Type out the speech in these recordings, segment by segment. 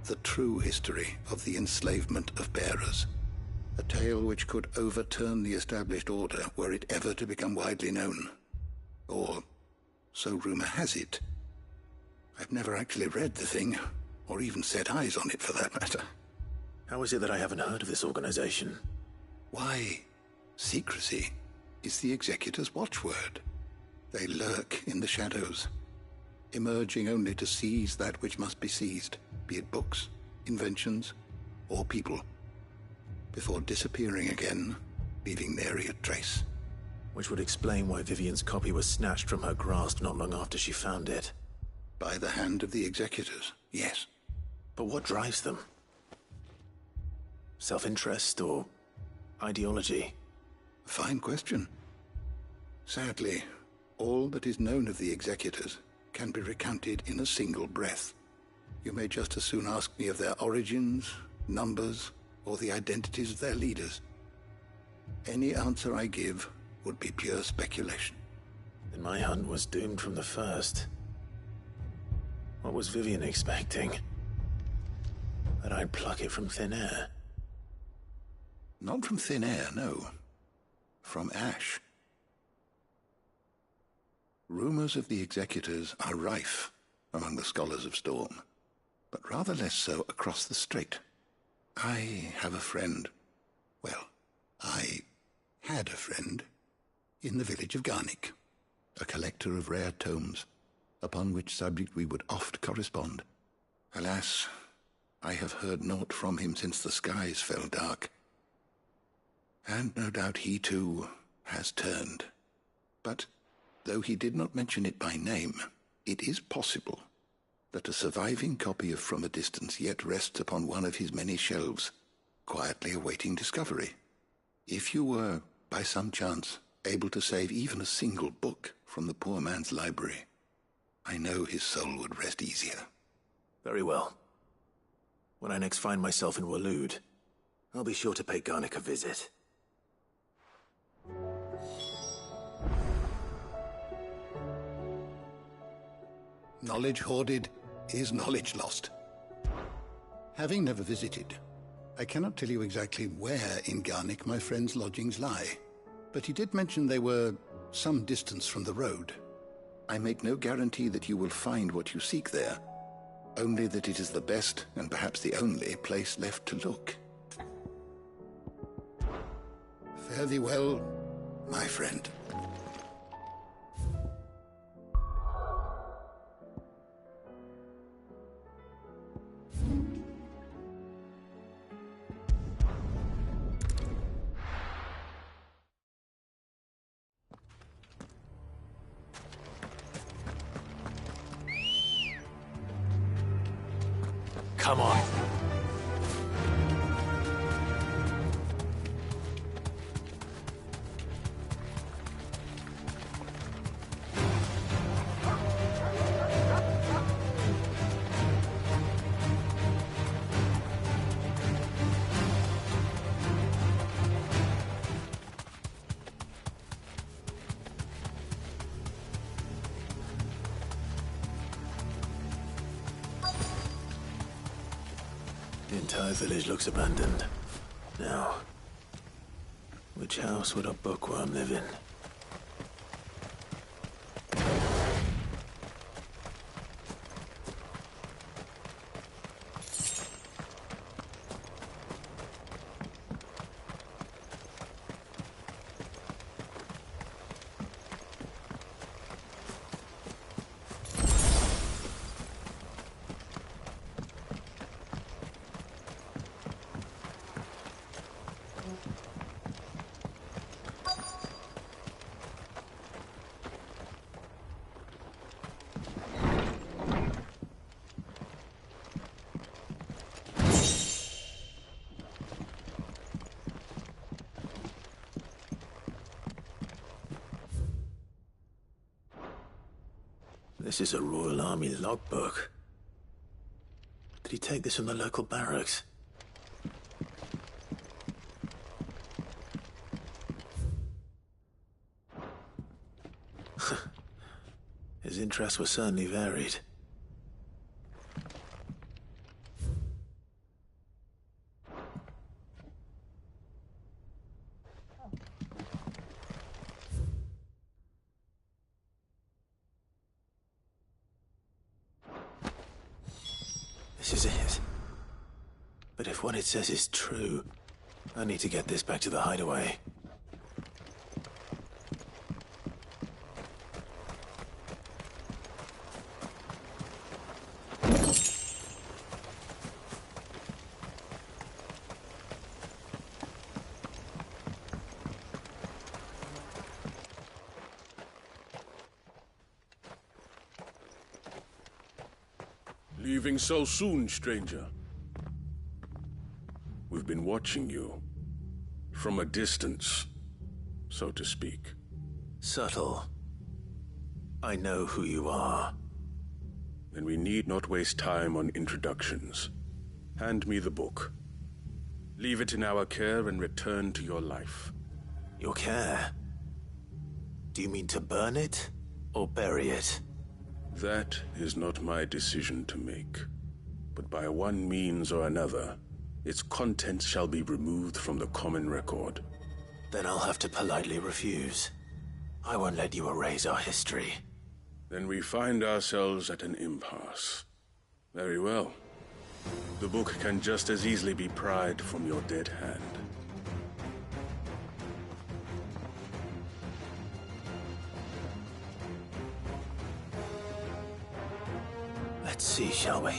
the true history of the enslavement of bearers. A tale which could overturn the established order were it ever to become widely known. Or, so rumor has it. I've never actually read the thing, or even set eyes on it for that matter. How is it that I haven't heard of this organization? Why, secrecy is the Executor's watchword. They lurk in the shadows, emerging only to seize that which must be seized, be it books, inventions, or people, before disappearing again, leaving nary a trace. Which would explain why Vivian's copy was snatched from her grasp not long after she found it. By the hand of the Executors, yes. But what drives them? Self-interest or ideology? A fine question. Sadly, all that is known of the Executors can be recounted in a single breath. You may just as soon ask me of their origins, numbers, or the identities of their leaders. Any answer I give would be pure speculation. Then my hunt was doomed from the first. What was Vivian expecting? That I'd pluck it from thin air? Not from thin air, no. From ash. Rumors of the Executors are rife among the scholars of Storm, but rather less so across the strait. I have a friend. Well, I had a friend in the village of Garnick, a collector of rare tomes, upon which subject we would oft correspond. Alas, I have heard naught from him since the skies fell dark. And no doubt he too has turned. But though he did not mention it by name, it is possible that a surviving copy of From a Distance yet rests upon one of his many shelves, quietly awaiting discovery. If you were, by some chance, able to save even a single book from the poor man's library, I know his soul would rest easier. Very well. When I next find myself in Waloed, I'll be sure to pay Garnick a visit. Knowledge hoarded is knowledge lost. Having never visited, I cannot tell you exactly where in Garnick my friend's lodgings lie, but he did mention they were some distance from the road. I make no guarantee that you will find what you seek there, only that it is the best and perhaps the only place left to look. Fare thee well, my friend. Come on. The entire village looks abandoned. Now, which house would a bookworm live in? This is a Royal Army logbook. Did he take this from the local barracks? His interests were certainly varied. But if what it says is true, I need to get this back to the hideaway. Leaving so soon, stranger? We've been watching you. From a distance, so to speak. Subtle. I know who you are. Then we need not waste time on introductions. Hand me the book. Leave it in our care and return to your life. Your care? Do you mean to burn it, or bury it? That is not my decision to make. But by one means or another, its contents shall be removed from the common record. Then I'll have to politely refuse. I won't let you erase our history. Then we find ourselves at an impasse. Very well. The book can just as easily be pried from your dead hand. Let's see, shall we?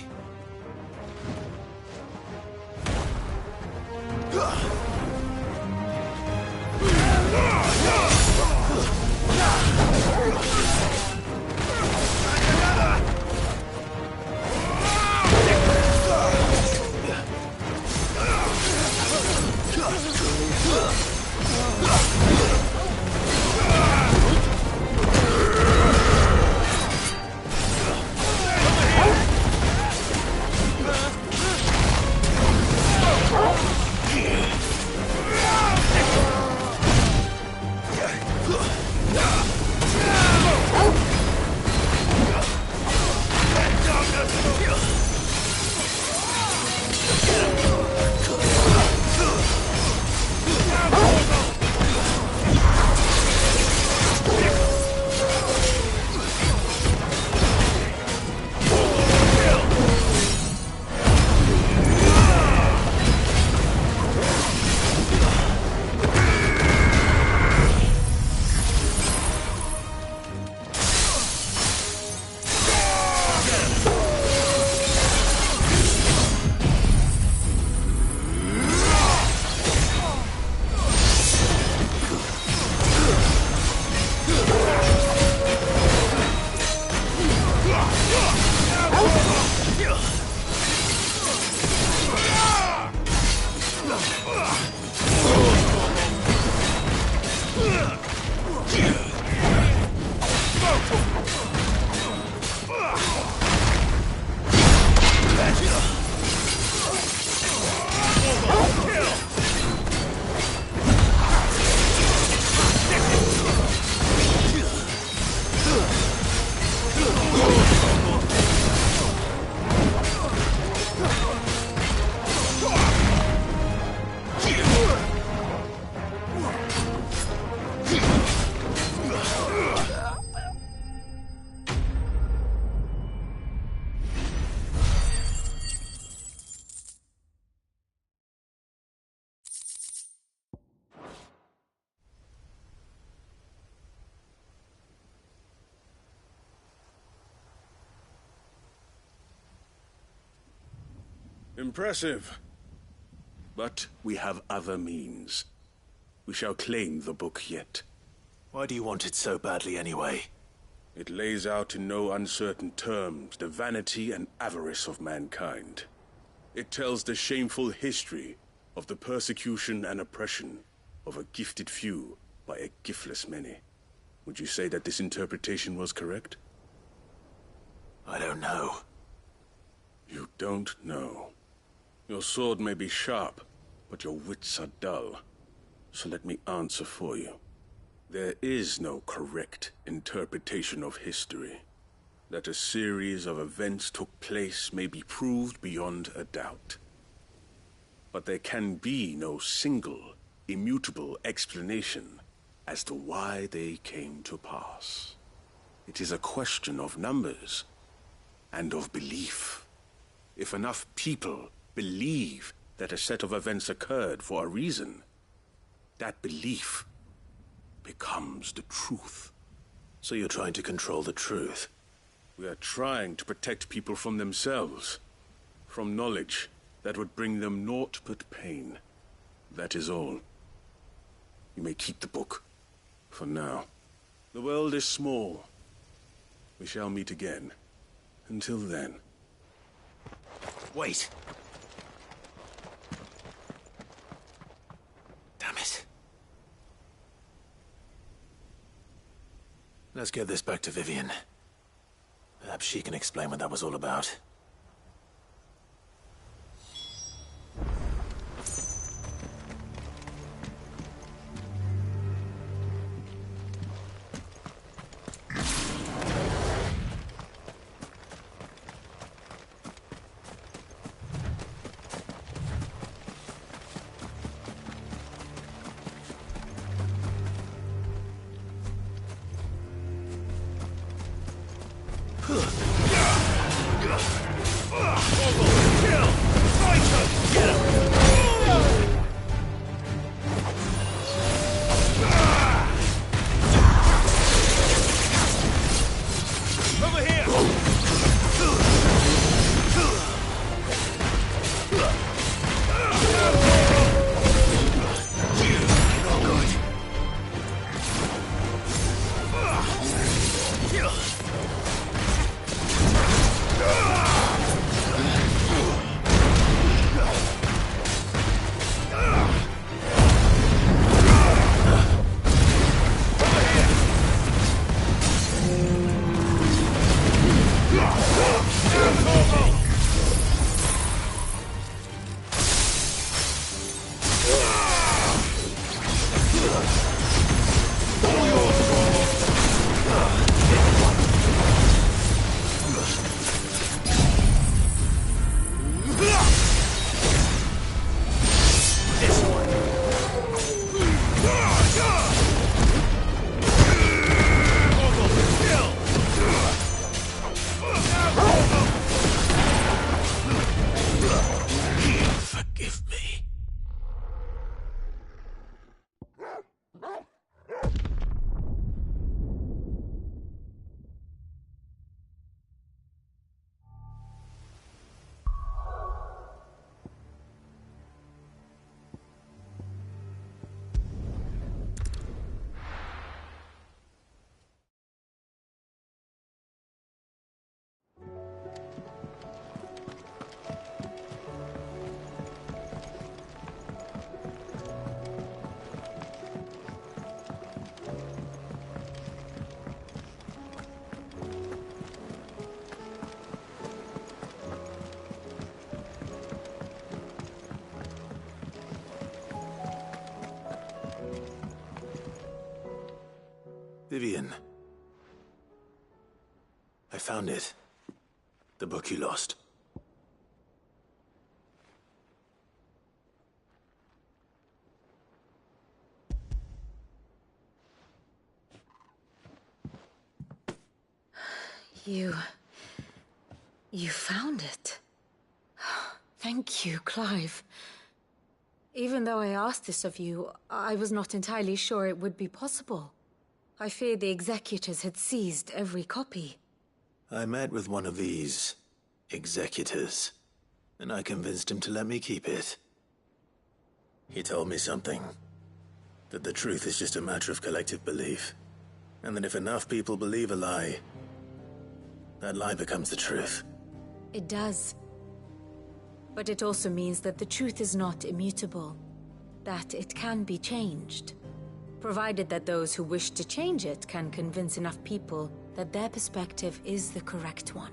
Impressive. But we have other means. We shall claim the book yet. Why do you want it so badly anyway? It lays out in no uncertain terms the vanity and avarice of mankind. It tells the shameful history of the persecution and oppression of a gifted few by a giftless many. Would you say that this interpretation was correct? I don't know. You don't know. Your sword may be sharp, but your wits are dull. So let me answer for you. There is no correct interpretation of history. That a series of events took place may be proved beyond a doubt. But there can be no single, immutable explanation as to why they came to pass. It is a question of numbers and of belief. If enough people believe that a set of events occurred for a reason, that belief becomes the truth. So you're trying to control the truth? We are trying to protect people from themselves, from knowledge that would bring them naught but pain. That is all. You may keep the book, for now. The world is small. We shall meet again. Until then. Wait! Damn it. Let's get this back to Vivian. Perhaps she can explain what that was all about. Vivian. I found it. The book you lost. You found it. Thank you, Clive. Even though I asked this of you, I was not entirely sure it would be possible. I feared the executors had seized every copy. I met with one of these executors, and I convinced him to let me keep it. He told me something. That the truth is just a matter of collective belief. And that if enough people believe a lie, that lie becomes the truth. It does. But it also means that the truth is not immutable. That it can be changed. Provided that those who wish to change it can convince enough people that their perspective is the correct one.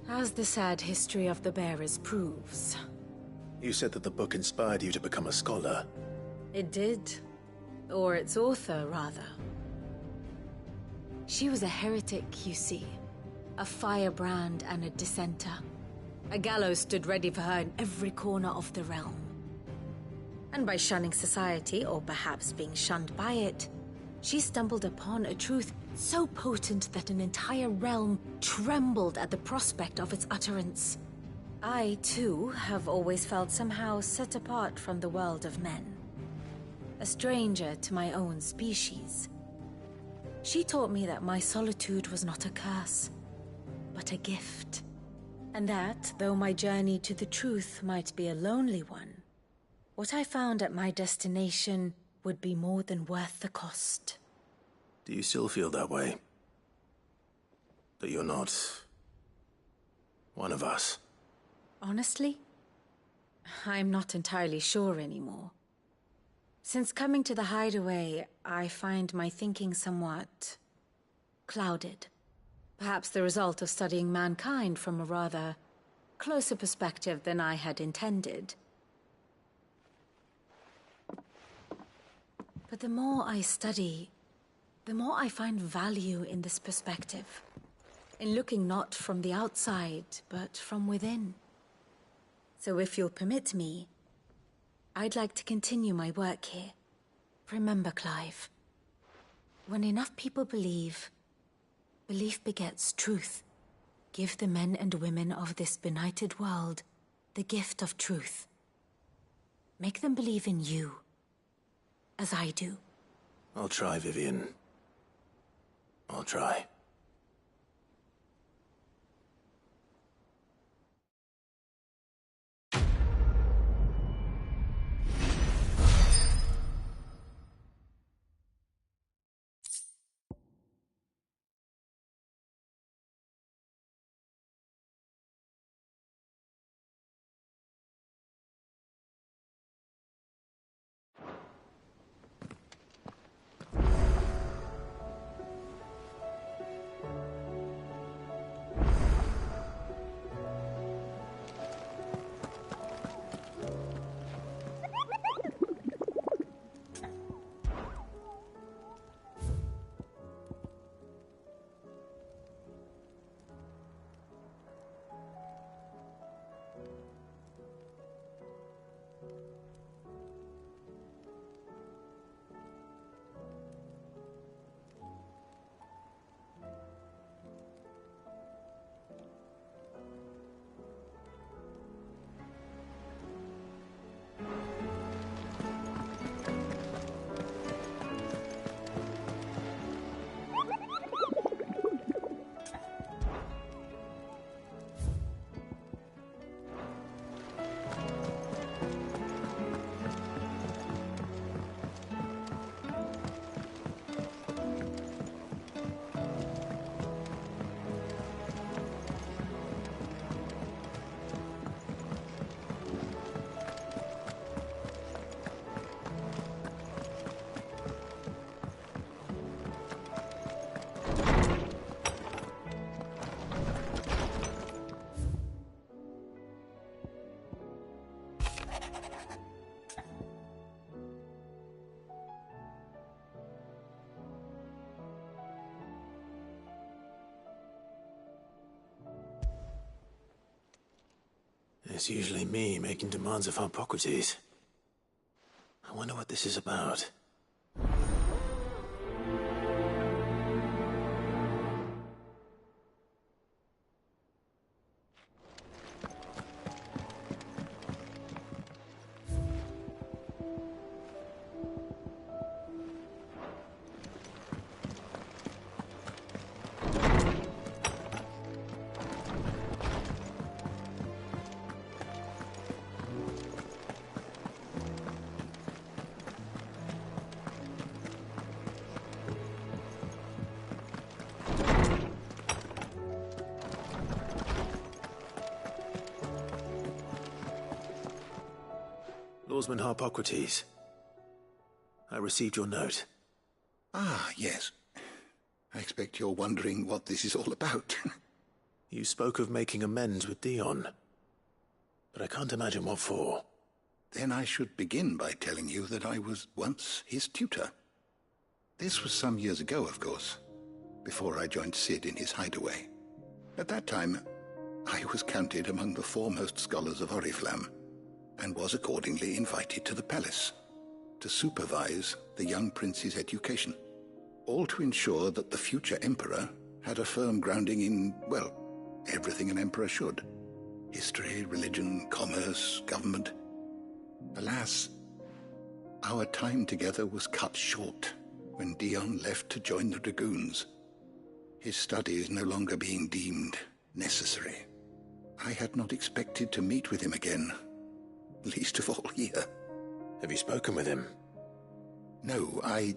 As the sad history of the bearers proves. You said that the book inspired you to become a scholar. It did. Or its author, rather. She was a heretic, you see. A firebrand and a dissenter. A gallows stood ready for her in every corner of the realm. And by shunning society, or perhaps being shunned by it, she stumbled upon a truth so potent that an entire realm trembled at the prospect of its utterance. I, too, have always felt somehow set apart from the world of men. A stranger to my own species. She taught me that my solitude was not a curse, but a gift. And that, though my journey to the truth might be a lonely one, what I found at my destination would be more than worth the cost. Do you still feel that way? That you're not one of us? Honestly, I'm not entirely sure anymore. Since coming to the hideaway, I find my thinking somewhat clouded. Perhaps the result of studying mankind from a rather closer perspective than I had intended. But the more I study, the more I find value in this perspective. In looking not from the outside, but from within. So if you'll permit me, I'd like to continue my work here. Remember, Clive, when enough people believe, belief begets truth. Give the men and women of this benighted world the gift of truth. Make them believe in you, as I do. I'll try, Vivian. I'll try. It's usually me making demands of Hippocrates. I wonder what this is about. Lawsman Hippocrates. I received your note. Ah, yes. I expect you're wondering what this is all about. You spoke of making amends with Dion, but I can't imagine what for. Then I should begin by telling you that I was once his tutor. This was some years ago, of course, before I joined Sid in his hideaway. At that time, I was counted among the foremost scholars of Oriflamme, and was accordingly invited to the palace to supervise the young prince's education, all to ensure that the future emperor had a firm grounding in, well, everything an emperor should. History, religion, commerce, government. Alas, our time together was cut short when Dion left to join the Dragoons. His studies no longer being deemed necessary. I had not expected to meet with him again, least of all here. Have you spoken with him? No, I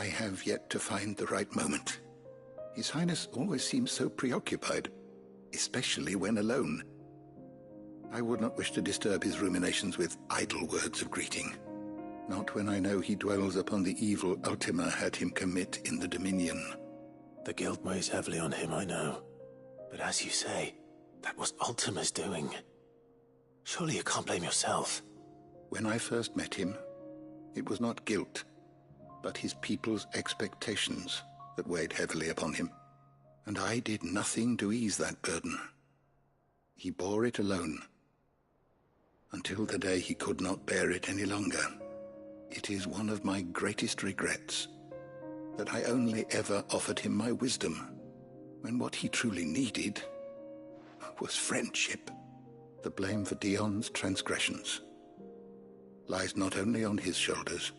have yet to find the right moment. His Highness always seems so preoccupied, especially when alone. I would not wish to disturb his ruminations with idle words of greeting. Not when I know he dwells upon the evil Ultima had him commit in the Dominion. The guilt weighs heavily on him, I know. But as you say, that was Ultima's doing. Surely you can't blame yourself. When I first met him, it was not guilt, but his people's expectations that weighed heavily upon him. And I did nothing to ease that burden. He bore it alone, until the day he could not bear it any longer. It is one of my greatest regrets that I only ever offered him my wisdom, when what he truly needed was friendship. The blame for Dion's transgressions lies not only on his shoulders,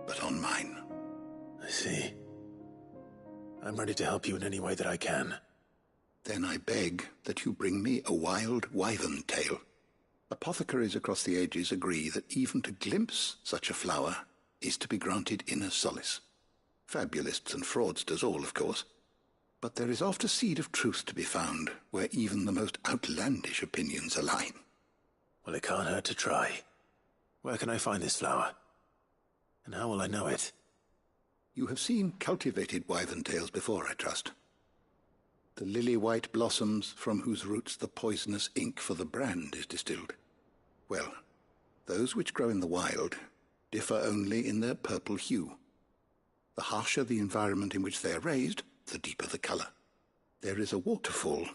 but on mine. I see. I'm ready to help you in any way that I can. Then I beg that you bring me a wild wyvern tail. Apothecaries across the ages agree that even to glimpse such a flower is to be granted inner solace. Fabulists and fraudsters all, of course. But there is oft a seed of truth to be found where even the most outlandish opinions align. Well, it can't hurt to try. Where can I find this flower? And how will I know it? You have seen cultivated wyvern tails before, I trust. The lily-white blossoms from whose roots the poisonous ink for the brand is distilled. Well, those which grow in the wild differ only in their purple hue. The harsher the environment in which they are raised, the deeper the color. There is a waterfall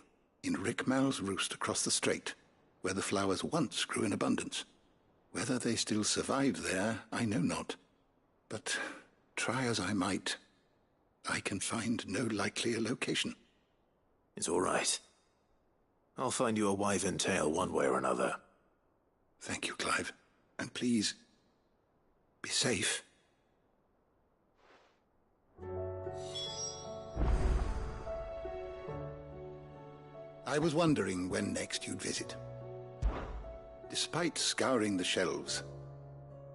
in Rickmal's roost across the strait, where the flowers once grew in abundance. Whether they still survive there, I know not. But try as I might, I can find no likelier location. It's all right. I'll find you a wyvern tail one way or another. Thank you, Clive. And please, be safe. I was wondering when next you'd visit. Despite scouring the shelves,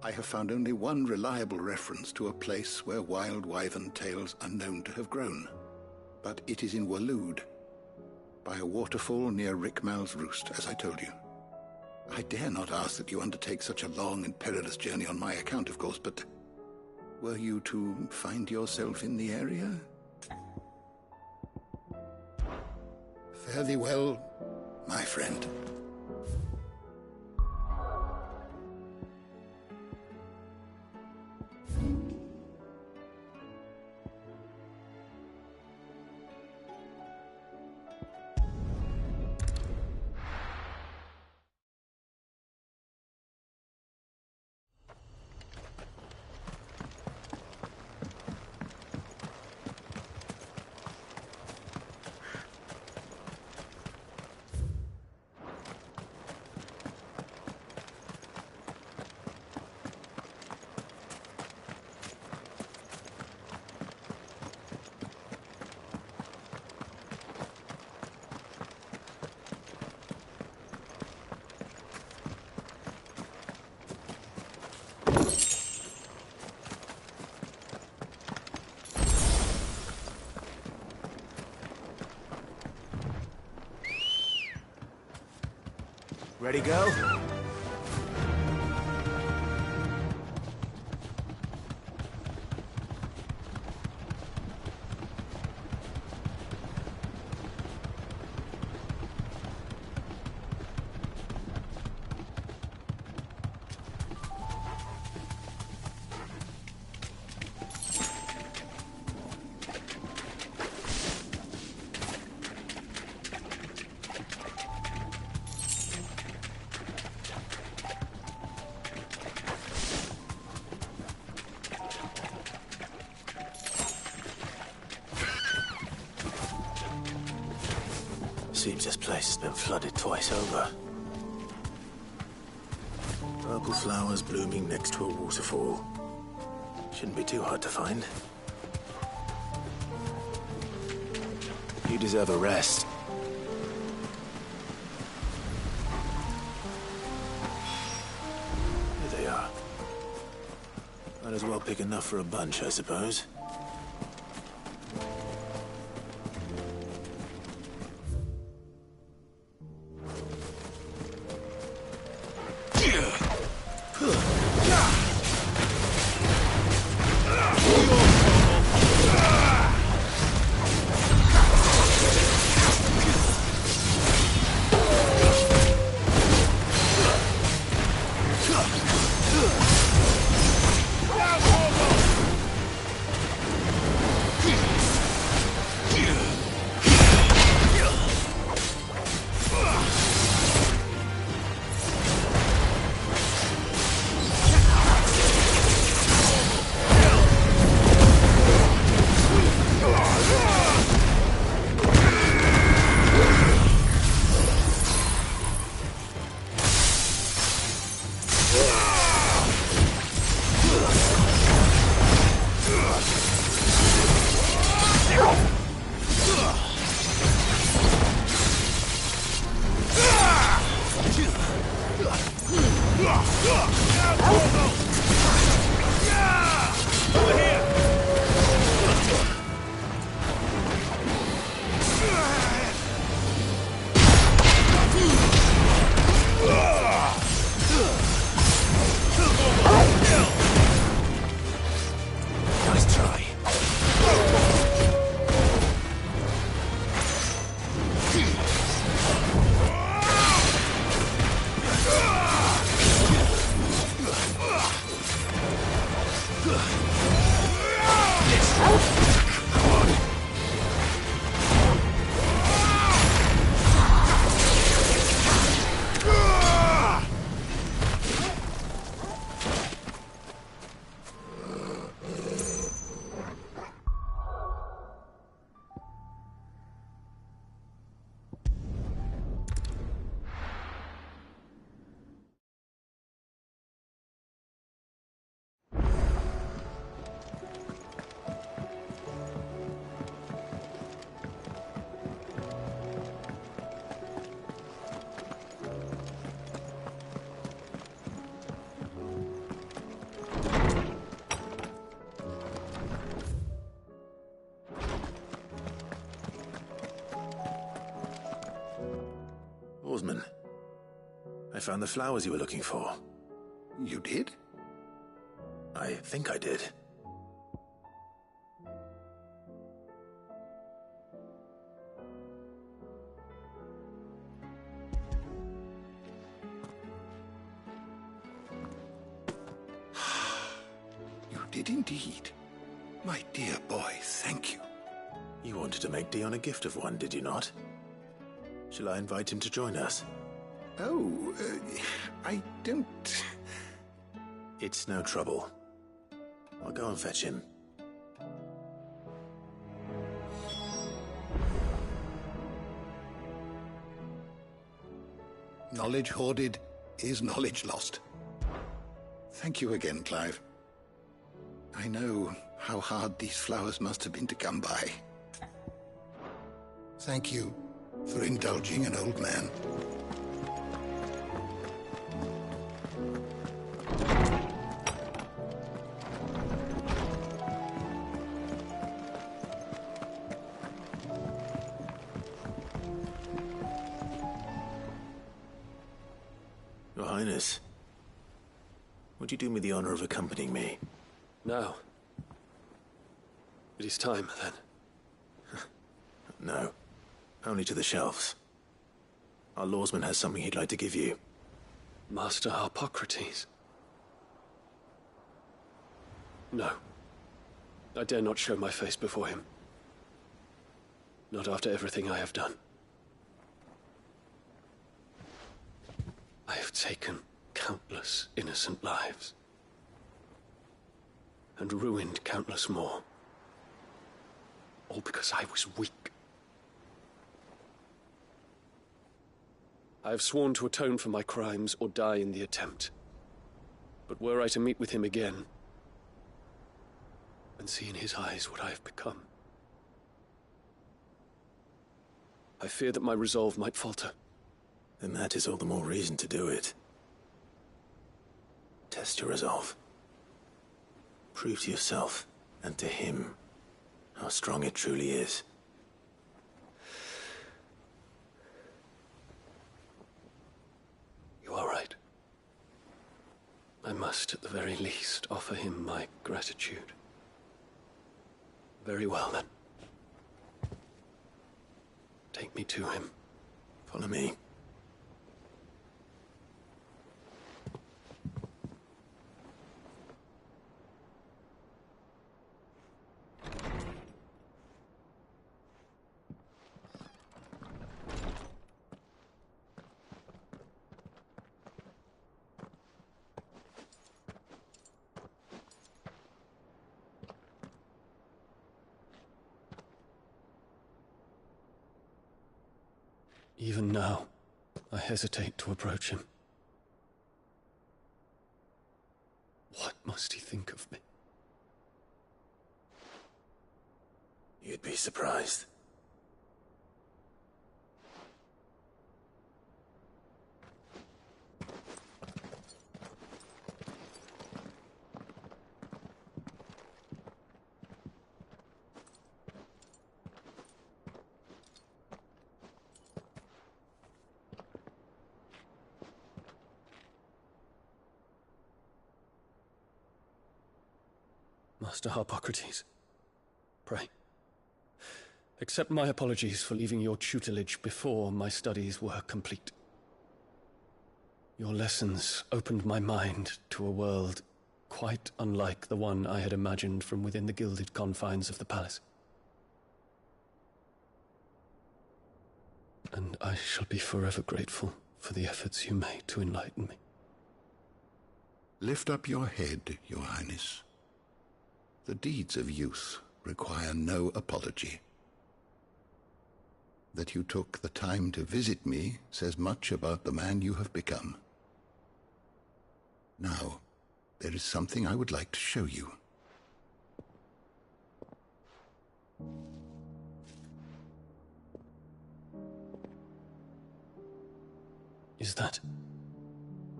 I have found only one reliable reference to a place where wild wyvern tails are known to have grown. But it is in Waloed, by a waterfall near Rickmal's roost, as I told you. I dare not ask that you undertake such a long and perilous journey on my account, of course, but were you to find yourself in the area? Fare thee well, my friend. Ready, go? Seems this place has been flooded twice over. Purple flowers blooming next to a waterfall. Shouldn't be too hard to find. You deserve a rest. Here they are. Might as well pick enough for a bunch, I suppose. Oarsman, I found the flowers you were looking for. You did? I think I did. You did indeed. My dear boy, thank you. You wanted to make Dion a gift of one, did you not? Shall I invite him to join us? Oh, I don't... It's no trouble. I'll go and fetch him. Knowledge hoarded is knowledge lost. Thank you again, Clive. I know how hard these flowers must have been to come by. Thank you for indulging an old man. Your Highness, would you do me the honor of accompanying me? Now. It is time, then. No. Only to the shelves. Our lawsman has something he'd like to give you. Master Harpocrates. No. I dare not show my face before him. Not after everything I have done. I have taken countless innocent lives. And ruined countless more. All because I was weak. I have sworn to atone for my crimes or die in the attempt. But were I to meet with him again, and see in his eyes what I have become, I fear that my resolve might falter. Then that is all the more reason to do it. Test your resolve. Prove to yourself, and to him, how strong it truly is. You are right. I must, at the very least, offer him my gratitude. Very well, then. Take me to him. Follow me. Even now, I hesitate to approach him. What must he think of me? You'd be surprised. Master Harpocrates, pray, accept my apologies for leaving your tutelage before my studies were complete. Your lessons opened my mind to a world quite unlike the one I had imagined from within the gilded confines of the palace. And I shall be forever grateful for the efforts you made to enlighten me. Lift up your head, Your Highness. The deeds of youth require no apology. That you took the time to visit me says much about the man you have become. Now, there is something I would like to show you. Is that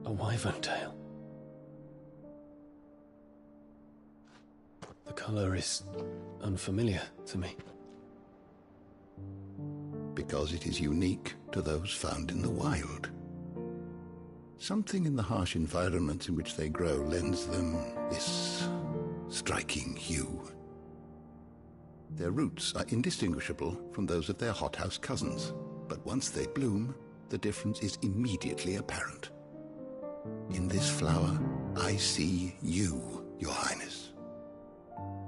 a wyvern tail? The color is unfamiliar to me. Because it is unique to those found in the wild. Something in the harsh environments in which they grow lends them this striking hue. Their roots are indistinguishable from those of their hothouse cousins, but once they bloom, the difference is immediately apparent. In this flower, I see you, Your Highness.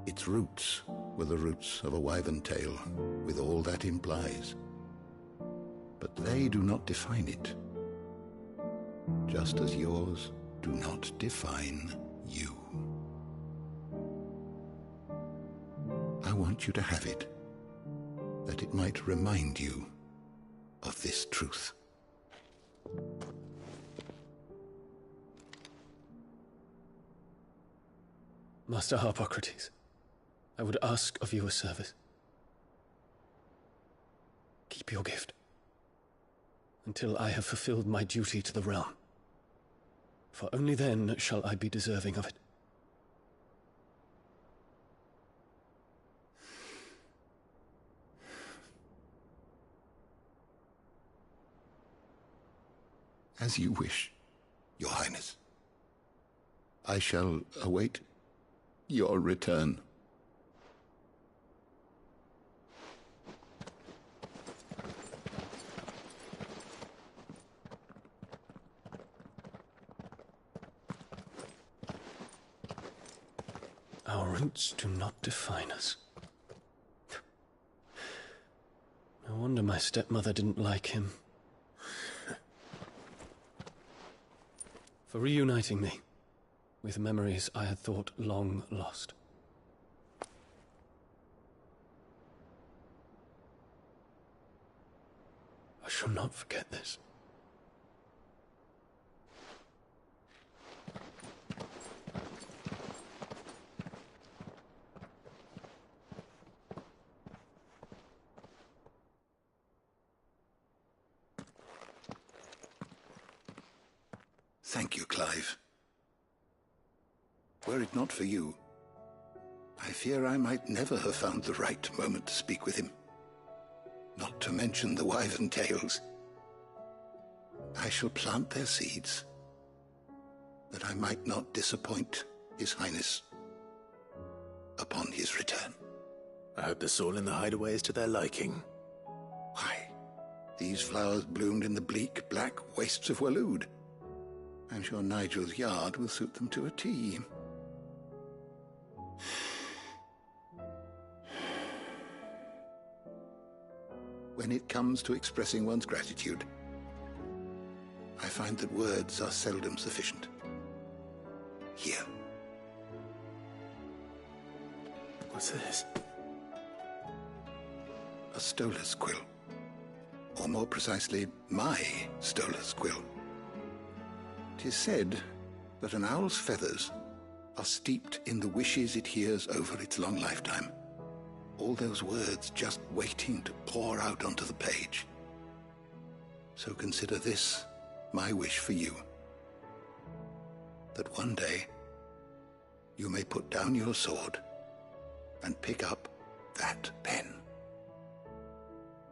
Its roots were the roots of a wyvern tail, with all that implies. But they do not define it, just as yours do not define you. I want you to have it, that it might remind you of this truth. Master Harpocrates, I would ask of you a service. Keep your gift until I have fulfilled my duty to the realm, for only then shall I be deserving of it. As you wish, Your Highness. I shall await your return. Our roots do not define us. No wonder my stepmother didn't like him. For reuniting me with memories I had thought long lost. I shall not forget this. Thank you, Clive. Were it not for you, I fear I might never have found the right moment to speak with him. Not to mention the wyvern tales. I shall plant their seeds, that I might not disappoint His Highness upon his return. I hope the soul in the hideaway is to their liking. Why, these flowers bloomed in the bleak, black wastes of Waloed. I'm sure Nigel's yard will suit them to a T. When it comes to expressing one's gratitude, I find that words are seldom sufficient. Here. What's this? A stolas quill. Or more precisely, my stolas quill. 'Tis said that an owl's feathers are steeped in the wishes it hears over its long lifetime. All those words just waiting to pour out onto the page. So consider this my wish for you. That one day you may put down your sword and pick up that pen.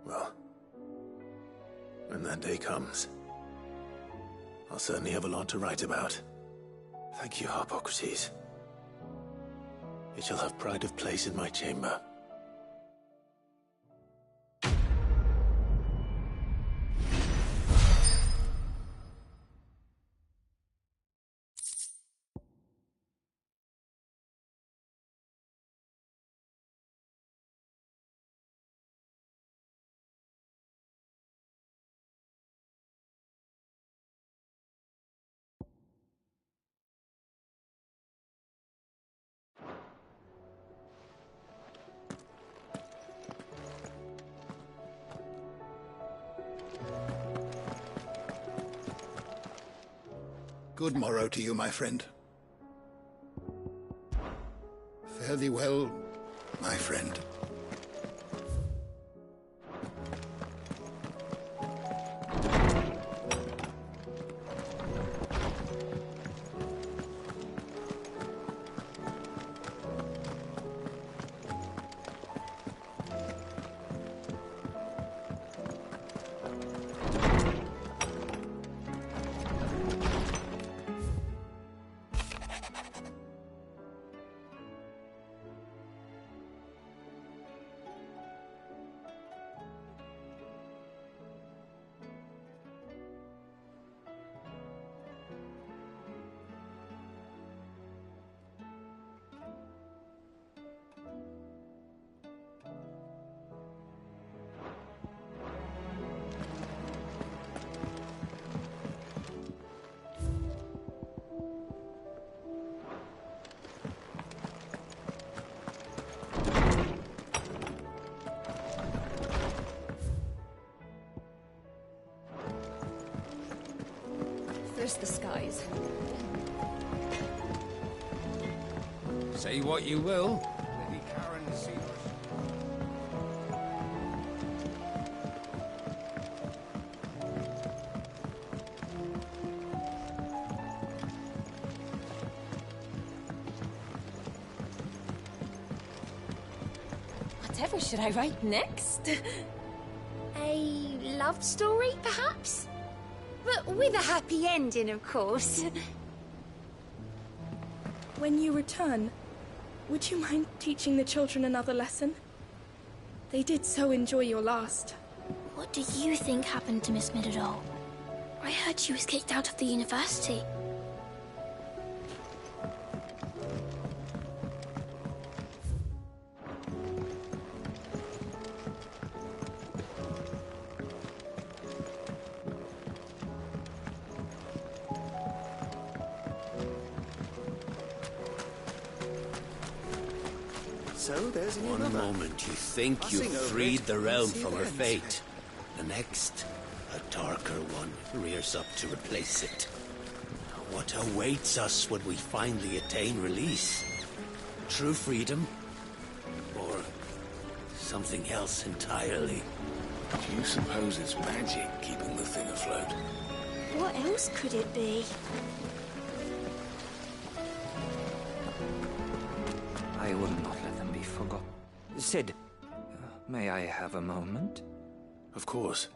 Well, when that day comes, I'll certainly have a lot to write about. Thank you, Harpocrates. It shall have pride of place in my chamber. Good morrow to you, my friend. Fare thee well, my friend. First the skies. Say what you will. Lady Karen Sears. Whatever should I write next? A love story, perhaps? But with a happy ending, of course. When you return, would you mind teaching the children another lesson? They did so enjoy your last. What do you think happened to Miss Middledore? I heard she was kicked out of the university. So there's a new One lover. moment you think Passing you've over freed it, the realm see from her events. fate. The next, a darker one rears up to replace it. What awaits us when we finally attain release? True freedom? Or something else entirely? Do you suppose it's magic keeping the thing afloat? What else could it be? I will not let them be forgotten. Sid, may I have a moment? Of course.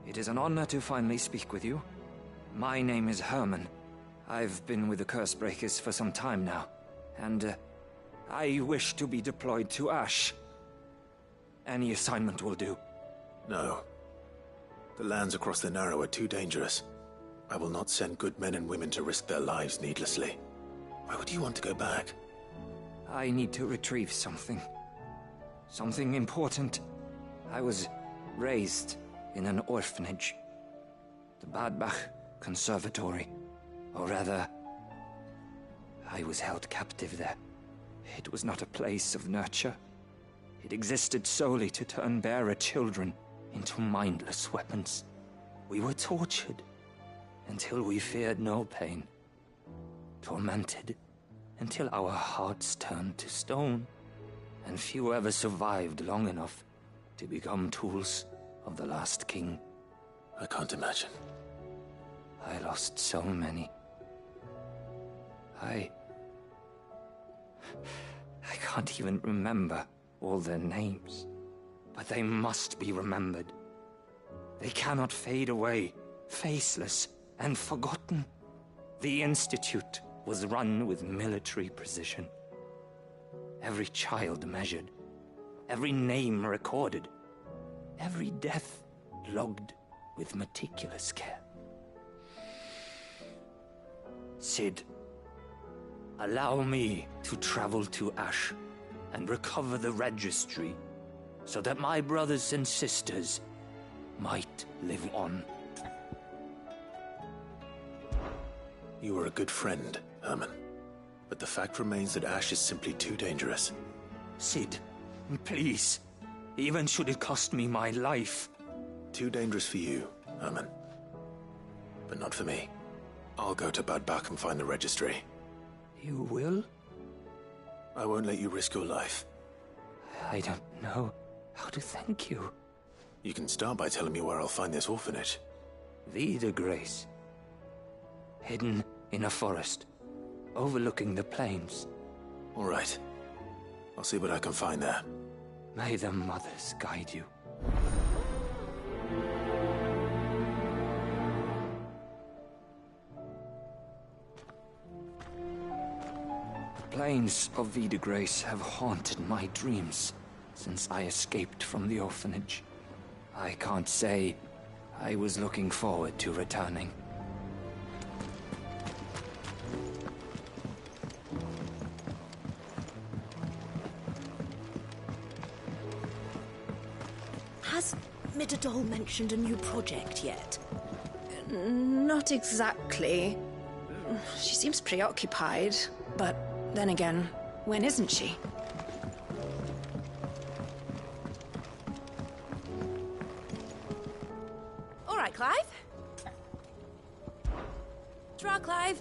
It is an honor to finally speak with you. My name is Herman. I've been with the Cursebreakers for some time now, and I wish to be deployed to Ash. Any assignment will do. No. The lands across the Narrow are too dangerous. I will not send good men and women to risk their lives needlessly. Why would you want to go back? I need to retrieve something. Something important. I was raised in an orphanage. The Badbach Conservatory. Or rather, I was held captive there. It was not a place of nurture. It existed solely to turn bearer children into mindless weapons. We were tortured until we feared no pain. Tormented until our hearts turned to stone. And few ever survived long enough to become tools of the last king. I can't imagine. I lost so many. I can't even remember all their names. But they must be remembered. They cannot fade away, faceless and forgotten. The Institute was run with military precision. Every child measured, every name recorded, every death logged with meticulous care. Sid, allow me to travel to Ash and recover the registry so that my brothers and sisters might live on. You were a good friend, Herman. But the fact remains that Ash is simply too dangerous. Sid, please. Even should it cost me my life. Too dangerous for you, Herman. But not for me. I'll go to Badbach and find the registry. You will? I won't let you risk your life. I don't know how to thank you. You can start by telling me where I'll find this orphanage. Vida Grace. Hidden in a forest, overlooking the plains. All right. I'll see what I can find there. May the mothers guide you. The plains of Vida Grace have haunted my dreams since I escaped from the orphanage. I can't say I was looking forward to returning. Has Midadol mentioned a new project yet? Not exactly. She seems preoccupied, but then again, when isn't she? All right, Clive. Draw, Clive.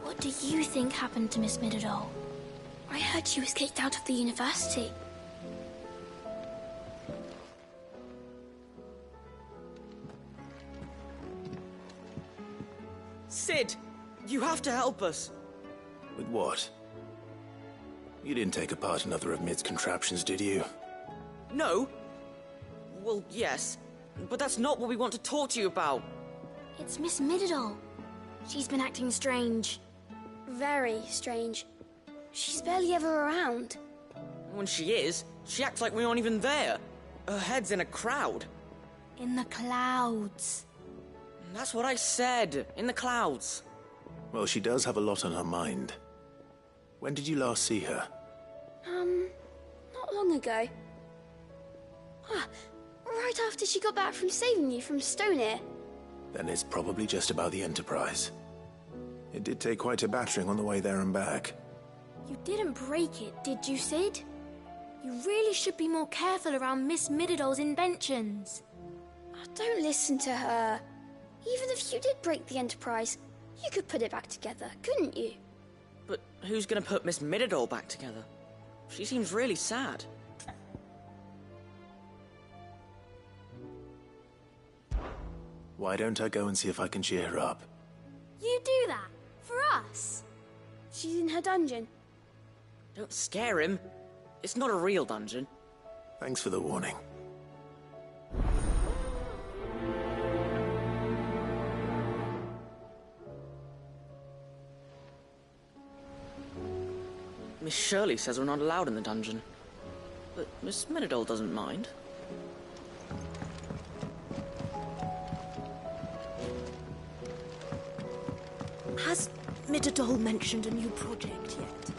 What do you think happened to Miss Midadol? I heard she was kicked out of the university. Sid, you have to help us. With what? You didn't take apart another of Mid's contraptions, did you? No. Well, yes. But that's not what we want to talk to you about. It's Miss Midadol. She's been acting strange. Very strange. She's barely ever around. When she is, she acts like we aren't even there. Her head's in a crowd. In the clouds. That's what I said. In the clouds. Well, she does have a lot on her mind. When did you last see her? Not long ago. Right after she got back from saving you from Stonear. Then it's probably just about the Enterprise. It did take quite a battering on the way there and back. You didn't break it, did you, Sid? You really should be more careful around Miss Midadol's inventions. Oh, don't listen to her. Even if you did break the Enterprise, you could put it back together, couldn't you? But who's gonna put Miss Midadol back together? She seems really sad. Why don't I go and see if I can cheer her up? You do that? For us? She's in her dungeon. Don't scare him. It's not a real dungeon. Thanks for the warning. Miss Shirley says we're not allowed in the dungeon. But Miss Menadol doesn't mind. Has Midadol mentioned a new project yet?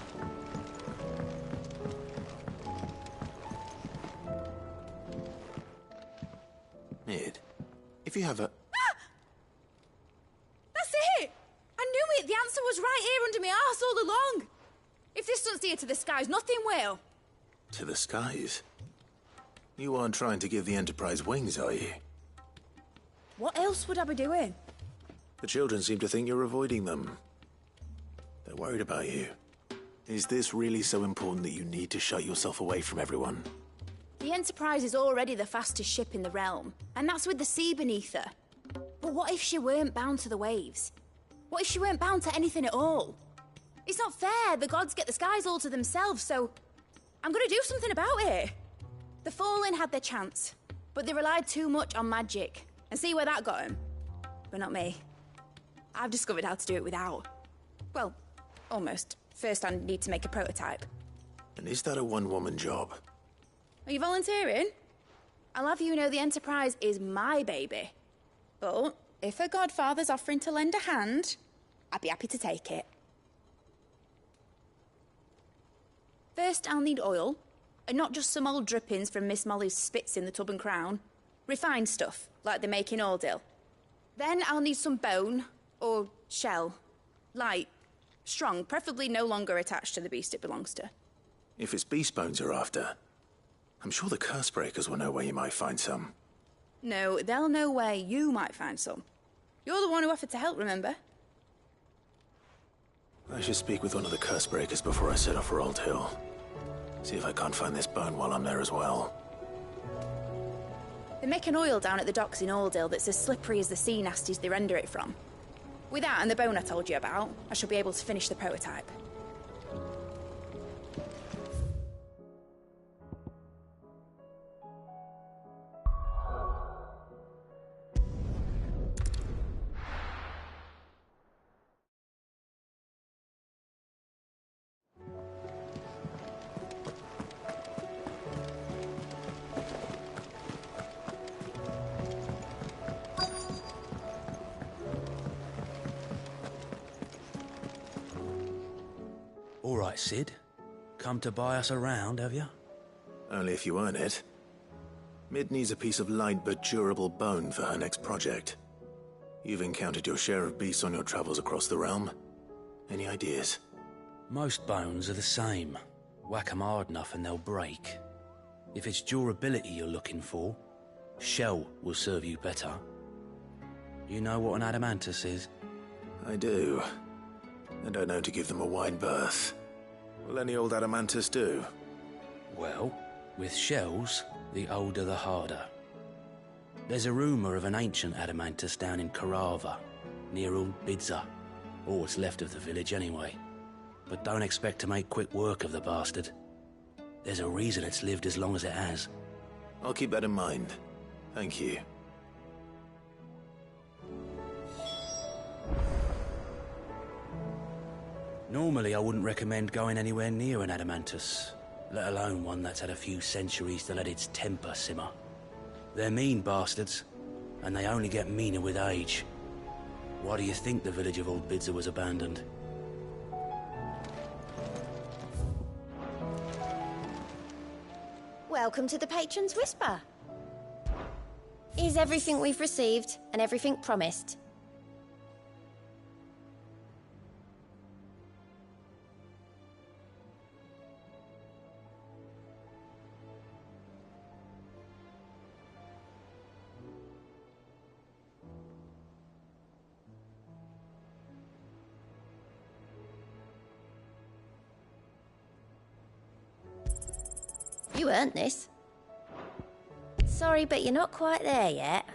Mid, if you have a... That's it! I knew it! The answer was right here under my arse all along! If this doesn't steer to the skies, nothing will! To the skies? You aren't trying to give the Enterprise wings, are you? What else would I be doing? The children seem to think you're avoiding them. They're worried about you. Is this really so important that you need to shut yourself away from everyone? The Enterprise is already the fastest ship in the realm, and that's with the sea beneath her. But what if she weren't bound to the waves? What if she weren't bound to anything at all? It's not fair. The gods get the skies all to themselves, so I'm gonna do something about it. The Fallen had their chance, but they relied too much on magic. And see where that got them? But not me. I've discovered how to do it without. Well, almost. First, I need to make a prototype. And is that a one-woman job? Are you volunteering? I'll have you know the Enterprise is my baby. But if her godfather's offering to lend a hand, I'd be happy to take it. First, I'll need oil, and not just some old drippings from Miss Molly's spits in the Tub and Crown. Refined stuff, like they make in Ordil. Then I'll need some bone, or shell. Light, strong, preferably no longer attached to the beast it belongs to. If it's beast bones you're after, I'm sure the curse breakers will know where you might find some. No, they'll know where you might find some. You're the one who offered to help, remember? I should speak with one of the curse breakers before I set off for Old Hill. See if I can't find this bone while I'm there as well. They make an oil down at the docks in Aldale that's as slippery as the sea nasties they render it from. With that and the bone I told you about, I shall be able to finish the prototype. All right, Sid. Come to buy us around, have you? Only if you earn it. Mid needs a piece of light but durable bone for her next project. You've encountered your share of beasts on your travels across the realm. Any ideas? Most bones are the same. Whack 'em hard enough and they'll break. If it's durability you're looking for, shell will serve you better. You know what an adamantus is? I do. And I know to give them a wide berth. Will any old adamantus do? Well, with shells, the older the harder. There's a rumour of an ancient adamantus down in Karava, near Old Bidza, or what's left of the village anyway. But don't expect to make quick work of the bastard. There's a reason it's lived as long as it has. I'll keep that in mind. Thank you. Normally I wouldn't recommend going anywhere near an adamantus, let alone one that's had a few centuries to let its temper simmer. They're mean bastards, and they only get meaner with age. Why do you think the village of Old Bidza was abandoned? Welcome to the Patron's Whisper. Is everything we've received and everything promised? You earned this. Sorry, but you're not quite there yet.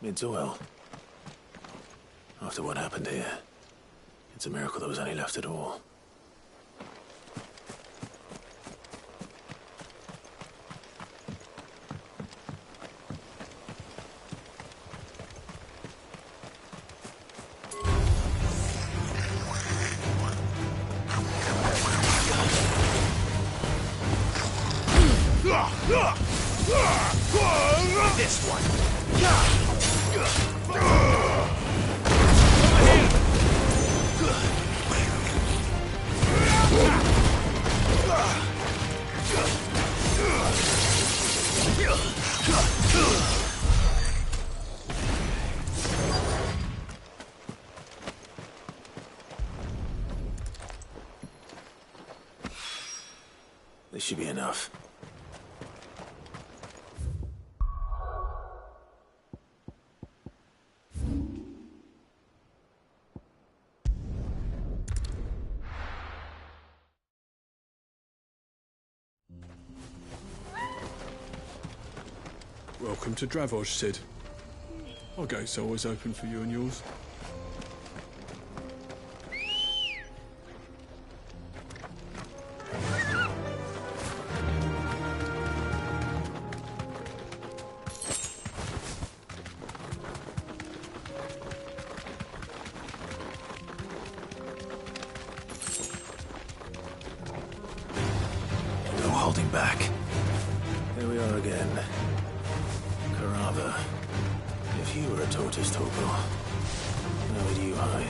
It's well. After what happened here, it's a miracle there was any left at all. This one. This should be enough. Welcome to Dravoj, Sid. Our gate's always open for you and yours. No holding back. Here we are again. Carava. If you were a tortoise, Torgal, where would you hide?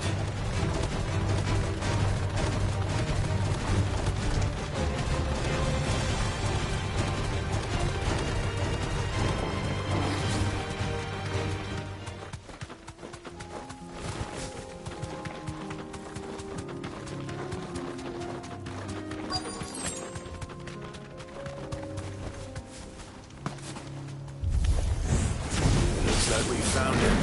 Looks like we found him.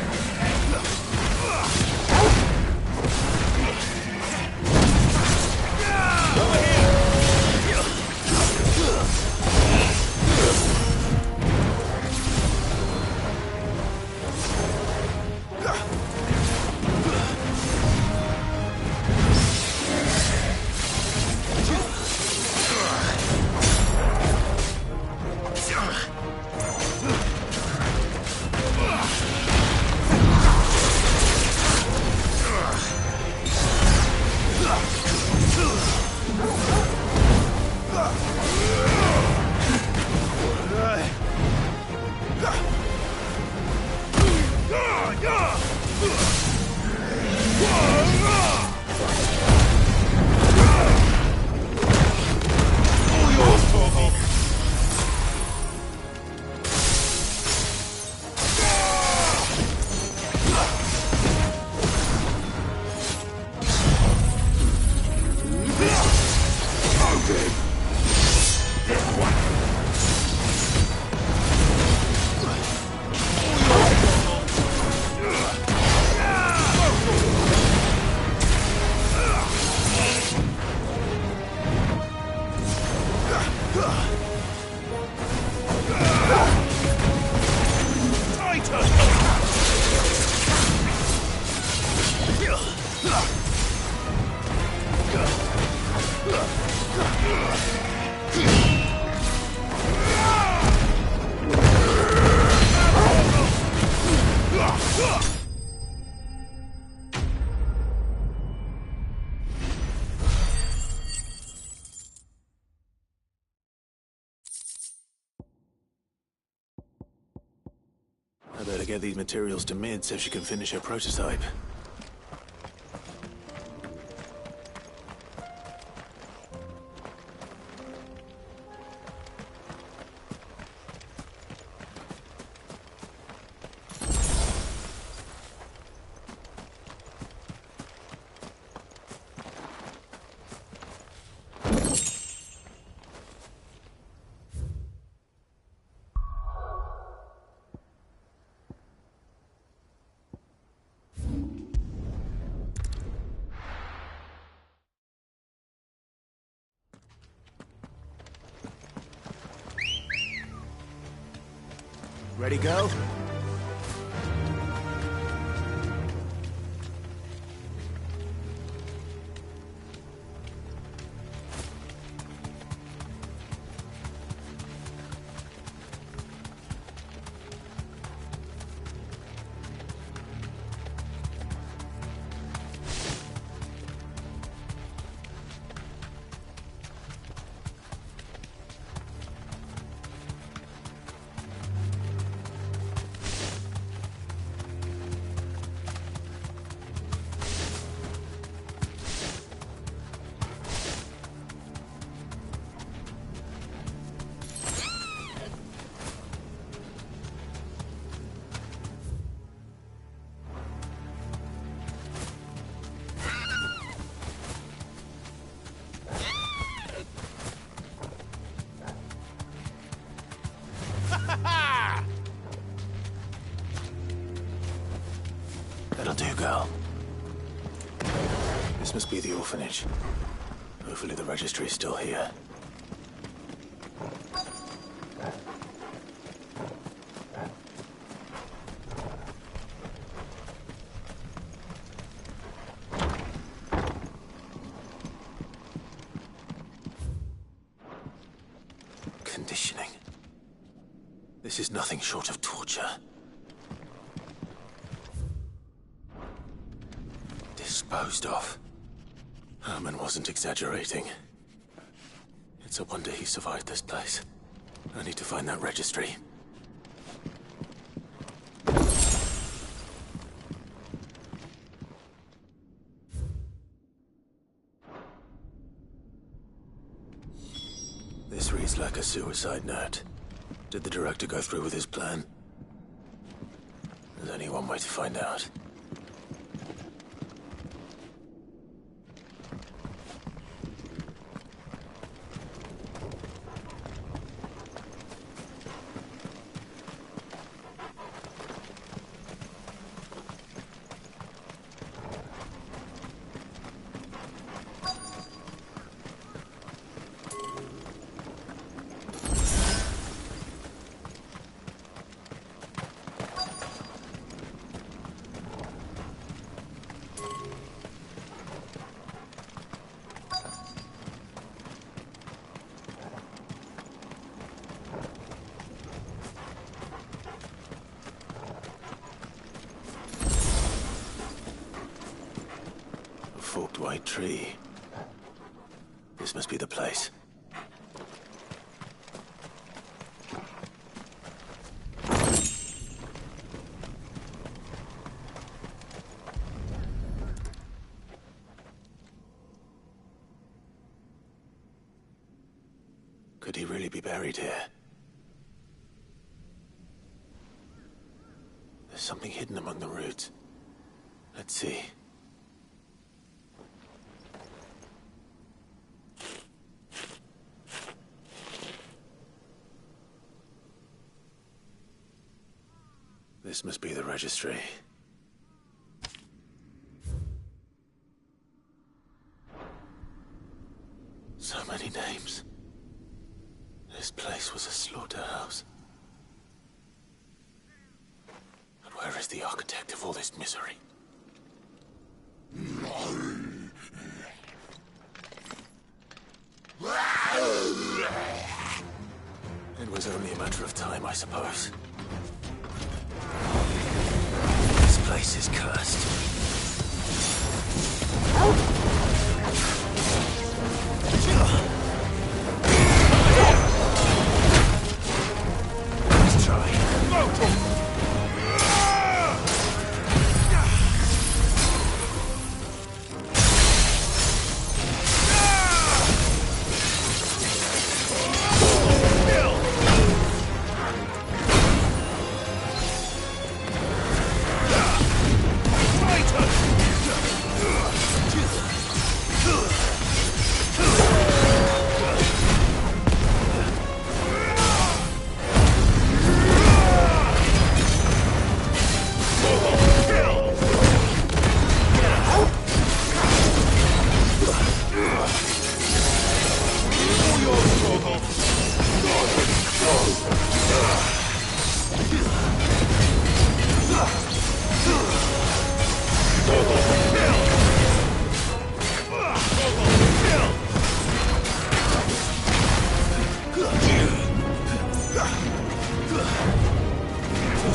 I better get these materials to Mid so she can finish her prototype. Ready, go? That'll do, girl. This must be the orphanage. Hopefully the registry is still here. Conditioning. This is nothing short of torture. Disposed of. Herman wasn't exaggerating. It's a wonder he survived this place. I need to find that registry. This reads like a suicide note. Did the director go through with his plan? There's only one way to find out. Forked white tree. This must be the place. Could he really be buried here? There's something hidden among the roots. Let's see. This must be the registry. So many names. This place was a slaughterhouse. But where is the architect of all this misery? It was only a matter of time, I suppose. This place is cursed. Let's try.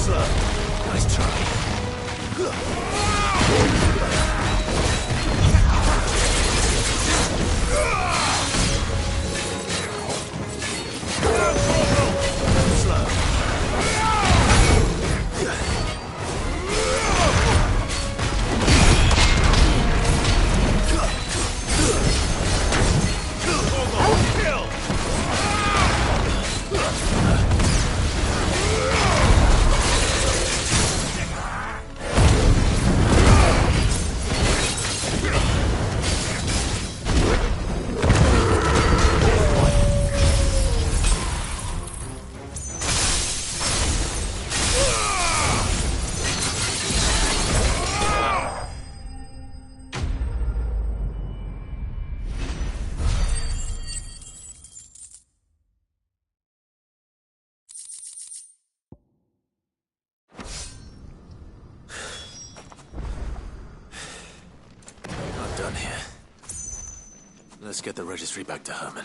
Nice try. Done here. Let's get the registry back to Herman.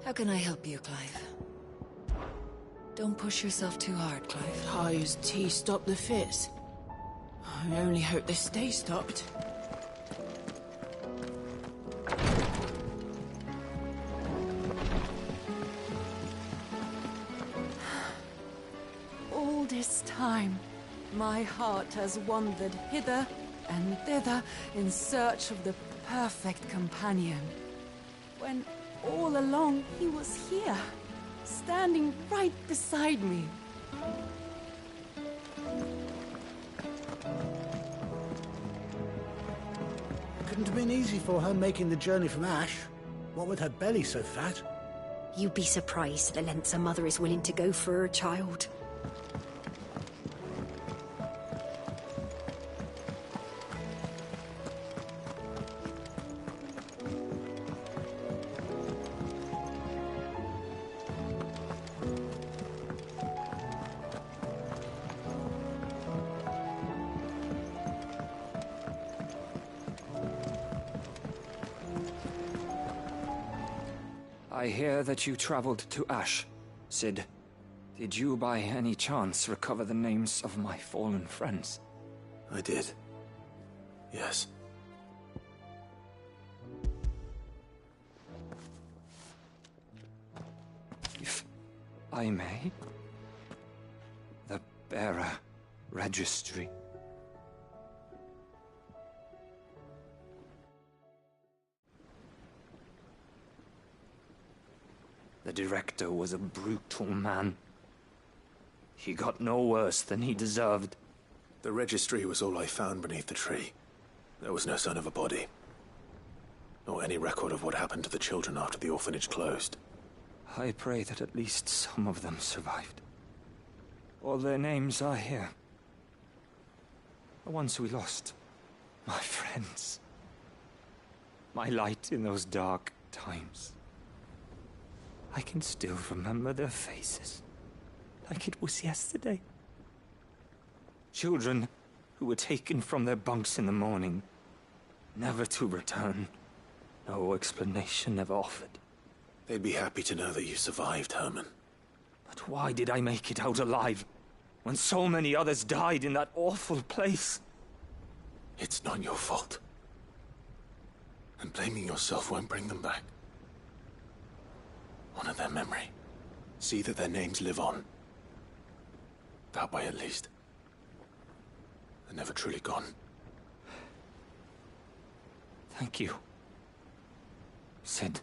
How can I help you, Clive? Don't push yourself too hard, Clive. Ty's tea stopped the fits. I only hope they stay stopped. All this time, my heart has wandered hither and thither in search of the perfect companion. When all along he was here, standing right beside me. Couldn't have been easy for her making the journey from Ash. What with her belly so fat? You'd be surprised the lengths a mother is willing to go for her child. I hear that you traveled to Ash, Cid. Did you by any chance recover the names of my fallen friends? I did. Yes. If I may? The bearer registry. The director was a brutal man. He got no worse than he deserved. The registry was all I found beneath the tree. There was no sign of a body. Nor any record of what happened to the children after the orphanage closed. I pray that at least some of them survived. All their names are here. The ones we lost. My friends. My light in those dark times. I can still remember their faces, like it was yesterday. Children who were taken from their bunks in the morning, never to return. No explanation ever offered. They'd be happy to know that you survived, Herman. But why did I make it out alive, when so many others died in that awful place? It's not your fault. And blaming yourself won't bring them back. Honor their memory. See that their names live on. That way, at least. They're never truly gone. Thank you, Cid.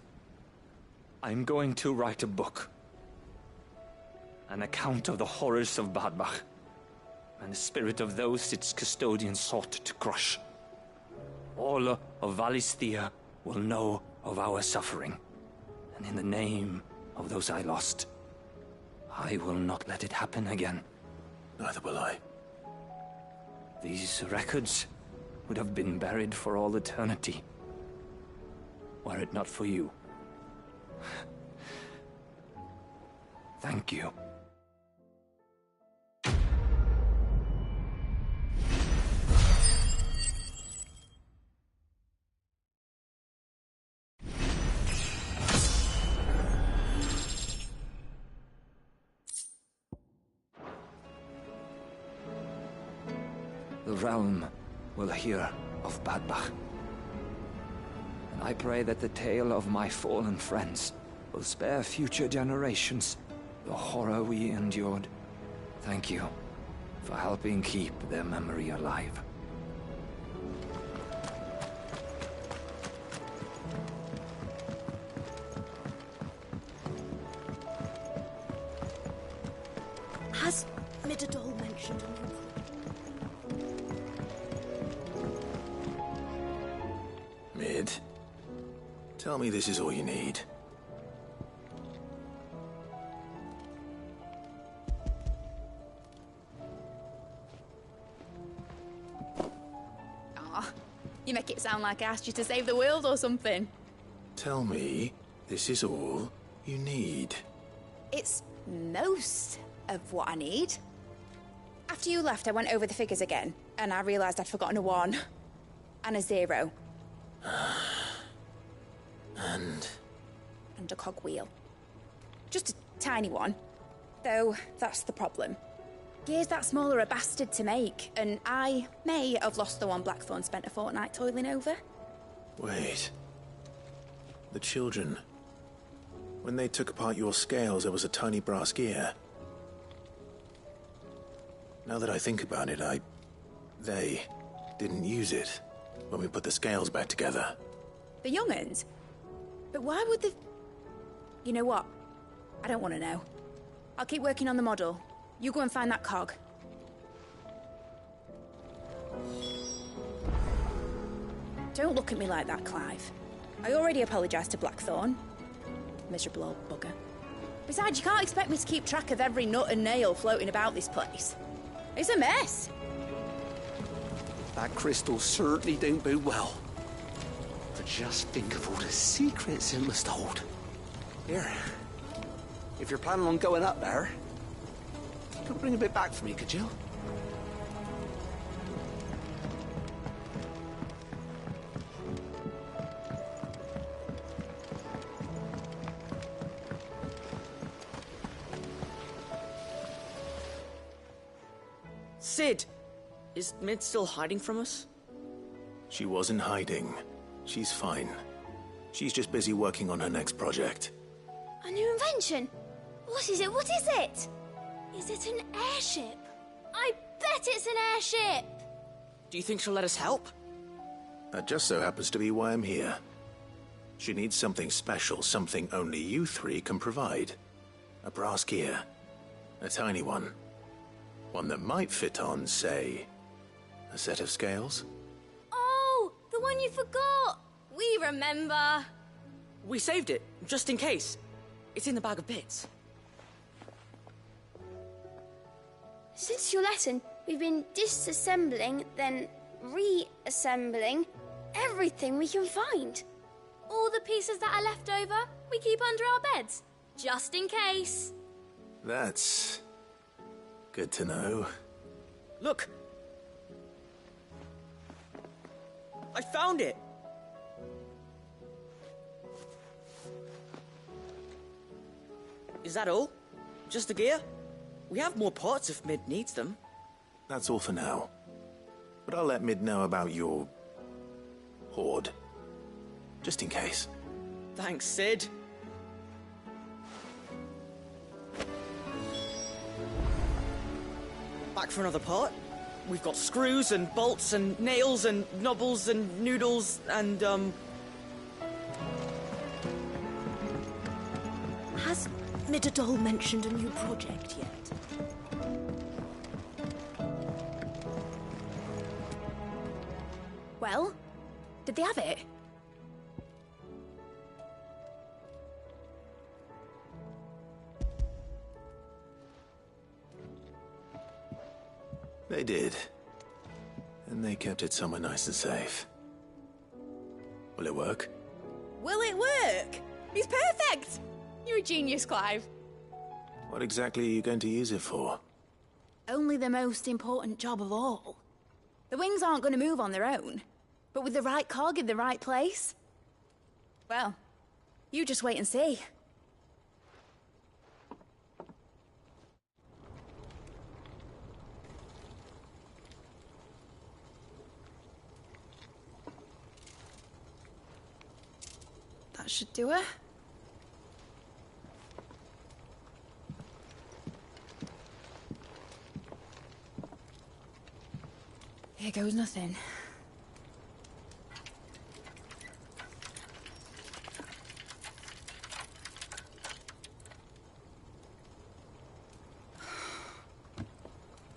I'm going to write a book. an account of the horrors of Badbach, and the spirit of those its custodians sought to crush. All of Valisthea will know of our suffering, and in the name of those I lost, I will not let it happen again. Neither will I. These records would have been buried for all eternity, were it not for you. Thank you. The realm will hear of Badbach. And I pray that the tale of my fallen friends will spare future generations the horror we endured. Thank you for helping keep their memory alive. Has Midadol mentioned a new Mid, tell me this is all you need. Aw, you make it sound like I asked you to save the world or something. Tell me this is all you need. It's most of what I need. After you left, I went over the figures again, and I realised I'd forgotten a 1 and a 0. And a cogwheel. Just a tiny one. Though, that's the problem. Gears that small are a bastard to make, and I may have lost the one Blackthorn spent a fortnight toiling over. Wait. The children. When they took apart your scales, there was a tiny brass gear. Now that I think about it, they didn't use it when we put the scales back together. The young'uns? But why would they... You know what? I don't want to know. I'll keep working on the model. You go and find that cog. Don't look at me like that, Clive. I already apologised to Blackthorn. Miserable old bugger. Besides, you can't expect me to keep track of every nut and nail floating about this place. It's a mess. That crystal certainly don't bode well. But just think of all the secrets it must hold. Here, if you're planning on going up there, you could bring a bit back for me, could you? Sid! Is Mid still hiding from us? She wasn't hiding. She's fine. She's just busy working on her next project. A new invention? What is it? What is it? Is it an airship? I bet it's an airship! Do you think she'll let us help? That just so happens to be why I'm here. She needs something special, something only you three can provide. A brass gear. A tiny one. One that might fit on, say, a set of scales? Oh, the one you forgot! We remember! We saved it, just in case. It's in the bag of bits. Since your lesson, we've been disassembling, then reassembling everything we can find. All the pieces that are left over, we keep under our beds, just in case. That's good to know. Look! I found it! Is that all? Just the gear? We have more parts if Mid needs them. That's all for now. But I'll let Mid know about your hoard. Just in case. Thanks, Sid. Back for another part? We've got screws and bolts and nails and knobbles and noodles and, Has Midadol mentioned a new project yet? Well, did they have it? They did. And they kept it somewhere nice and safe. Will it work? Will it work? He's perfect! You're a genius, Clive. What exactly are you going to use it for? Only the most important job of all. The wings aren't going to move on their own. But with the right cog in the right place... well, you just wait and see. That should do it. Here goes nothing.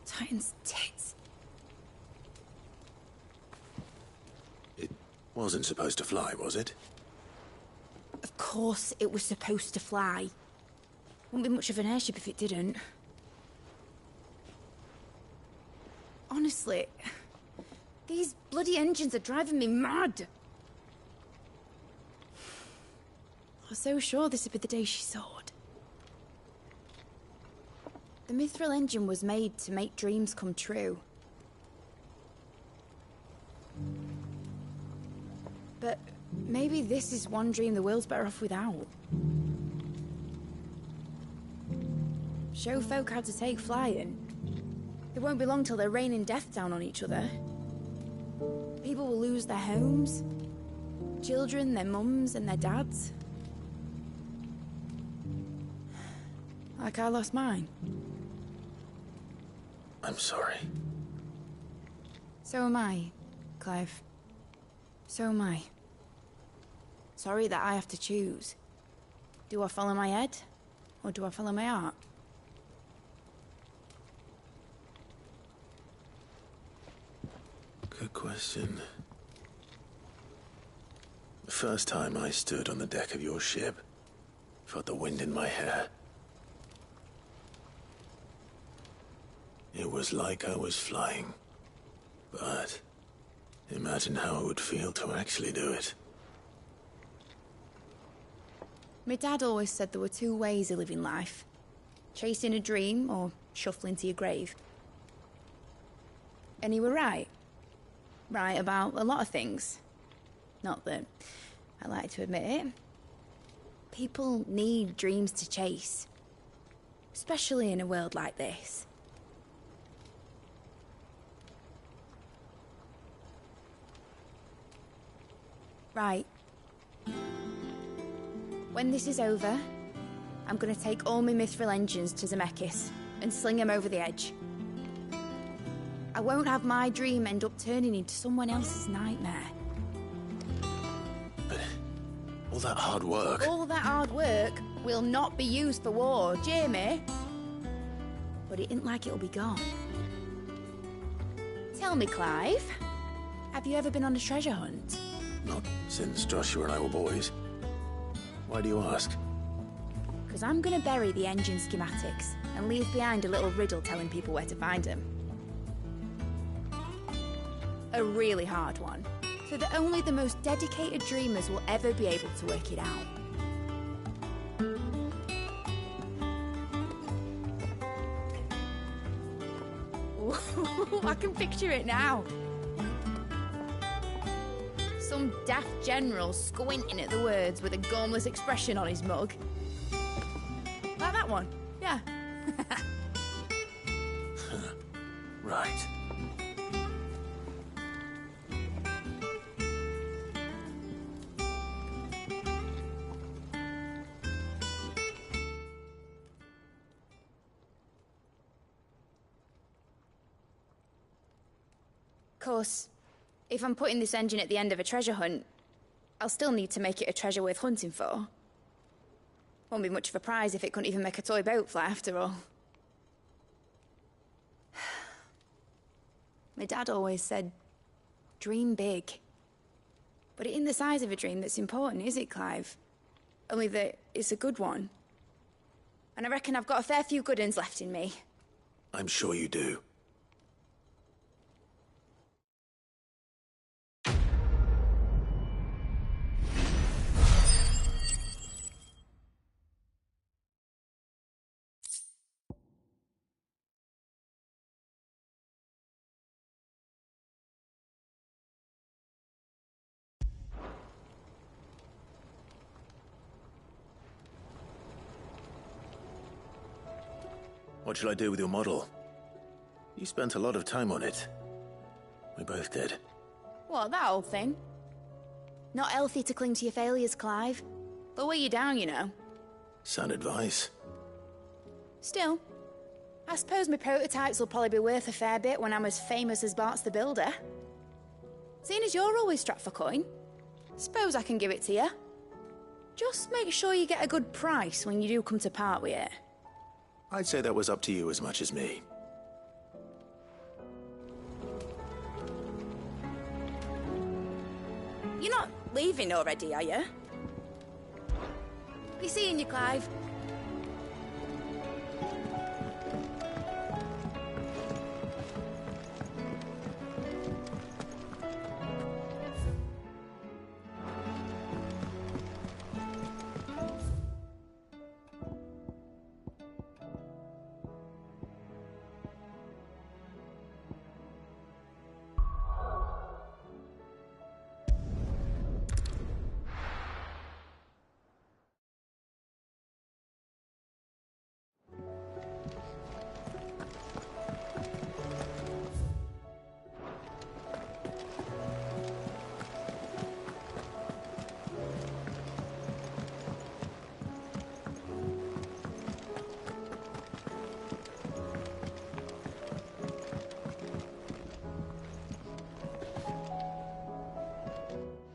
Titan's tits. It wasn't supposed to fly, was it? Of course it was supposed to fly. Wouldn't be much of an airship if it didn't. Honestly, these bloody engines are driving me mad. I was so sure this would be the day she soared. The Mithril engine was made to make dreams come true. But maybe this is one dream the world's better off without. Show folk how to take flying. It won't be long till they're raining death down on each other. People will lose their homes. Children, their mums and their dads. Like I lost mine. I'm sorry. So am I, Clive. So am I. Sorry that I have to choose. Do I follow my head, or do I follow my heart? Good question. The first time I stood on the deck of your ship, felt the wind in my hair. It was like I was flying. But imagine how it would feel to actually do it. My dad always said there were two ways of living life. Chasing a dream or shuffling to your grave. And he were right. Right about a lot of things. Not that I like to admit it. People need dreams to chase. Especially in a world like this. Right. When this is over, I'm gonna take all my Mithril engines to Zemeckis and sling them over the edge. I won't have my dream end up turning into someone else's nightmare. But all that hard work... All that hard work will not be used for war, Jamie. But it isn't like it'll be gone. Tell me, Clive, have you ever been on a treasure hunt? Not since Joshua and I were boys. Why do you ask? Because I'm gonna bury the engine schematics and leave behind a little riddle telling people where to find them. A really hard one, so that only the most dedicated dreamers will ever be able to work it out. Ooh, I can picture it now. Some daft general squinting at the words with a gormless expression on his mug. Like that one, yeah. Right. Of course, if I'm putting this engine at the end of a treasure hunt, I'll still need to make it a treasure worth hunting for. Won't be much of a prize if it couldn't even make a toy boat fly after all. My dad always said, dream big. But it ain't the size of a dream that's important, is it, Clive? Only that it's a good one. And I reckon I've got a fair few good uns left in me. I'm sure you do. What shall I do with your model? You spent a lot of time on it. We both did. What, that old thing? Not healthy to cling to your failures, Clive. They'll weigh you down, you know. Sound advice. Still, I suppose my prototypes will probably be worth a fair bit when I'm as famous as Bart's the Builder. Seeing as you're always strapped for coin, suppose I can give it to you. Just make sure you get a good price when you do come to part with it. I'd say that was up to you as much as me. You're not leaving already, are you? Be seeing you, Clive.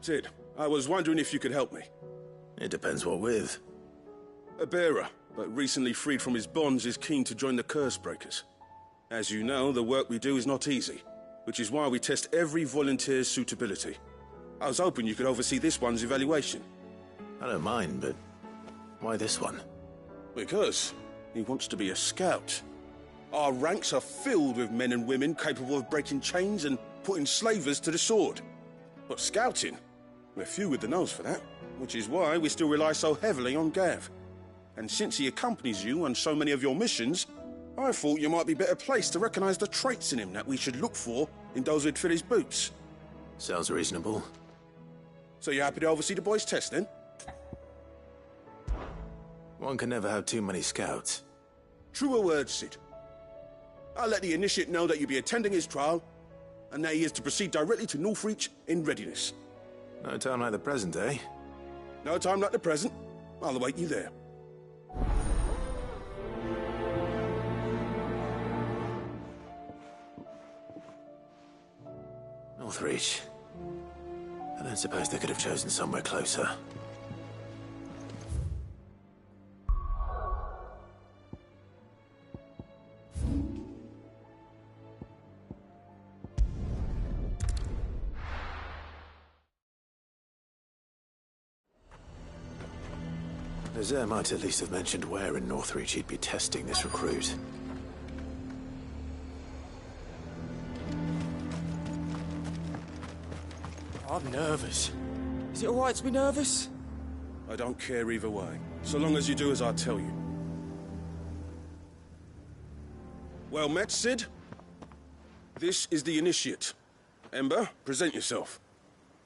Sid, I was wondering if you could help me. It depends what with. A bearer, but recently freed from his bonds, is keen to join the Curse Breakers. As you know, the work we do is not easy, which is why we test every volunteer's suitability. I was hoping you could oversee this one's evaluation. I don't mind, but why this one? Because he wants to be a scout. Our ranks are filled with men and women capable of breaking chains and putting slavers to the sword. But scouting? We're few with the nose for that, which is why we still rely so heavily on Gav. And since he accompanies you on so many of your missions, I thought you might be better placed to recognize the traits in him that we should look for in those who'd fill his boots. Sounds reasonable. So you're happy to oversee the boys' test, then? One can never have too many scouts. Truer words, Sid. I'll let the initiate know that you'll be attending his trial, and that he is to proceed directly to Northreach in readiness. No time like the present, eh? No time like the present. I'll await you there. Northreach. I don't suppose they could have chosen somewhere closer. Nazaire might at least have mentioned where in Northreach he'd be testing this recruit. I'm nervous. Is it alright to be nervous? I don't care either way, so long as you do as I tell you. Well met, Sid. This is the initiate. Ember, present yourself.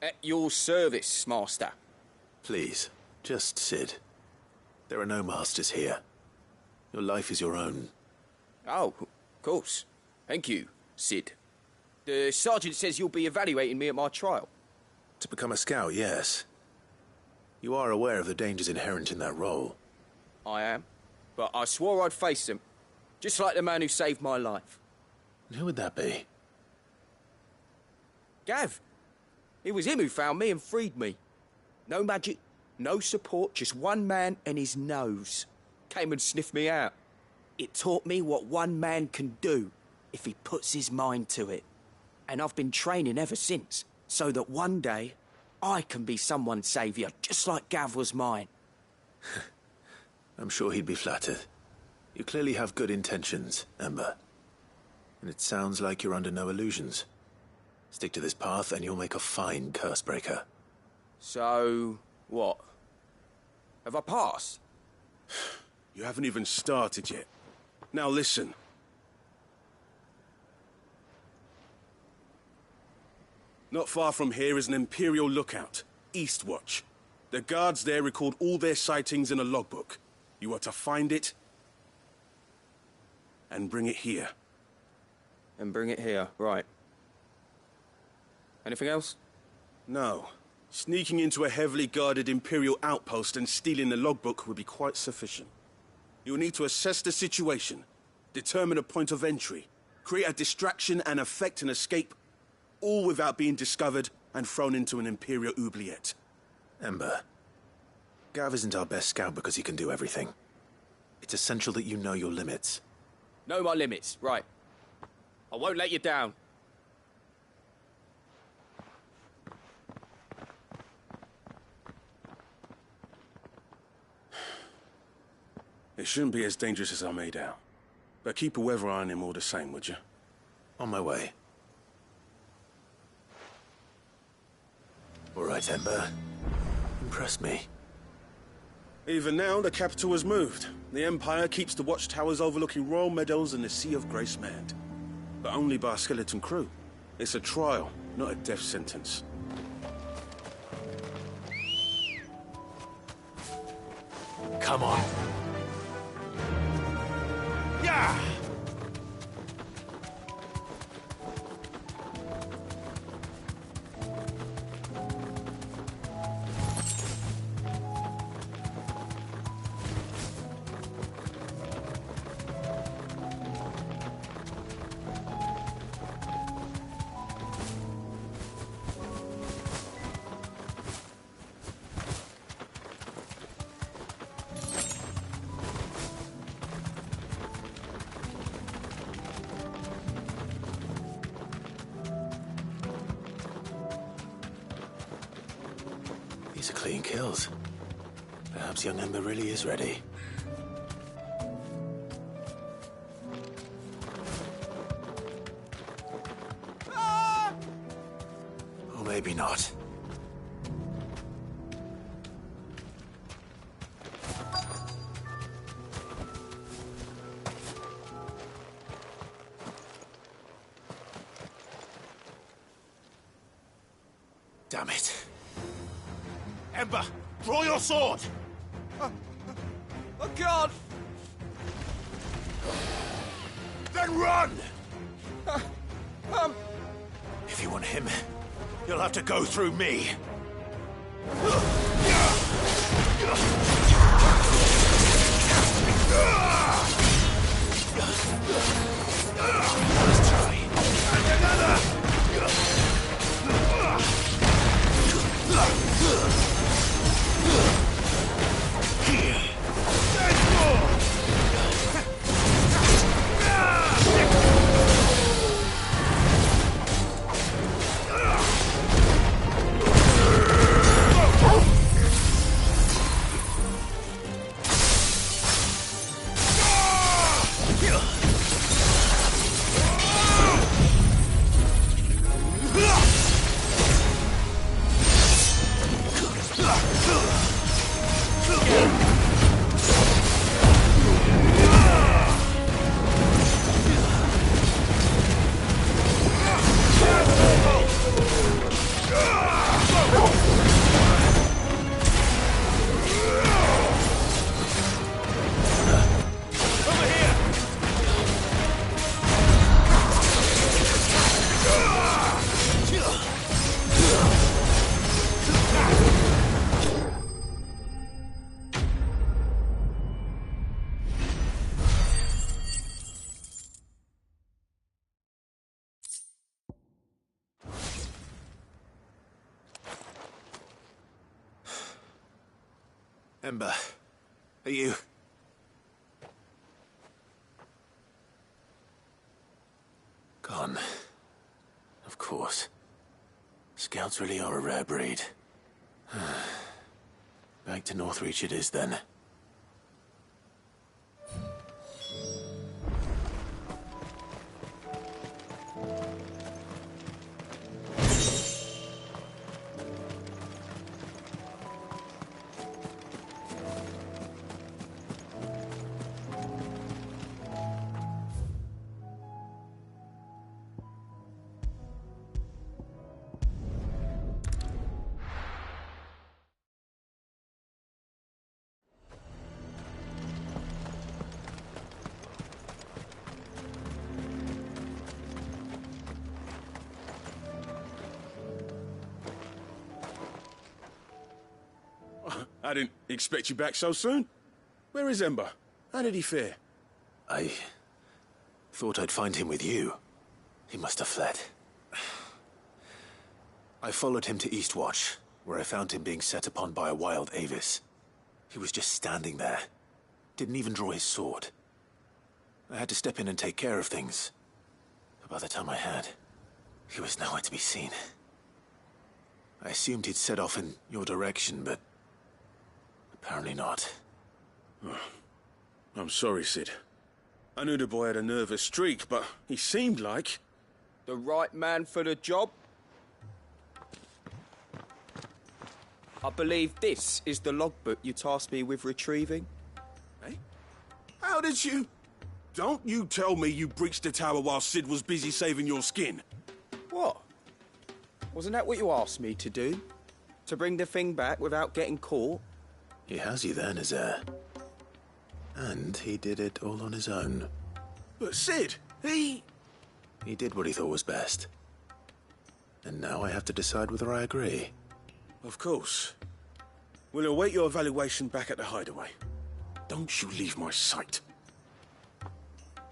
At your service, Master. Please, just Sid. There are no masters here. Your life is your own. Oh, of course. Thank you, Sid. The sergeant says you'll be evaluating me at my trial. To become a scout, yes. You are aware of the dangers inherent in that role. I am. But I swore I'd face them. Just like the man who saved my life. And who would that be? Gav. It was him who found me and freed me. No magic, No support, just one man and his nose. Came and sniffed me out. It taught me what one man can do if he puts his mind to it. And I've been training ever since, so that one day I can be someone's saviour, just like Gav was mine. I'm sure he'd be flattered. You clearly have good intentions, Ember. And it sounds like you're under no illusions. Stick to this path and you'll make a fine curse breaker. So, what? Have I passed? You haven't even started yet. Now listen. Not far from here is an Imperial lookout, Eastwatch. The guards there record all their sightings in a logbook. You are to find it and bring it here. And bring it here, right. Anything else? No. Sneaking into a heavily guarded Imperial outpost and stealing the logbook would be quite sufficient. You'll need to assess the situation, determine a point of entry, create a distraction and effect an escape, all without being discovered and thrown into an Imperial oubliette. Ember, Gav isn't our best scout because he can do everything. It's essential that you know your limits. Know my limits, right. I won't let you down. It shouldn't be as dangerous as I made out. But keep a weather eye on him all the same, would you? On my way. All right, Ember. Impress me. Even now, the capital has moved. The Empire keeps the watchtowers overlooking royal meadows and the Sea of Grace manned. But only by a skeleton crew. It's a trial, not a death sentence. Come on. Yeah! These are clean kills. Perhaps young Ember really is ready. Or maybe not. Damn it. Ember, draw your sword! Oh, God! Then run! If you want him, you'll have to go through me. Let's try. And another! Here. There's more! Ember, are you... Gone. Of course. Scouts really are a rare breed. Back to Northreach it is, then. I didn't expect you back so soon. Where is Ember? How did he fare? I thought I'd find him with you. He must have fled. I followed him to Eastwatch, where I found him being set upon by a wild Avis. He was just standing there. Didn't even draw his sword. I had to step in and take care of things. But by the time I had, he was nowhere to be seen. I assumed he'd set off in your direction, but apparently not. I'm sorry, Sid. I knew the boy had a nervous streak, but he seemed like... The right man for the job? I believe this is the logbook you tasked me with retrieving. Eh? How did you... Don't you tell me you breached the tower while Sid was busy saving your skin. What? Wasn't that what you asked me to do? To bring the thing back without getting caught? He has you then, his heir. And he did it all on his own. But Sid, he did what he thought was best. And now I have to decide whether I agree. Of course. We'll await your evaluation back at the hideaway. Don't you leave my sight.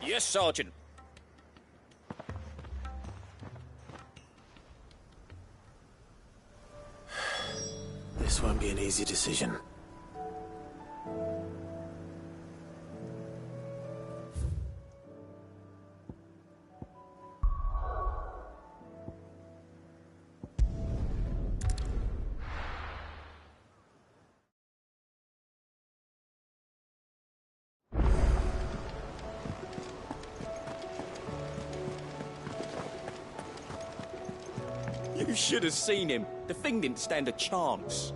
Yes, Sergeant. This won't be an easy decision. You should have seen him. The thing didn't stand a chance.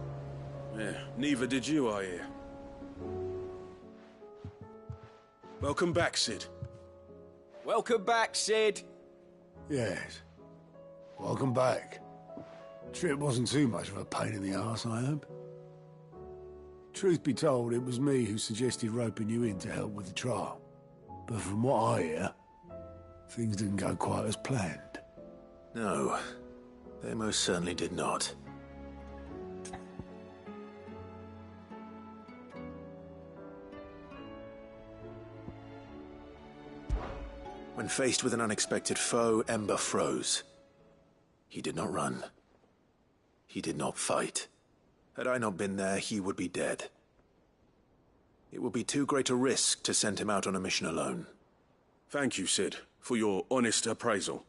Yeah, neither did you, I hear. Welcome back, Sid. Welcome back, Sid. Yes. Welcome back. Trip wasn't too much of a pain in the arse, I hope. Truth be told, it was me who suggested roping you in to help with the trial. But from what I hear, things didn't go quite as planned. No, they most certainly did not. When faced with an unexpected foe, Ember froze. He did not run. He did not fight. Had I not been there, he would be dead. It would be too great a risk to send him out on a mission alone. Thank you, Sid, for your honest appraisal.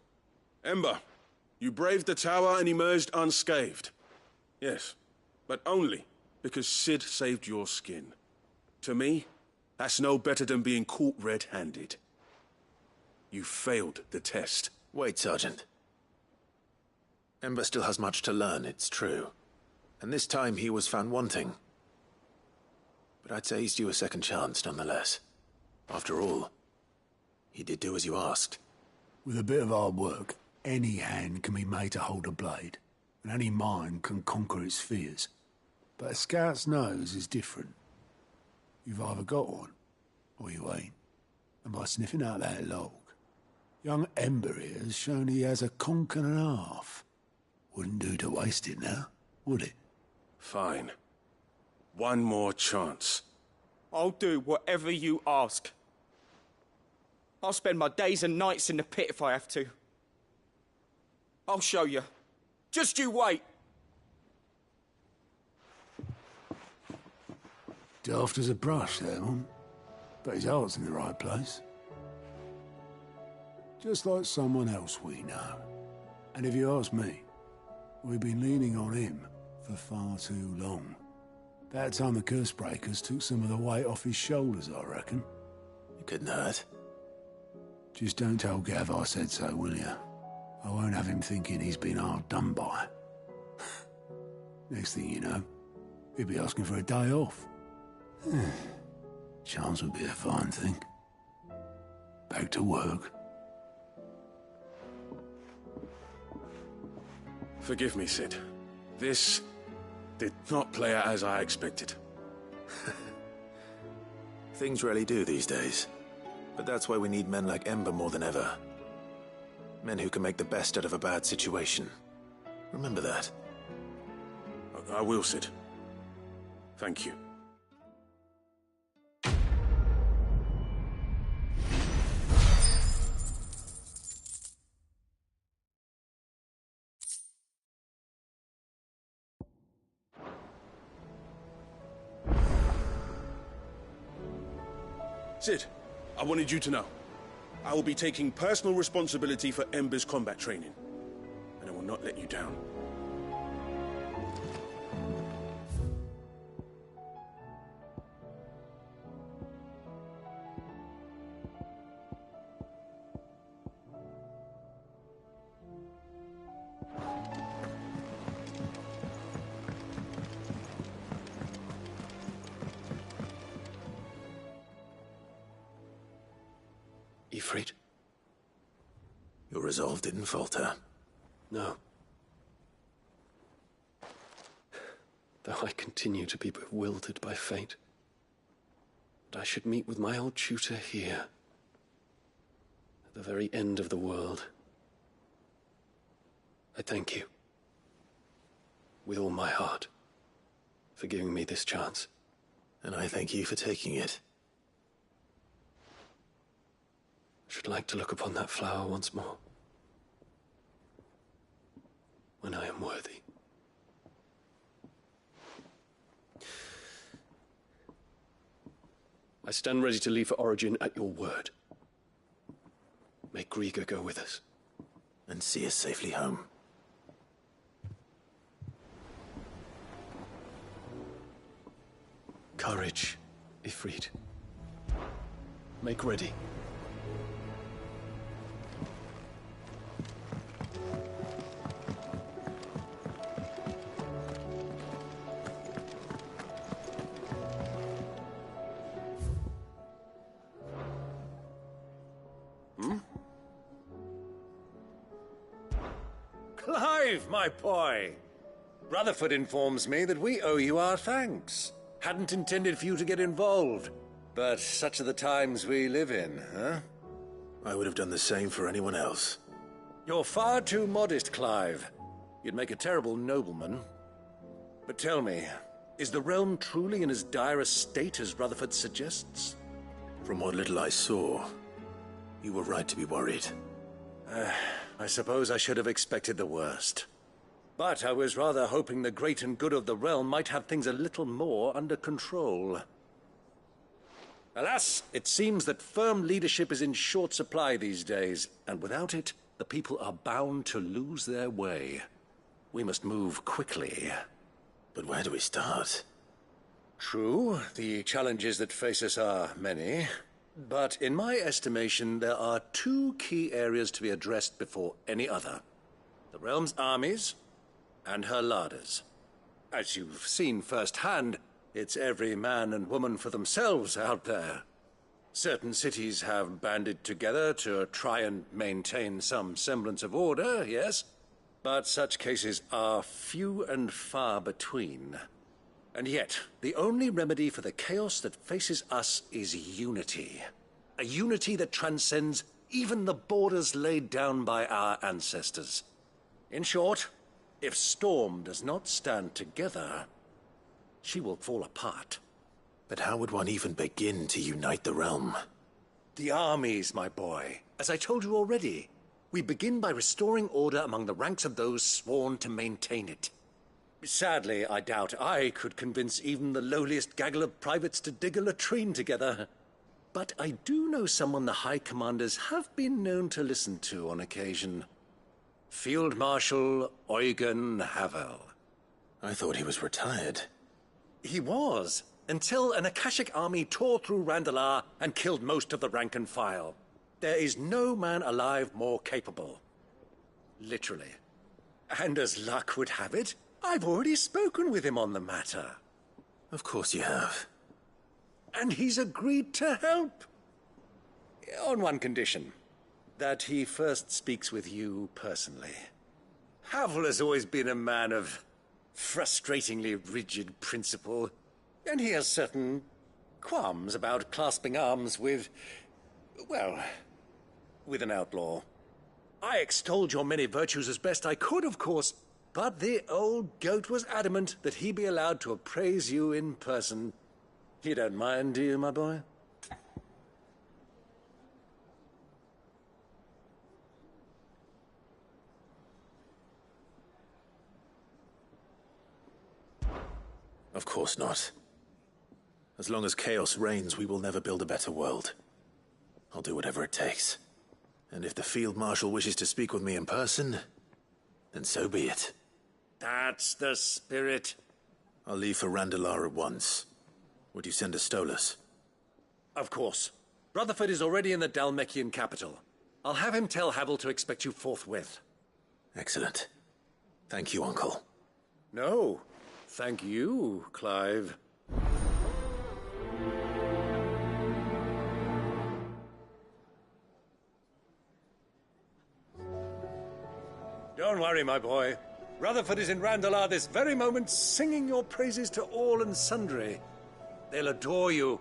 Ember, you braved the tower and emerged unscathed. Yes, but only because Sid saved your skin. To me, that's no better than being caught red-handed. You failed the test. Wait, Sergeant. Ember still has much to learn, it's true. And this time he was found wanting. But I'd say he's due a second chance, nonetheless. After all, he did do as you asked. With a bit of hard work, any hand can be made to hold a blade, and any mind can conquer its fears. But a scout's nose is different. You've either got one, or you ain't. And by sniffing out that log, young Ember here has shown he has a conk and a half. Wouldn't do to waste it now, would it? Fine. One more chance. I'll do whatever you ask. I'll spend my days and nights in the pit if I have to. I'll show you. Just you wait. Daft as a brush, that one. But his heart's in the right place. Just like someone else we know. And if you ask me, we've been leaning on him for far too long. That time the curse breakers took some of the weight off his shoulders, I reckon. It couldn't hurt. Just don't tell Gav I said so, will you? I won't have him thinking he's been hard done by. Next thing you know, he'll be asking for a day off. Chance would be a fine thing. Back to work. Forgive me, Sid. This did not play out as I expected. Things really do these days. But that's why we need men like Ember more than ever. Men who can make the best out of a bad situation. Remember that. I will, Sid. Thank you. Sid, I wanted you to know. I will be taking personal responsibility for Ember's combat training. And I will not let you down. Ifrit? Your resolve didn't falter. No. Though I continue to be bewildered by fate. But I should meet with my old tutor here. At the very end of the world. I thank you. With all my heart. For giving me this chance. And I thank you for taking it. I should like to look upon that flower once more. When I am worthy. I stand ready to leave for Origin at your word. May Grieger go with us. And see us safely home. Courage, Ifrit. Make ready. Clive, my boy! Rutherford informs me that we owe you our thanks. Hadn't intended for you to get involved, but such are the times we live in, huh? I would have done the same for anyone else. You're far too modest, Clive. You'd make a terrible nobleman. But tell me, is the realm truly in as dire a state as Rutherford suggests? From what little I saw, you were right to be worried. I suppose I should have expected the worst. But I was rather hoping the great and good of the realm might have things a little more under control. Alas, it seems that firm leadership is in short supply these days, and without it, the people are bound to lose their way. We must move quickly. But where do we start? True, the challenges that face us are many. But in my estimation, there are two key areas to be addressed before any other. The realm's armies and her larders. As you've seen firsthand, it's every man and woman for themselves out there. Certain cities have banded together to try and maintain some semblance of order, yes? But such cases are few and far between. And yet, the only remedy for the chaos that faces us is unity. A unity that transcends even the borders laid down by our ancestors. In short, if Storm does not stand together, she will fall apart. But how would one even begin to unite the realm? The armies, my boy. As I told you already, we begin by restoring order among the ranks of those sworn to maintain it. Sadly, I doubt I could convince even the lowliest gaggle of privates to dig a latrine together. But I do know someone the High Commanders have been known to listen to on occasion. Field Marshal Eugen Havel. I thought he was retired. He was, until an Akashic army tore through Randalar and killed most of the rank and file. There is no man alive more capable. Literally. And as luck would have it, I've already spoken with him on the matter. Of course you have. And he's agreed to help. On one condition. That he first speaks with you personally. Havel has always been a man of frustratingly rigid principle, and he has certain qualms about clasping arms with, well, with an outlaw. I extolled your many virtues as best I could, of course, but the old goat was adamant that he be allowed to appraise you in person. You don't mind, do you, my boy? Of course not. As long as chaos reigns, we will never build a better world. I'll do whatever it takes. And if the Field Marshal wishes to speak with me in person, then so be it. That's the spirit. I'll leave for Randalar at once. Would you send a Stolas? Of course. Rutherford is already in the Dalmekian capital. I'll have him tell Havel to expect you forthwith. Excellent. Thank you, Uncle. No. Thank you, Clive. Don't worry, my boy. Rutherford is in Randalar this very moment, singing your praises to all and sundry. They'll adore you.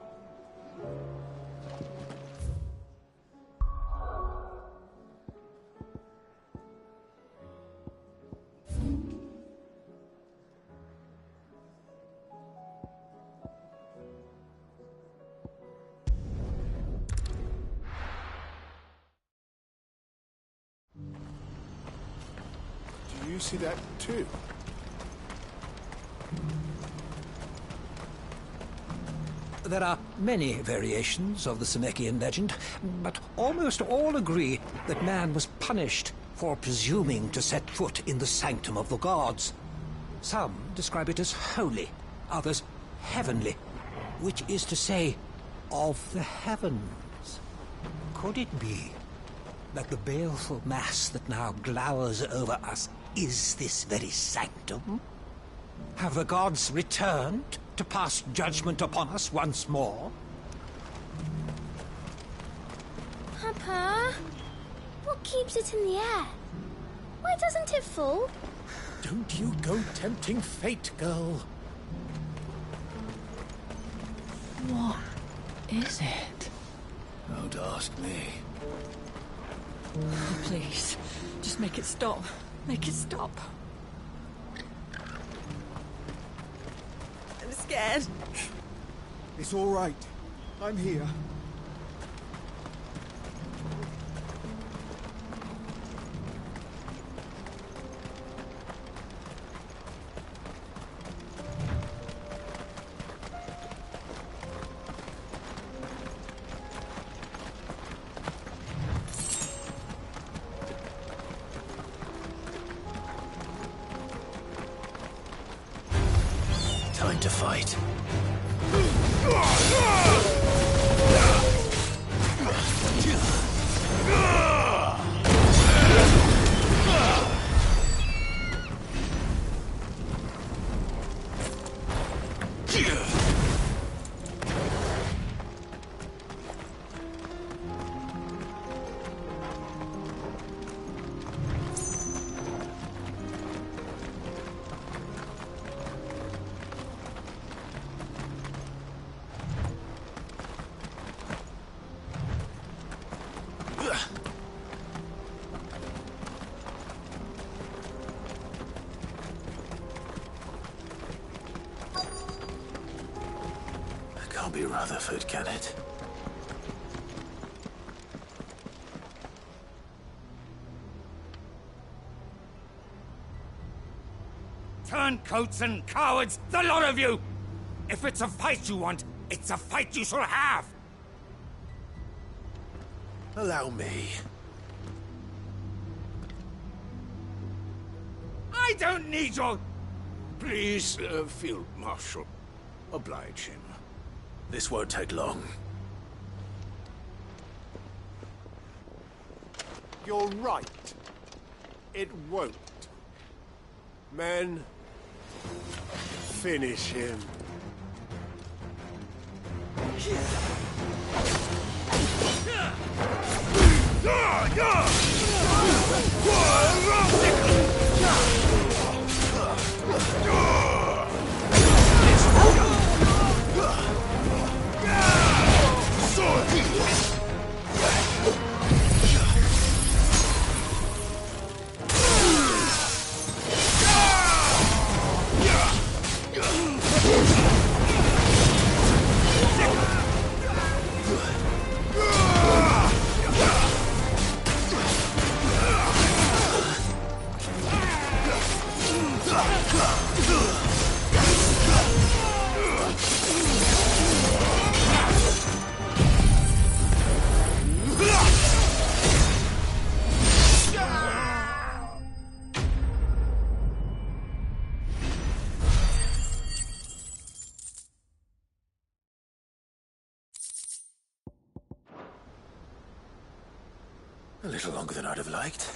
Do you see that too? There are many variations of the Semekian legend, but almost all agree that man was punished for presuming to set foot in the sanctum of the gods. Some describe it as holy, others heavenly, which is to say, of the heavens. Could it be that the baleful mass that now glowers over us is this very sanctum? Have the gods returned to pass judgment upon us once more? Papa, what keeps it in the air? Why doesn't it fall? Don't you go tempting fate, girl. What is it? Don't ask me. Oh, please, just make it stop. Make it stop. I'm scared. It's all right. I'm here. Time to fight. Can't be Rutherford, can it? Turncoats and cowards, the lot of you! If it's a fight you want, it's a fight you shall have! Allow me. I don't need your... Please, Field Marshal, oblige him. This won't take long. You're right. It won't. Men, finish him. A little longer than I'd have liked.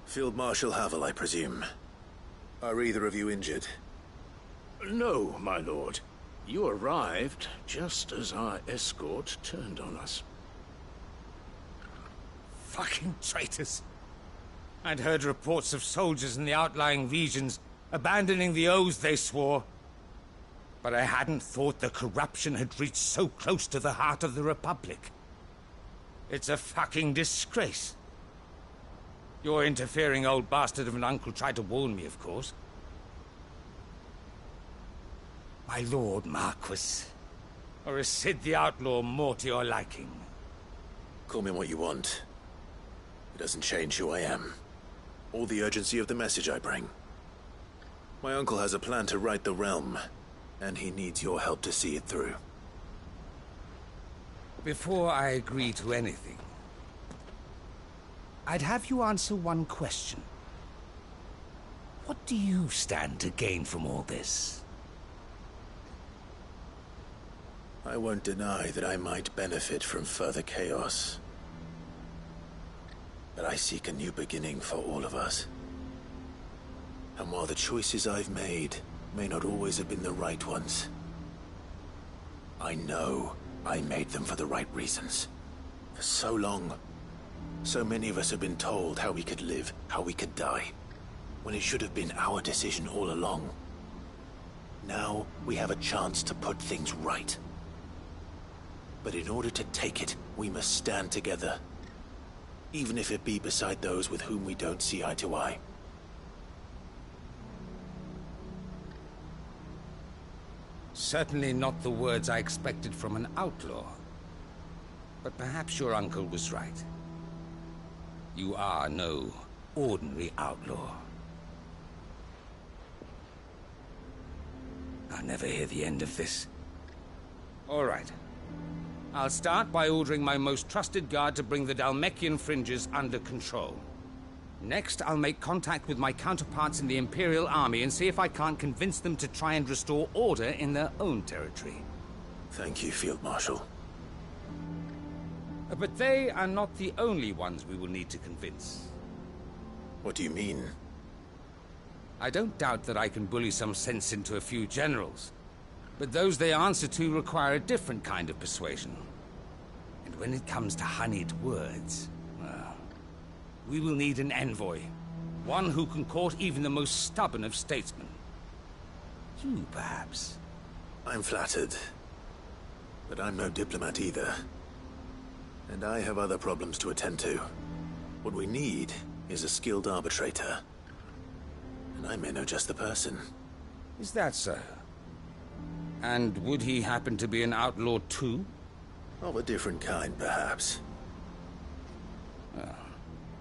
Field Marshal Havel, I presume. Are either of you injured? No, my lord. You arrived just as our escort turned on us. Fucking traitors. I'd heard reports of soldiers in the outlying regions abandoning the oaths they swore. But I hadn't thought the corruption had reached so close to the heart of the Republic. It's a fucking disgrace. Your interfering old bastard of an uncle tried to warn me, of course. My lord Marquis. Or is Sid the Outlaw more to your liking? Call me what you want. It doesn't change who I am. Or the urgency of the message I bring. My uncle has a plan to right the realm, and he needs your help to see it through. Before I agree to anything, I'd have you answer one question. What do you stand to gain from all this? I won't deny that I might benefit from further chaos. But I seek a new beginning for all of us. And while the choices I've made may not always have been the right ones, I know I made them for the right reasons. For so long, so many of us have been told how we could live, how we could die, when it should have been our decision all along. Now we have a chance to put things right. But in order to take it, we must stand together. Even if it be beside those with whom we don't see eye to eye. Certainly not the words I expected from an outlaw. But perhaps your uncle was right. You are no ordinary outlaw. I'll never hear the end of this. All right. I'll start by ordering my most trusted guard to bring the Dhalmekian fringes under control. Next, I'll make contact with my counterparts in the Imperial Army and see if I can't convince them to try and restore order in their own territory. Thank you, Field Marshal. But they are not the only ones we will need to convince. What do you mean? I don't doubt that I can bully some sense into a few generals. But those they answer to require a different kind of persuasion. And when it comes to honeyed words, well, we will need an envoy. One who can court even the most stubborn of statesmen. You, perhaps. I'm flattered. But I'm no diplomat either. And I have other problems to attend to. What we need is a skilled arbitrator. And I may know just the person. Is that so? And would he happen to be an outlaw too? Of a different kind, perhaps.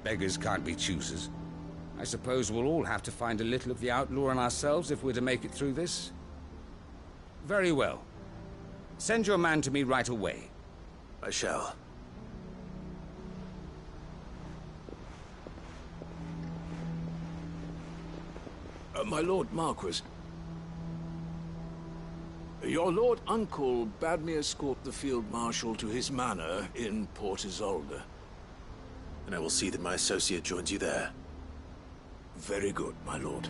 Beggars can't be choosers. I suppose we'll all have to find a little of the outlaw in ourselves if we're to make it through this. Very well. Send your man to me right away. I shall. My Lord Marquis. Your Lord Uncle bade me escort the Field Marshal to his manor in Port Isolde. And I will see that my associate joins you there. Very good, my lord.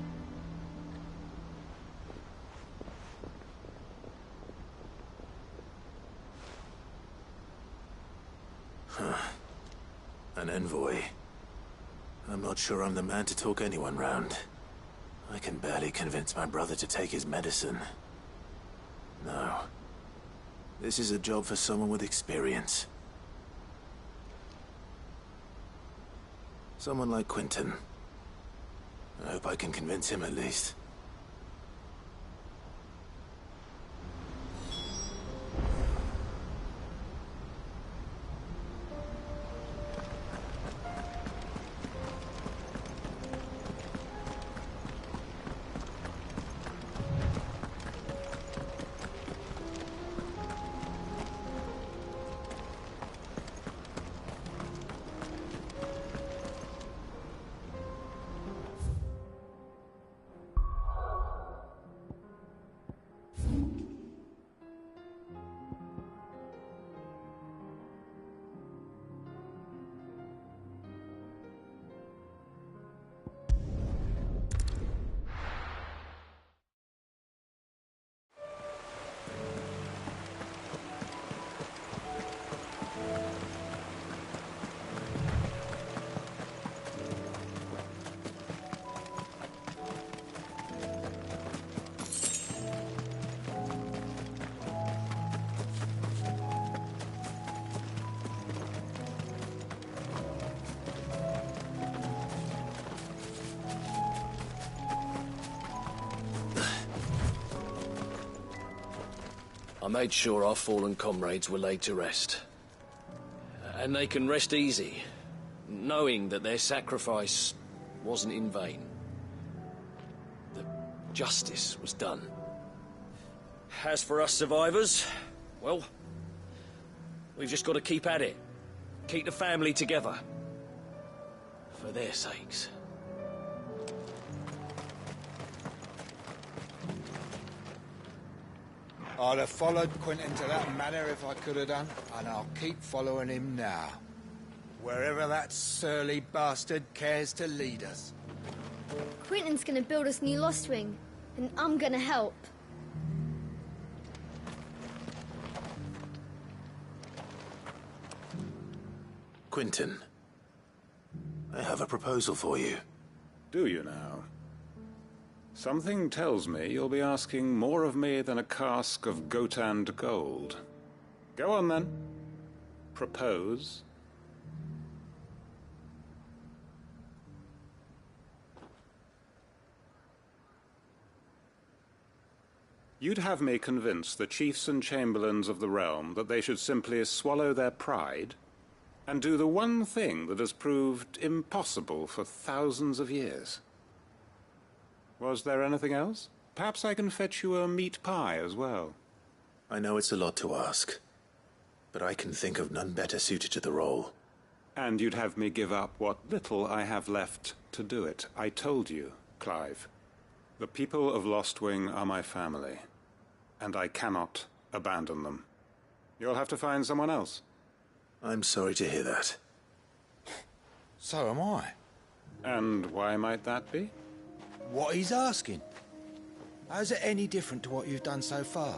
An envoy. I'm not sure I'm the man to talk anyone round. I can barely convince my brother to take his medicine. No. This is a job for someone with experience. Someone like Quentin. I hope I can convince him at least. I made sure our fallen comrades were laid to rest. And they can rest easy, knowing that their sacrifice wasn't in vain. That justice was done. As for us survivors, well, we've just got to keep at it. Keep the family together. For their sakes. I'd have followed Quentin to that manor if I could have done, and I'll keep following him now. Wherever that surly bastard cares to lead us. Quentin's gonna build us new Lost Wing, and I'm gonna help. Quentin, I have a proposal for you. Do you now? Something tells me you'll be asking more of me than a cask of Gotand gold. Go on then. Propose. You'd have me convince the chiefs and chamberlains of the realm that they should simply swallow their pride and do the one thing that has proved impossible for thousands of years. Was there anything else? Perhaps I can fetch you a meat pie as well. I know it's a lot to ask, but I can think of none better suited to the role. And you'd have me give up what little I have left to do it. I told you, Clive. The people of Lostwing are my family, and I cannot abandon them. You'll have to find someone else. I'm sorry to hear that. So am I. And why might that be? What he's asking. How's it any different to what you've done so far?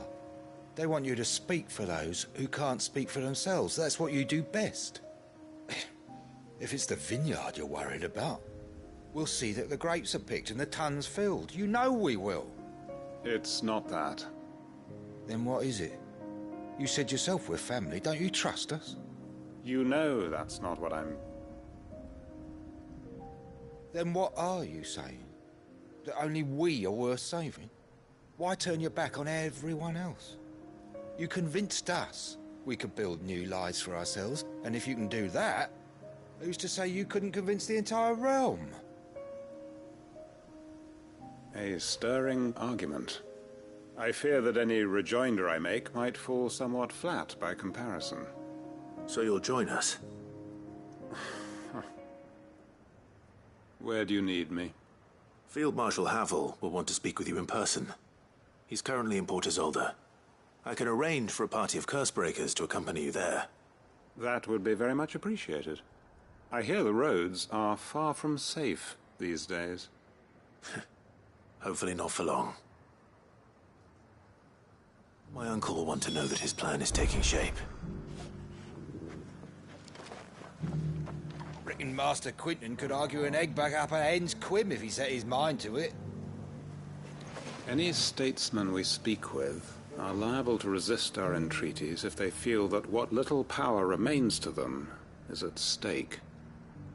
They want you to speak for those who can't speak for themselves. That's what you do best. If it's the vineyard you're worried about, we'll see that the grapes are picked and the tons filled. You know we will. It's not that. Then what is it? You said yourself we're family. Don't you trust us? You know that's not what I'm... Then what are you saying? That only we are worth saving? Why turn your back on everyone else? You convinced us we could build new lives for ourselves, and if you can do that, who's to say you couldn't convince the entire realm? A stirring argument. I fear that any rejoinder I make might fall somewhat flat by comparison. So you'll join us? Where do you need me? Field Marshal Havel will want to speak with you in person. He's currently in Port Isolde. I can arrange for a party of Cursebreakers to accompany you there. That would be very much appreciated. I hear the roads are far from safe these days. Hopefully not for long. My uncle will want to know that his plan is taking shape. Reckon Master Quinton could argue an egg back up a hen's quim if he set his mind to it. Any statesmen we speak with are liable to resist our entreaties if they feel that what little power remains to them is at stake.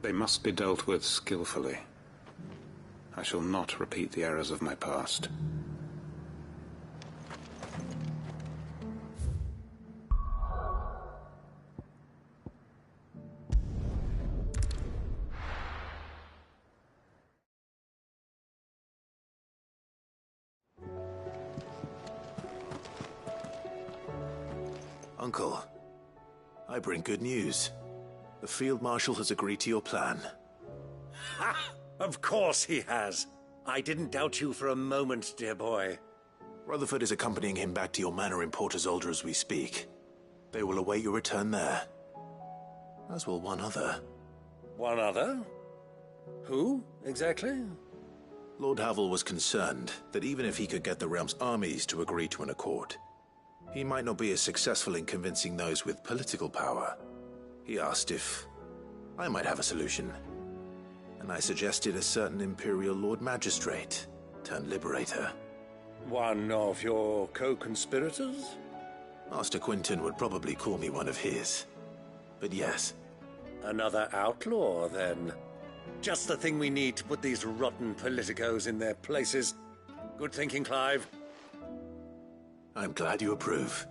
They must be dealt with skillfully. I shall not repeat the errors of my past. Uncle, I bring good news. The Field Marshal has agreed to your plan. Ha! Of course he has. I didn't doubt you for a moment, dear boy. Rutherford is accompanying him back to your manor in Port Isolde as we speak. They will await your return there. As will one other. One other? Who, exactly? Lord Havel was concerned that even if he could get the realm's armies to agree to an accord, he might not be as successful in convincing those with political power. He asked if I might have a solution, and I suggested a certain Imperial Lord Magistrate turned Liberator. One of your co-conspirators? Master Quinton would probably call me one of his. But yes. Another outlaw, then. Just the thing we need to put these rotten politicos in their places. Good thinking, Clive. I'm glad you approve.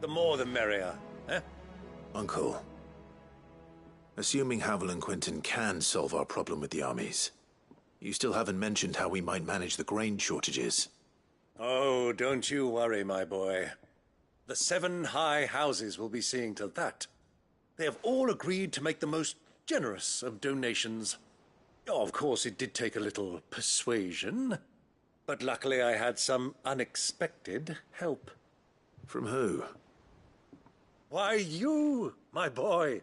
The more the merrier, eh? Uncle, assuming Havel and Quinton can solve our problem with the armies, you still haven't mentioned how we might manage the grain shortages. Oh, don't you worry, my boy. The 7 high houses will be seeing to that. They have all agreed to make the most generous of donations. Oh, of course, it did take a little persuasion, but luckily I had some unexpected help. From who? Why, you, my boy.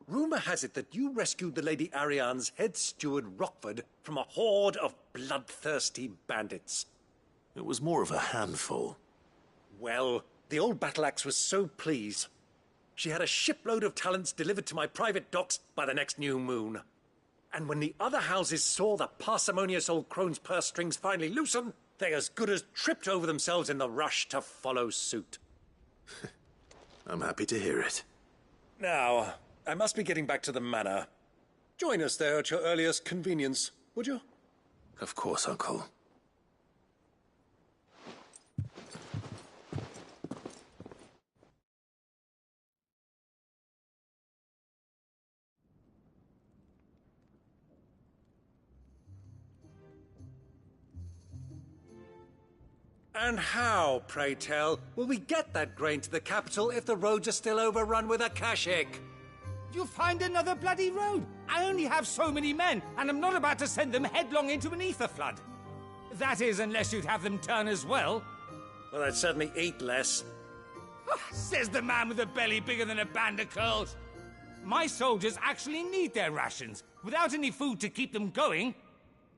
Rumor has it that you rescued the Lady Ariane's head steward Rockford from a horde of bloodthirsty bandits. It was more of a handful. Well, the old battle-axe was so pleased. She had a shipload of talents delivered to my private docks by the next new moon. And when the other houses saw the parsimonious old crone's purse strings finally loosen, they as good as tripped over themselves in the rush to follow suit. I'm happy to hear it. Now, I must be getting back to the manor. Join us there at your earliest convenience, would you? Of course, Uncle. And how, pray tell, will we get that grain to the capital if the roads are still overrun with Akashic? You'll find another bloody road. I only have so many men, and I'm not about to send them headlong into an ether flood. That is, unless you'd have them turn as well. Well, I'd certainly eat less. Says the man with a belly bigger than a band of curls. My soldiers actually need their rations. Without any food to keep them going,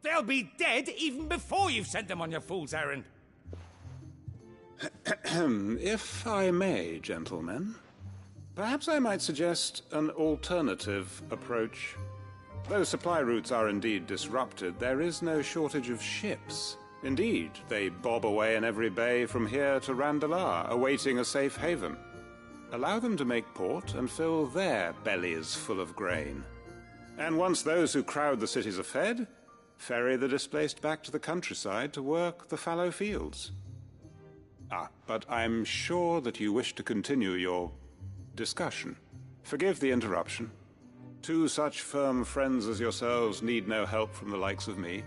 they'll be dead even before you've sent them on your fool's errand. If I may, gentlemen, perhaps I might suggest an alternative approach. Though supply routes are indeed disrupted, there is no shortage of ships. Indeed, they bob away in every bay from here to Randalar, awaiting a safe haven. Allow them to make port and fill their bellies full of grain. And once those who crowd the cities are fed, ferry the displaced back to the countryside to work the fallow fields. But I'm sure that you wish to continue your discussion. Forgive the interruption. Two such firm friends as yourselves need no help from the likes of me.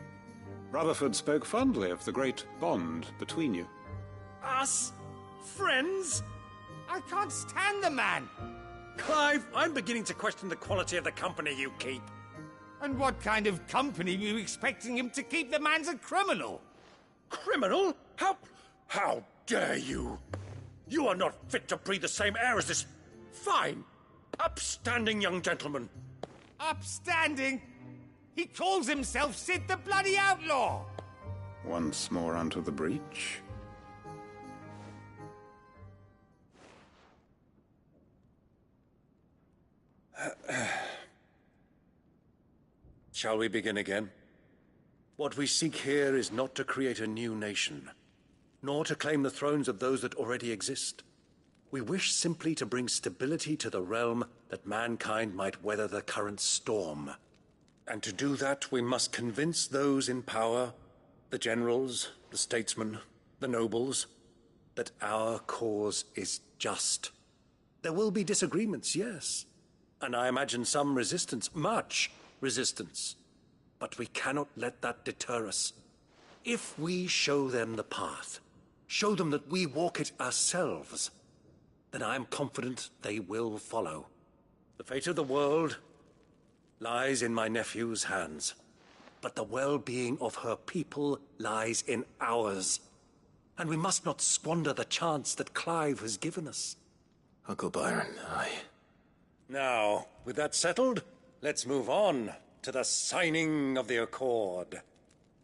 Rutherford spoke fondly of the great bond between you. Us? Friends? I can't stand the man! Clive, I'm beginning to question the quality of the company you keep. And what kind of company were you expecting him to keep? The man's a criminal! Criminal? How dare you? You are not fit to breathe the same air as this fine, upstanding young gentleman. Upstanding? He calls himself Sid the Bloody Outlaw! Once more onto the breach. Shall we begin again? What we seek here is not to create a new nation, nor to claim the thrones of those that already exist. We wish simply to bring stability to the realm that mankind might weather the current storm. And to do that, we must convince those in power, the generals, the statesmen, the nobles, that our cause is just. There will be disagreements, yes, and I imagine some resistance, much resistance. But we cannot let that deter us. If we show them the path, show them that we walk it ourselves, then I am confident they will follow. The fate of the world lies in my nephew's hands, but the well-being of her people lies in ours. And we must not squander the chance that Clive has given us. Uncle Byron, Now, with that settled, let's move on to the signing of the Accord.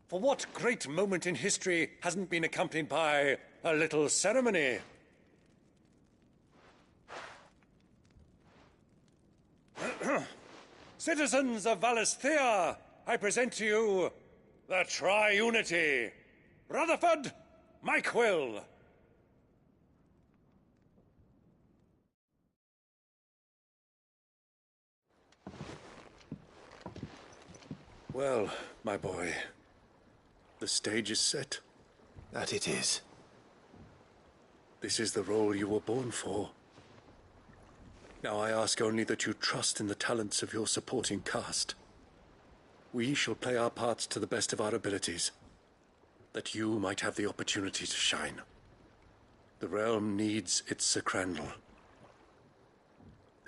For what great moment in history hasn't been accompanied by a little ceremony? Citizens of Valisthea, I present to you the Triunity. Rutherford, Mike Will. Well, my boy, the stage is set. That it is. This is the role you were born for. Now I ask only that you trust in the talents of your supporting cast. We shall play our parts to the best of our abilities, that you might have the opportunity to shine. The realm needs its Sir Crandall,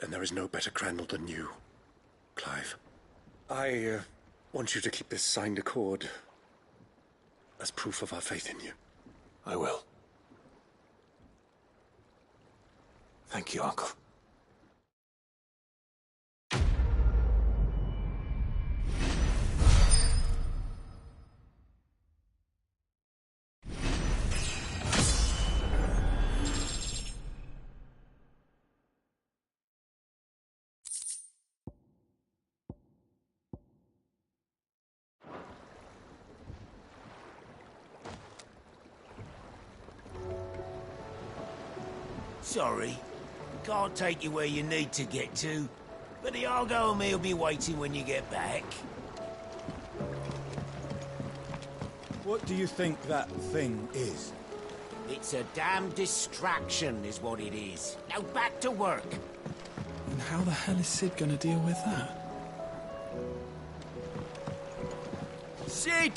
and there is no better Crandall than you, Clive. I want you to keep this signed accord as proof of our faith in you. I will. Thank you, Uncle. Sorry. Can't take you where you need to get to, but the Argo and me will be waiting when you get back. What do you think that thing is? It's a damn distraction, is what it is. Now back to work. And how the hell is Sid gonna deal with that? Sid!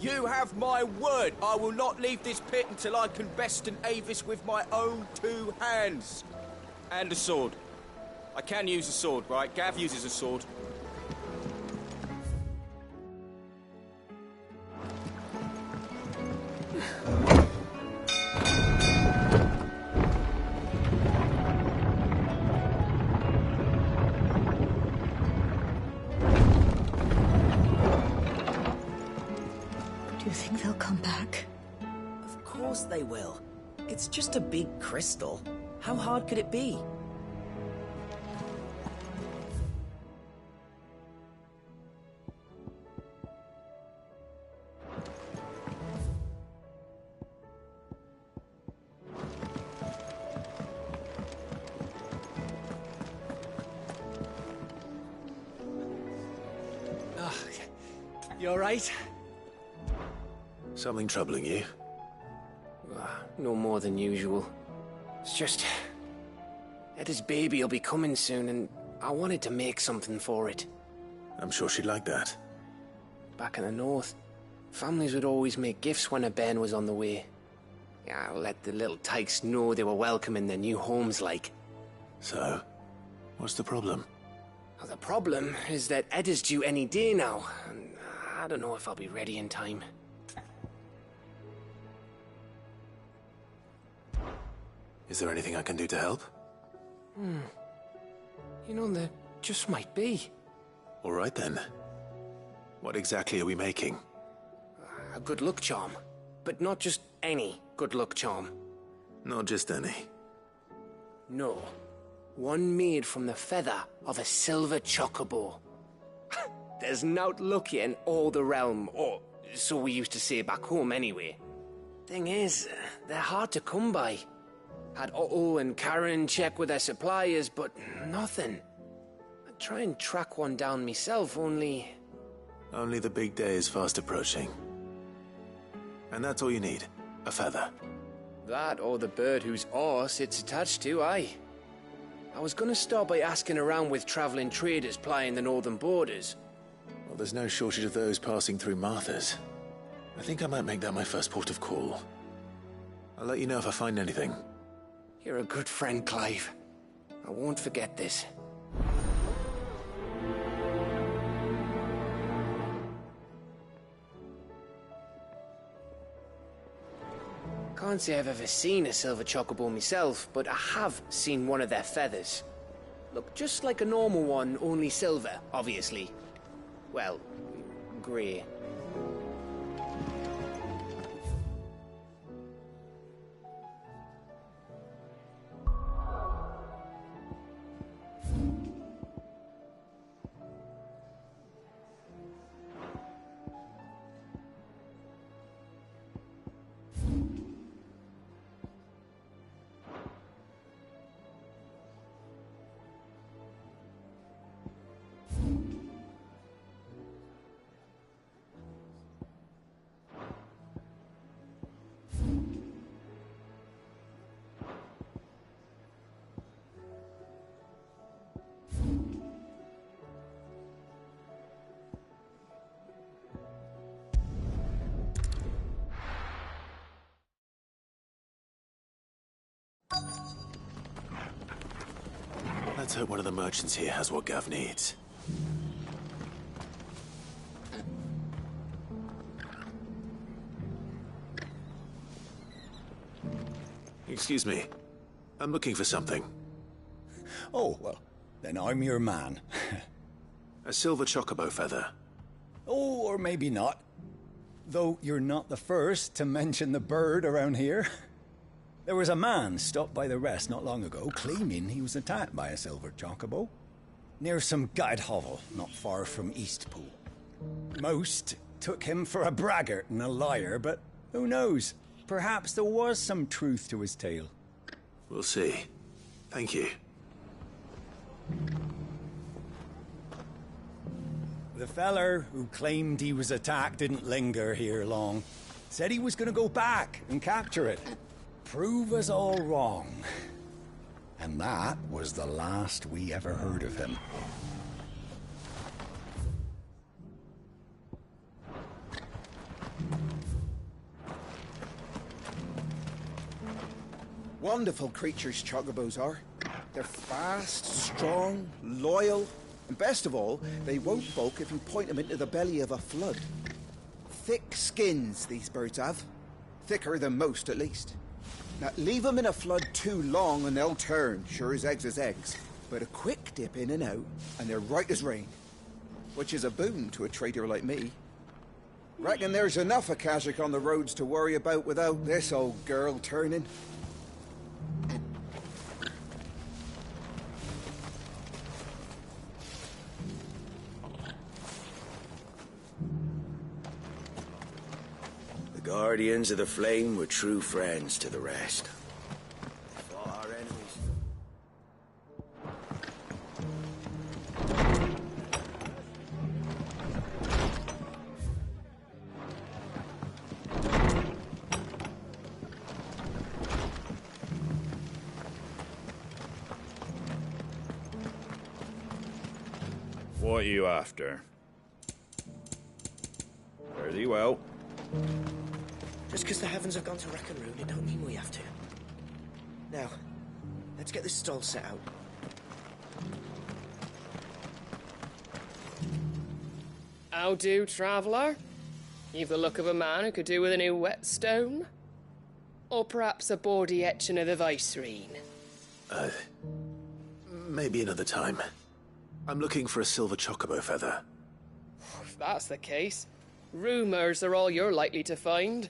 You have my word. I will not leave this pit until I can besten Avis with my own two hands. And a sword. I can use a sword, right? Gav uses a sword. Do you think they'll come back? Of course they will. It's just a big crystal. How hard could it be? You all right? Something troubling you? No more than usual. It's just... Eda's baby will be coming soon, and I wanted to make something for it. I'm sure she'd like that. Back in the north, families would always make gifts when a bairn was on the way. Yeah, let the little tykes know they were welcome in their new homes, like. So, what's the problem? Well, the problem is that Eda's due any day now, and I don't know if I'll be ready in time. Is there anything I can do to help? You know, there just might be. All right then. What exactly are we making? A good luck charm. But not just any good luck charm. Not just any. No. One made from the feather of a silver chocobo. There's naught luckier in all the realm, or so we used to say back home anyway. Thing is, they're hard to come by. Had Otto and Karen check with their suppliers, but nothing. I'd try and track one down myself, only... Only the big day is fast approaching. And that's all you need, a feather. That or the bird whose horse it's attached to, aye. I was gonna start by asking around with traveling traders plying the northern borders. Well, there's no shortage of those passing through Martha's. I think I might make that my first port of call. I'll let you know if I find anything. You're a good friend, Clive. I won't forget this. Can't say I've ever seen a silver chocobo myself, but I have seen one of their feathers. Look just like a normal one, only silver, obviously. Well, grey. Let's hope one of the merchants here has what Gav needs. Excuse me. I'm looking for something. Oh, well, then I'm your man. A silver chocobo feather. Oh, or maybe not. Though you're not the first to mention the bird around here. There was a man stopped by the rest not long ago, claiming he was attacked by a silver chocobo. Near some gutted hovel, not far from Eastpool. Most took him for a braggart and a liar, but who knows? Perhaps there was some truth to his tale. We'll see. Thank you. The feller who claimed he was attacked didn't linger here long. Said he was gonna go back and capture it. Prove us all wrong. And that was the last we ever heard of him. Wonderful creatures chocobos are. They're fast, strong, loyal, and best of all, they won't balk if you point them into the belly of a flood. Thick skins these birds have. Thicker than most, at least. Now, leave them in a flood too long and they'll turn, sure as eggs is eggs. But a quick dip in and out, and they're right as rain. Which is a boon to a trader like me. Reckon there's enough of Kazakh on the roads to worry about without this old girl turning. The Guardians of the Flame were true friends to the rest. They fought our enemies. what you after. Fare thee well. Just because the heavens have gone to wreck and ruin, it don't mean we have to. Now, let's get this stall set out. How do, traveller? You've the look of a man who could do with a new whetstone. Or perhaps a bawdy etching of the Vicerine. Maybe another time. I'm looking for a silver chocobo feather. If that's the case, rumours are all you're likely to find.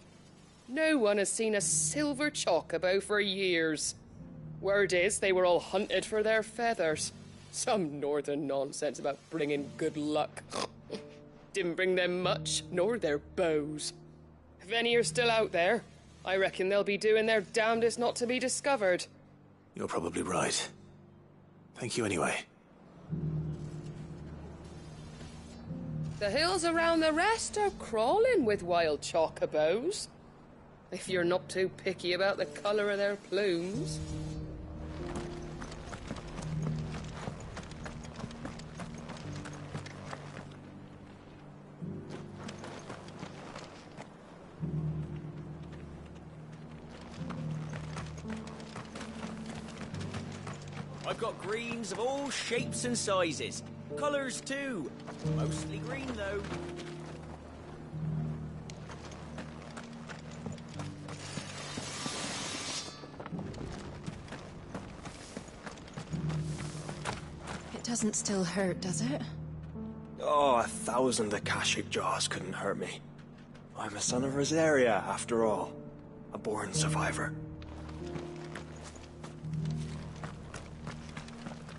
No one has seen a silver chocobo for years. Word is they were all hunted for their feathers. Some northern nonsense about bringing good luck. Didn't bring them much, nor their bows. If any are still out there, I reckon they'll be doing their damnedest not to be discovered. You're probably right. Thank you anyway. The hills around the rest are crawling with wild chocobos. If you're not too picky about the colour of their plumes. I've got greens of all shapes and sizes. Colours too. Mostly green though. It doesn't still hurt, does it? Oh, 1,000 Akashic jaws couldn't hurt me. I'm a son of Rosaria, after all. A born survivor.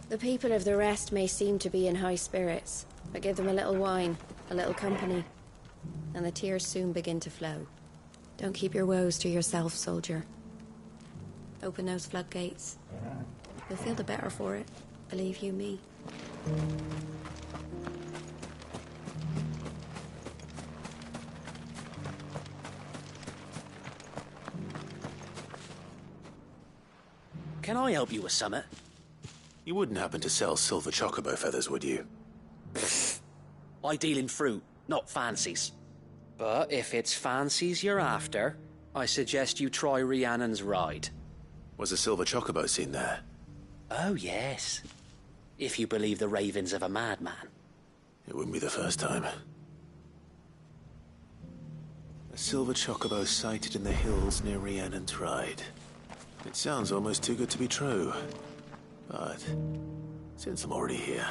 The people of the rest may seem to be in high spirits, but give them a little wine, a little company, and the tears soon begin to flow. Don't keep your woes to yourself, soldier. Open those floodgates. You'll feel the better for it, believe you me. Can I help you with summit? You wouldn't happen to sell silver chocobo feathers, would you? I deal in fruit, not fancies. But if it's fancies you're after, I suggest you try Rhiannon's ride. Was a silver chocobo seen there? Oh, yes. If you believe the ravings of a madman. It wouldn't be the first time. A silver chocobo sighted in the hills near Rhiannon's ride. It sounds almost too good to be true. But since I'm already here...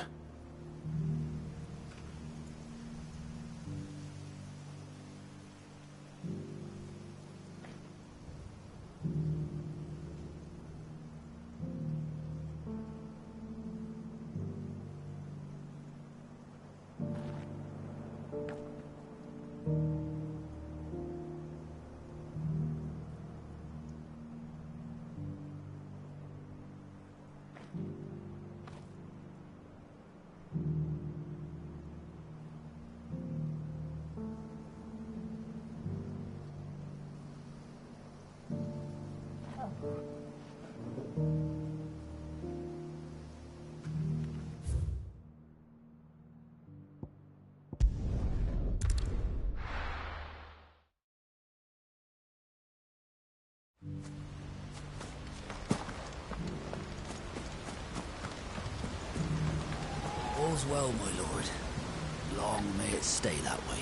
All's well, my lord. Long may it stay that way.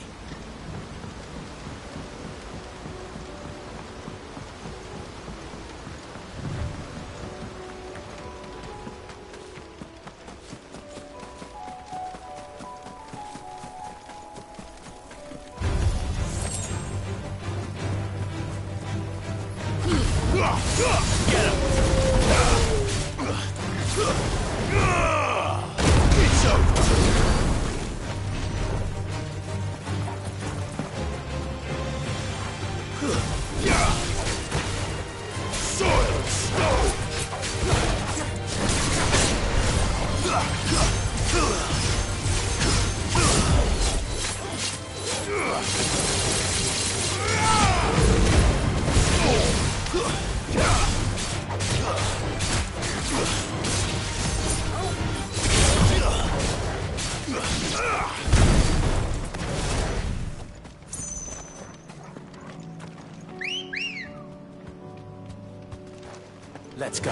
Let's go.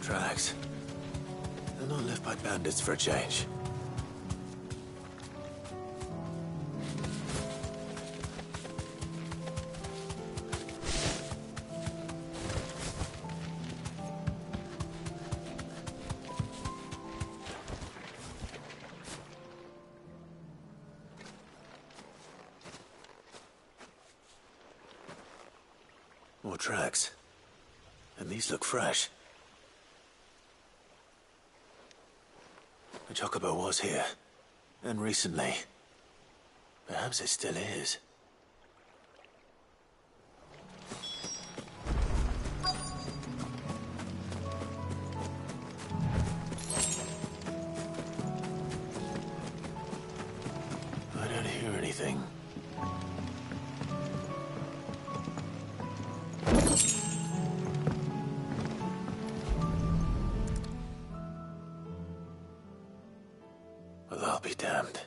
Tracks. They're not left by bandits for a change. More tracks. And these look fresh. The Chocobo was here. And recently. Perhaps it still is. I don't hear anything. Well, I'll be damned.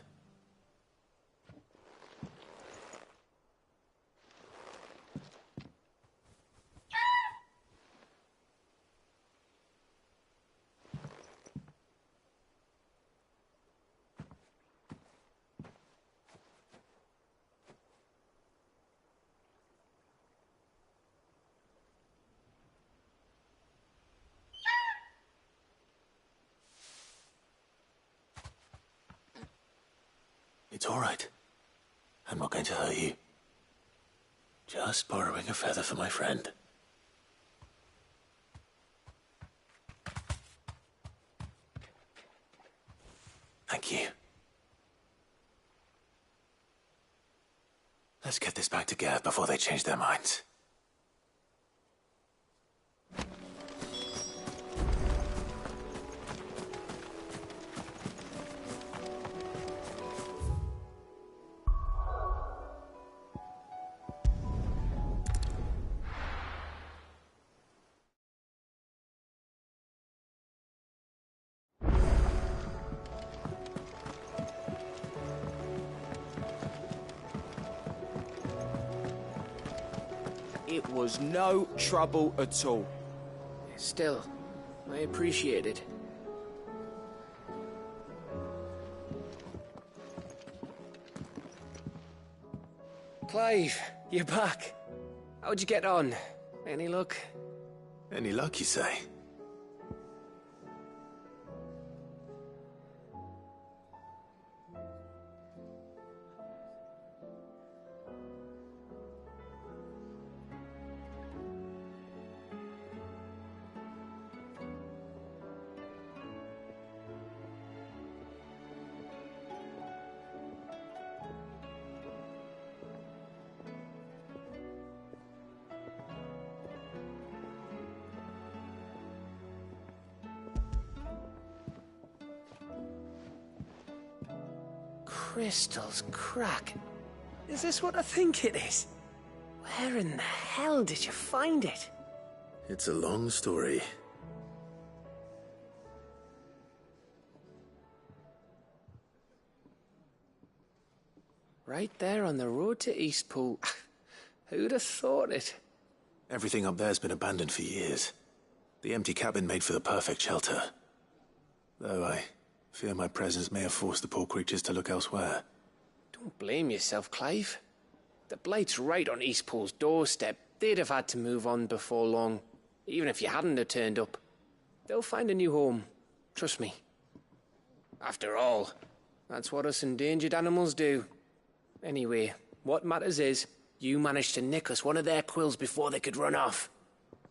It's all right. I'm not going to hurt you. Just borrowing a feather for my friend. Thank you. Let's get this back to Gav before they change their minds. It was no trouble at all. Still, I appreciate it. Clive, you're back. How'd you get on? Any luck? Any luck, you say? Crystal's crack. Is this what I think it is? Where in the hell did you find it? It's a long story. Right there on the road to Eastpool. Who'd have thought it? Everything up there's been abandoned for years. The empty cabin made for the perfect shelter. Though I fear my presence may have forced the poor creatures to look elsewhere. Don't blame yourself, Clive. The Blight's right on Eastpool's doorstep. They'd have had to move on before long, even if you hadn't have turned up. They'll find a new home. Trust me. After all, that's what us endangered animals do. Anyway, what matters is, you managed to nick us one of their quills before they could run off.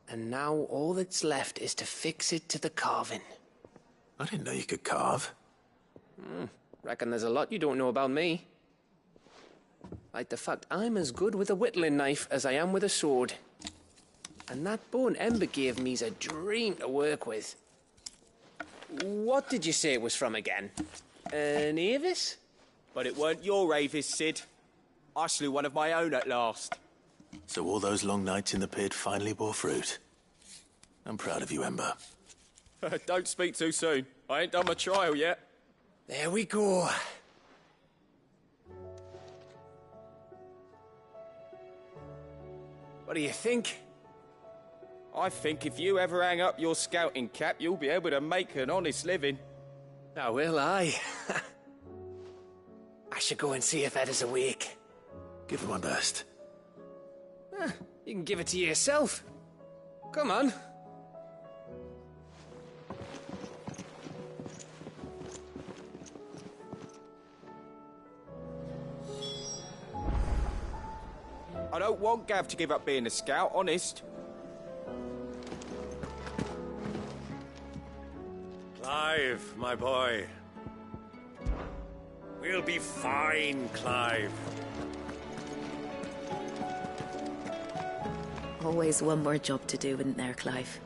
And now all that's left is to fix it to the carving. I didn't know you could carve. Reckon there's a lot you don't know about me. Like the fact I'm as good with a whittling knife as I am with a sword. And that bone Ember gave me's a dream to work with. What did you say it was from again? An Avis? But it weren't your Avis, Sid. I slew one of my own at last. So all those long nights in the pit finally bore fruit. I'm proud of you, Ember. Don't speak too soon. I ain't done my trial yet. There we go. What do you think? I think if you ever hang up your scouting cap, you'll be able to make an honest living. Oh, will I? I should go and see if Ed is awake. Give it my best. You can give it to yourself. Come on. I don't want Gav to give up being a scout, honest. Clive, my boy. We'll be fine, Clive. Always one more job to do, isn't there, Clive?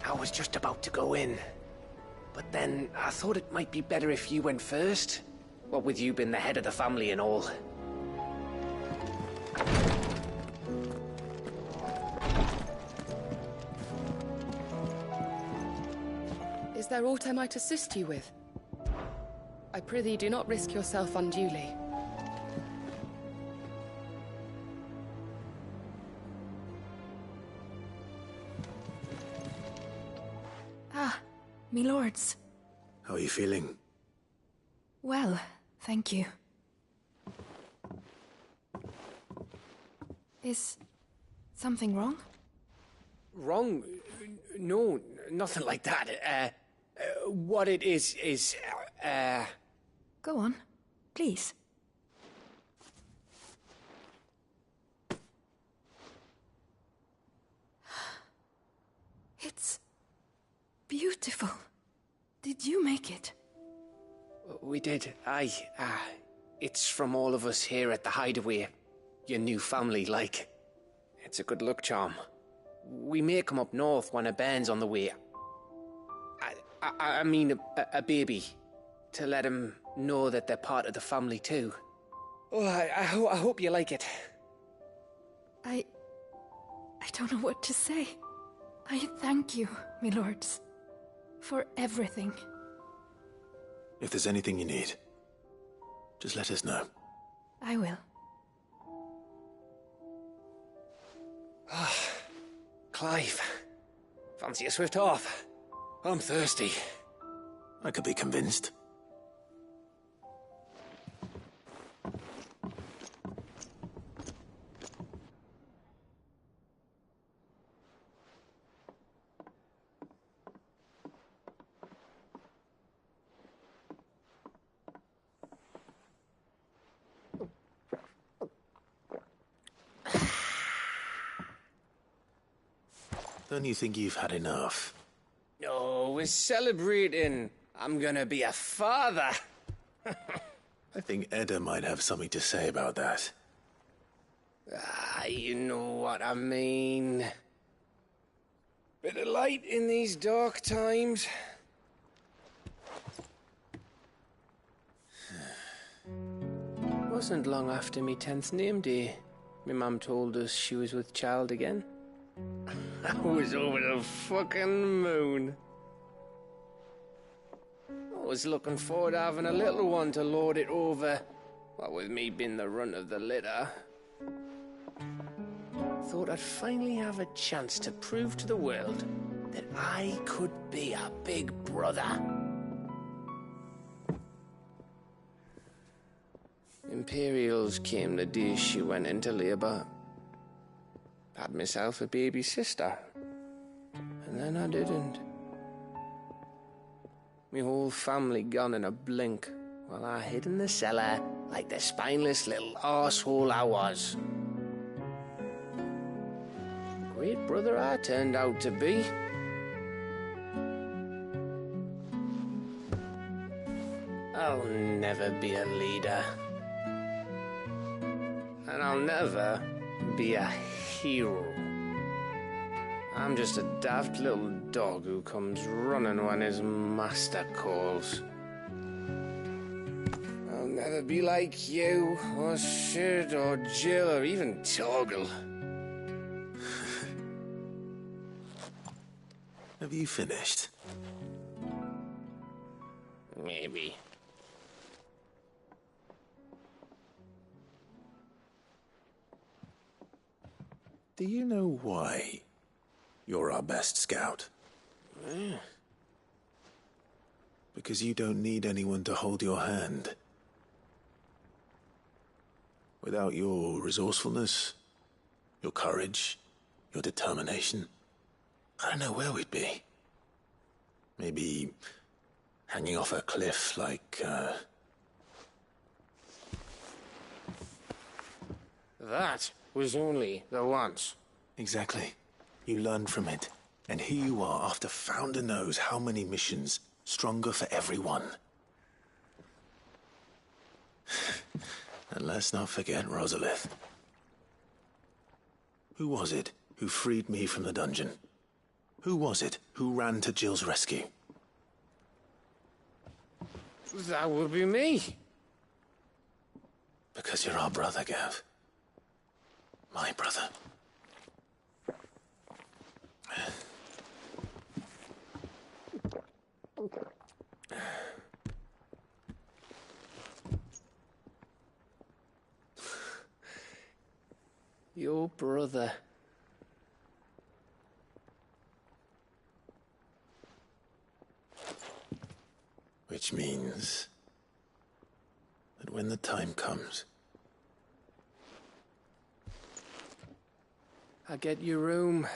I was just about to go in. But then I thought it might be better if you went first. What with you being the head of the family and all. Is there aught I might assist you with? I prithee do not risk yourself unduly. Ah, me lords. How are you feeling? Well, thank you. Is something wrong? Wrong? No, nothing like that. What it is... Go on, please. It's beautiful. Did you make it? We did, aye. It's from all of us here at the Hideaway. Your new family, like. It's a good luck charm. We may come up north when a band's on the way. I mean a baby. To let him know that they're part of the family too. Oh, I hope you like it. I don't know what to say. I thank you, my lords, for everything. If there's anything you need, just let us know. I will. Clive, fancy a swift off? I'm thirsty. I could be convinced. Don't you think you've had enough? No, we're celebrating. I'm gonna be a father. I think Edda might have something to say about that. You know what I mean. Bit of light in these dark times. Wasn't long after me 10th name day. My mum told us she was with child again. I was over the fucking moon. I was looking forward to having a little one to lord it over. What with me being the runt of the litter. Thought I'd finally have a chance to prove to the world that I could be a big brother. Imperials came the day she went into labour. Had myself a baby sister. And then I didn't. My whole family gone in a blink, while I hid in the cellar like the spineless little arsehole I was. Great brother I turned out to be. I'll never be a leader. And I'll never be a hero. I'm just a daft little dog who comes running when his master calls. I'll never be like you, or Sid, or Jill, or even Torgal. Have you finished? Maybe. Do you know why you're our best scout? Because you don't need anyone to hold your hand. Without your resourcefulness, your courage, your determination, I don't know where we'd be. Maybe hanging off a cliff like, That was only the once. Exactly. You learned from it. And here you are, after Founder knows how many missions, stronger for everyone. And let's not forget Rosalith. Who was it who freed me from the dungeon? Who was it who ran to Jill's rescue? That would be me. Because you're our brother, Gav. My brother. Your brother. Which means that when the time comes, I get your room.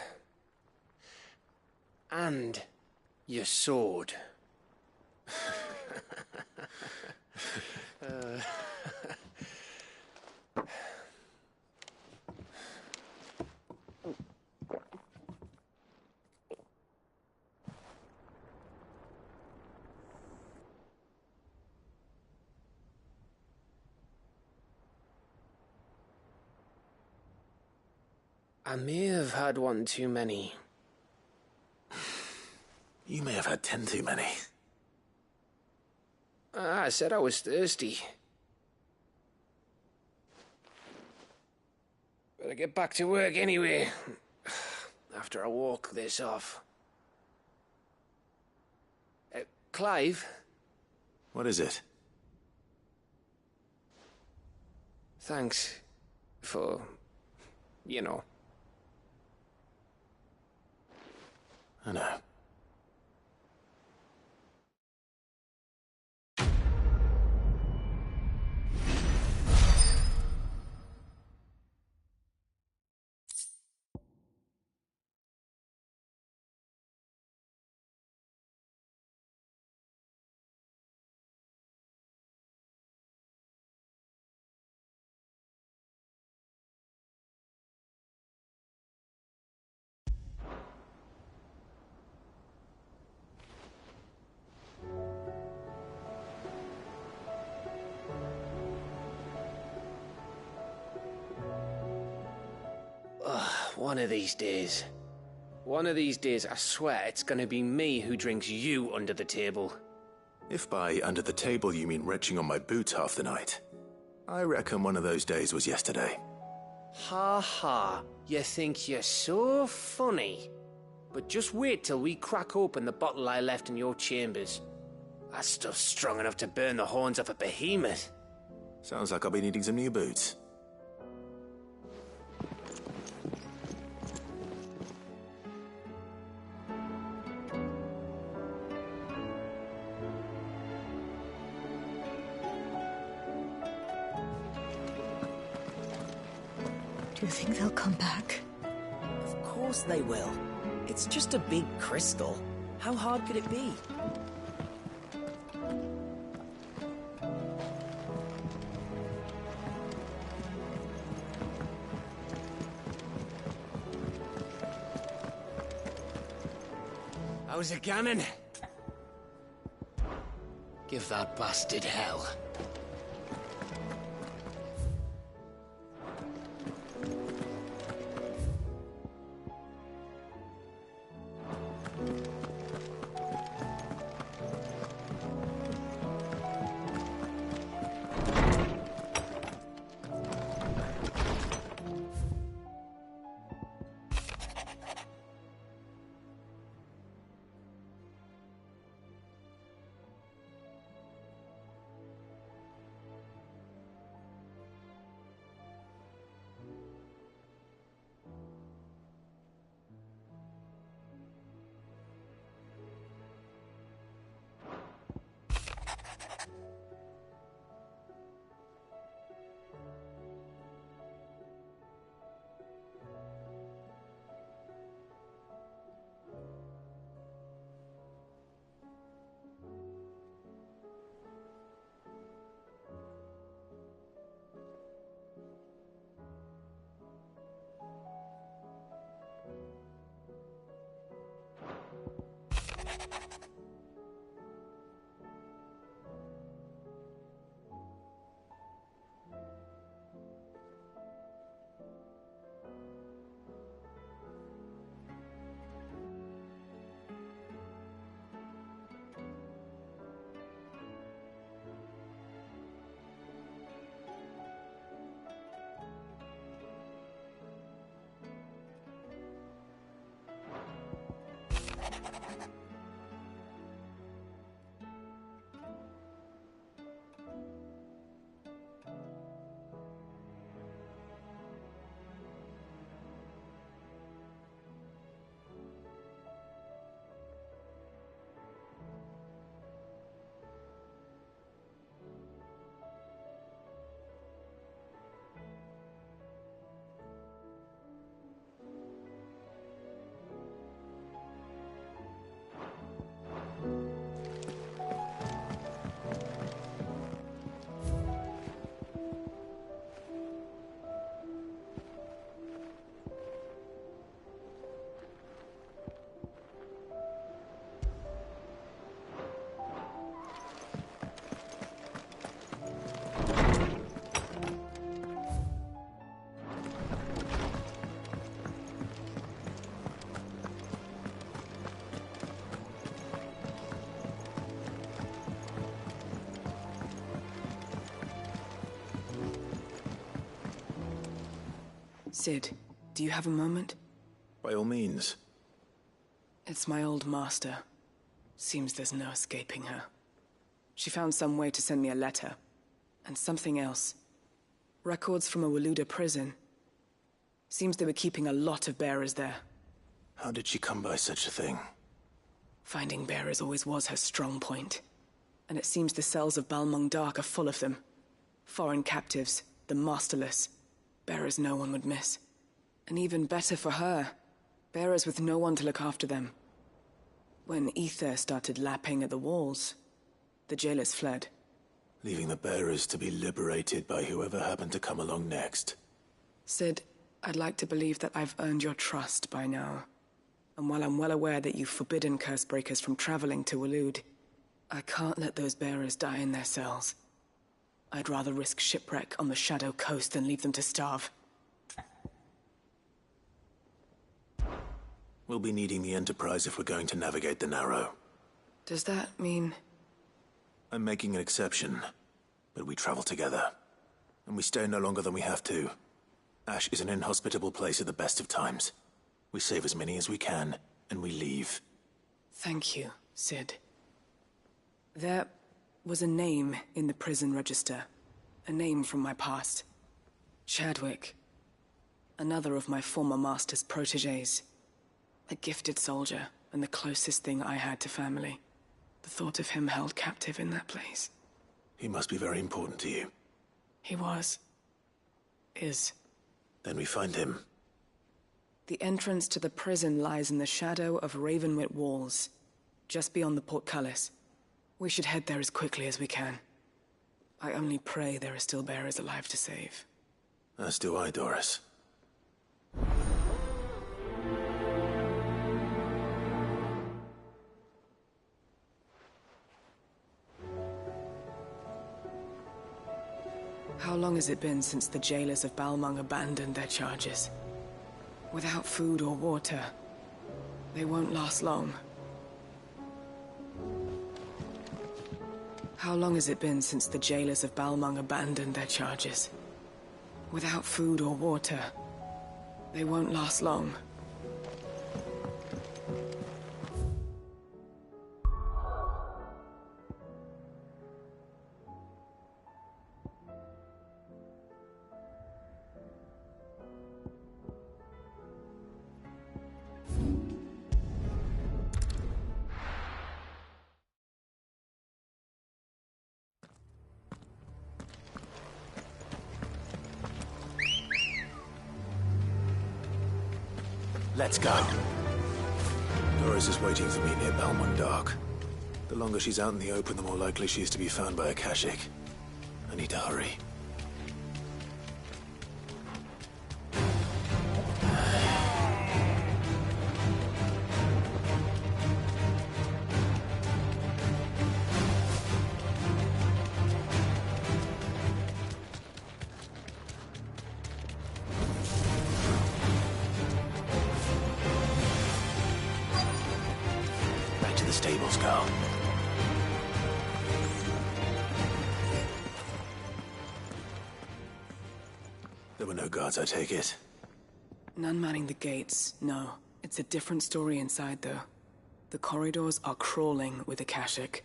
And your sword. I may have had one too many. You may have had 10 too many. I said I was thirsty. Better get back to work anyway. After I walk this off. Clive? What is it? Thanks for, you know. I know. One of these days. One of these days, I swear it's gonna be me who drinks you under the table. If by under the table you mean retching on my boots half the night, I reckon one of those days was yesterday. Ha ha, you think you're so funny. But just wait till we crack open the bottle I left in your chambers. That stuff's strong enough to burn the horns off a behemoth. Sounds like I'll be needing some new boots. Do you think they'll come back? Of course they will. It's just a big crystal. How hard could it be? How's it gammon? Give that bastard hell. Sid, do you have a moment? By all means. It's my old master. Seems there's no escaping her. She found some way to send me a letter. And something else. Records from a Waluda prison. Seems they were keeping a lot of bearers there. How did she come by such a thing? Finding bearers always was her strong point. And it seems the cells of Balmung Dark are full of them. Foreign captives, the masterless. Bearers no one would miss. And even better for her, bearers with no one to look after them. When ether started lapping at the walls, the jailers fled. Leaving the bearers to be liberated by whoever happened to come along next. Sid, I'd like to believe that I've earned your trust by now. And while I'm well aware that you've forbidden Cursebreakers from traveling to Waloed, I can't let those bearers die in their cells. I'd rather risk shipwreck on the Shadow Coast than leave them to starve. We'll be needing the Enterprise if we're going to navigate the Narrow. Does that mean... I'm making an exception, but we travel together. And we stay no longer than we have to. Ash is an inhospitable place at the best of times. We save as many as we can, and we leave. Thank you, Sid. There was a name in the prison register. A name from my past. Chadwick. Another of my former master's protégés. A gifted soldier, and the closest thing I had to family. The thought of him held captive in that place. He must be very important to you. He was. Is. Then we find him. The entrance to the prison lies in the shadow of Ravenwit Walls, just beyond the portcullis. We should head there as quickly as we can. I only pray there are still bearers alive to save. As do I, Doris. How long has it been since the jailers of Balmung abandoned their charges? Without food or water, they won't last long. How long has it been since the jailers of Balmung abandoned their charges? Without food or water, they won't last long. Let's go. Doris is waiting for me near Balmung Dark. The longer she's out in the open, the more likely she is to be found by a Kashyyyk. I need to hurry. Stables go. There were no guards, I take it. None manning the gates, no. It's a different story inside, though. The corridors are crawling with the Kashyyyk.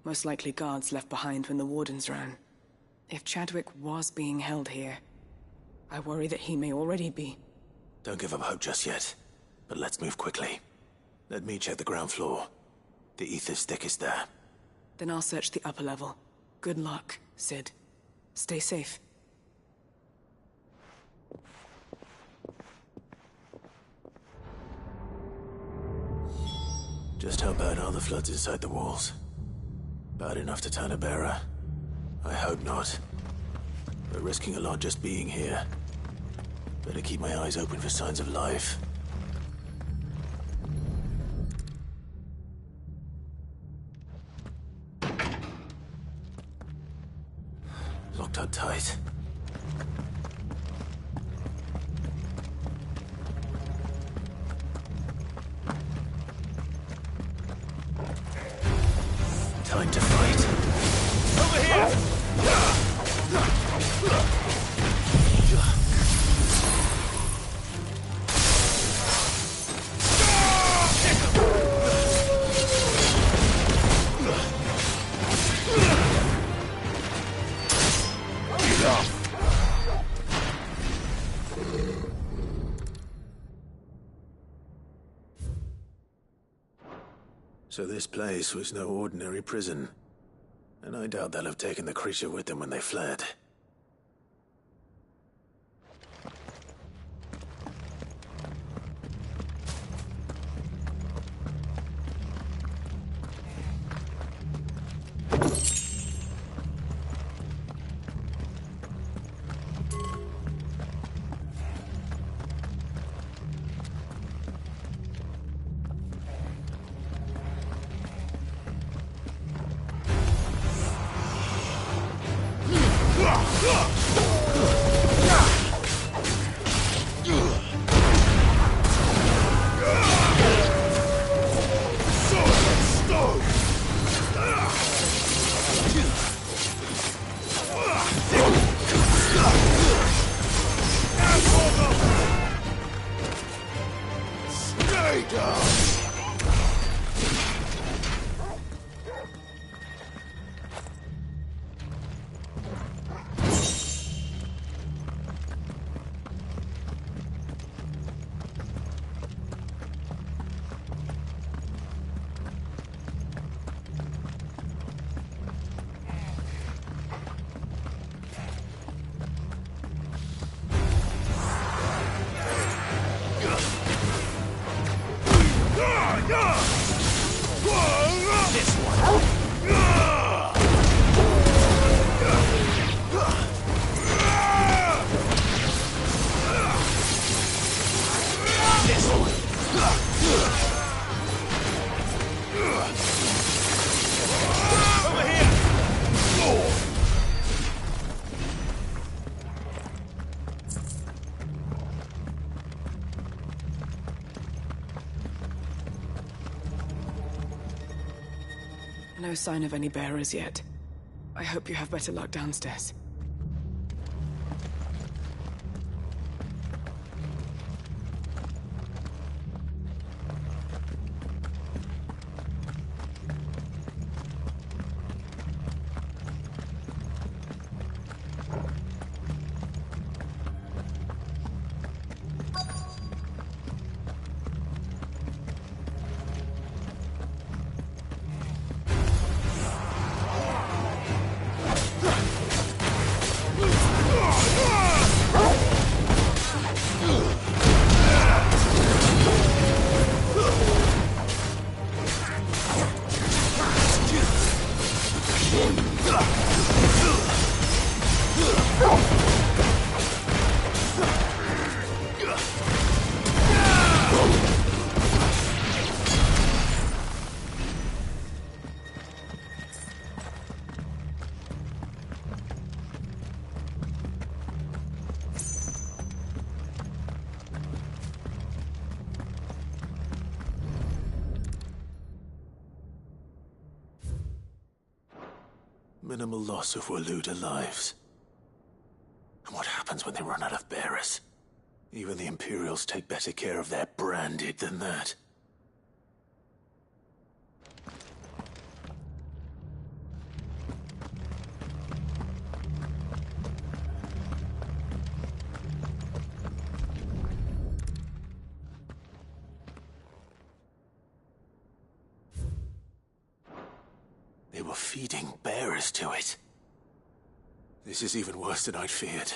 Most likely guards left behind when the wardens ran. If Chadwick was being held here, I worry that he may already be. Don't give up hope just yet, but let's move quickly. Let me check the ground floor. The ether's thickest there. Then I'll search the upper level. Good luck, Sid. Stay safe. Just how bad are the floods inside the walls? Bad enough to turn a bearer? I hope not. We're risking a lot just being here. Better keep my eyes open for signs of life. Locked up tight. Time to fight. Over here! So this place was no ordinary prison. And I doubt they'll have taken the creature with them when they fled. No sign of any bearers yet. I hope you have better luck downstairs. Minimal loss of Waluda lives. And what happens when they run out of bearers? Even the Imperials take better care of their branded than that. They were feeding bearers to it. This is even worse than I'd feared.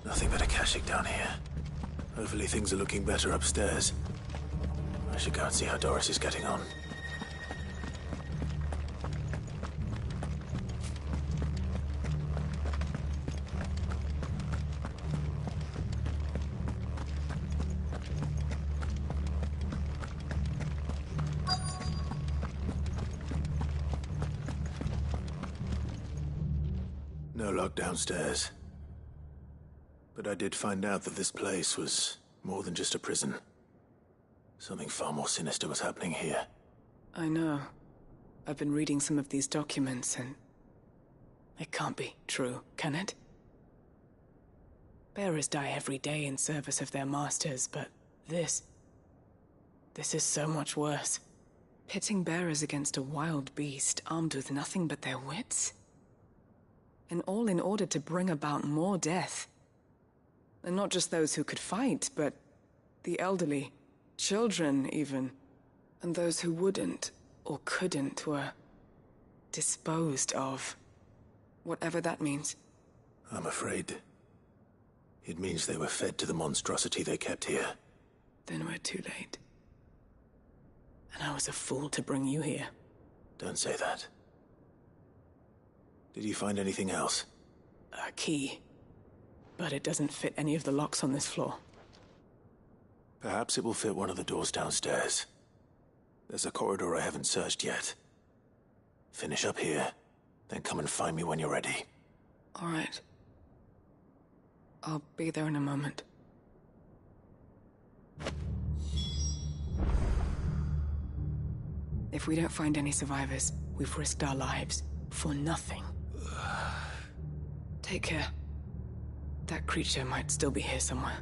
Nothing but a Akashic down here. Hopefully things are looking better upstairs. I should go and see how Doris is getting on. No lock downstairs. But I did find out that this place was more than just a prison. Something far more sinister was happening here. I know. I've been reading some of these documents and... it can't be true, can it? Bearers die every day in service of their masters, but this is so much worse. Pitting bearers against a wild beast armed with nothing but their wits? And all in order to bring about more death. And not just those who could fight, but the elderly, children even. And those who wouldn't or couldn't were disposed of. Whatever that means. I'm afraid it means they were fed to the monstrosity they kept here. Then we're too late. And I was a fool to bring you here. Don't say that. Did you find anything else? A key. But it doesn't fit any of the locks on this floor. Perhaps it will fit one of the doors downstairs. There's a corridor I haven't searched yet. Finish up here, then come and find me when you're ready. All right. I'll be there in a moment. If we don't find any survivors, we've risked our lives for nothing. Take care. That creature might still be here somewhere.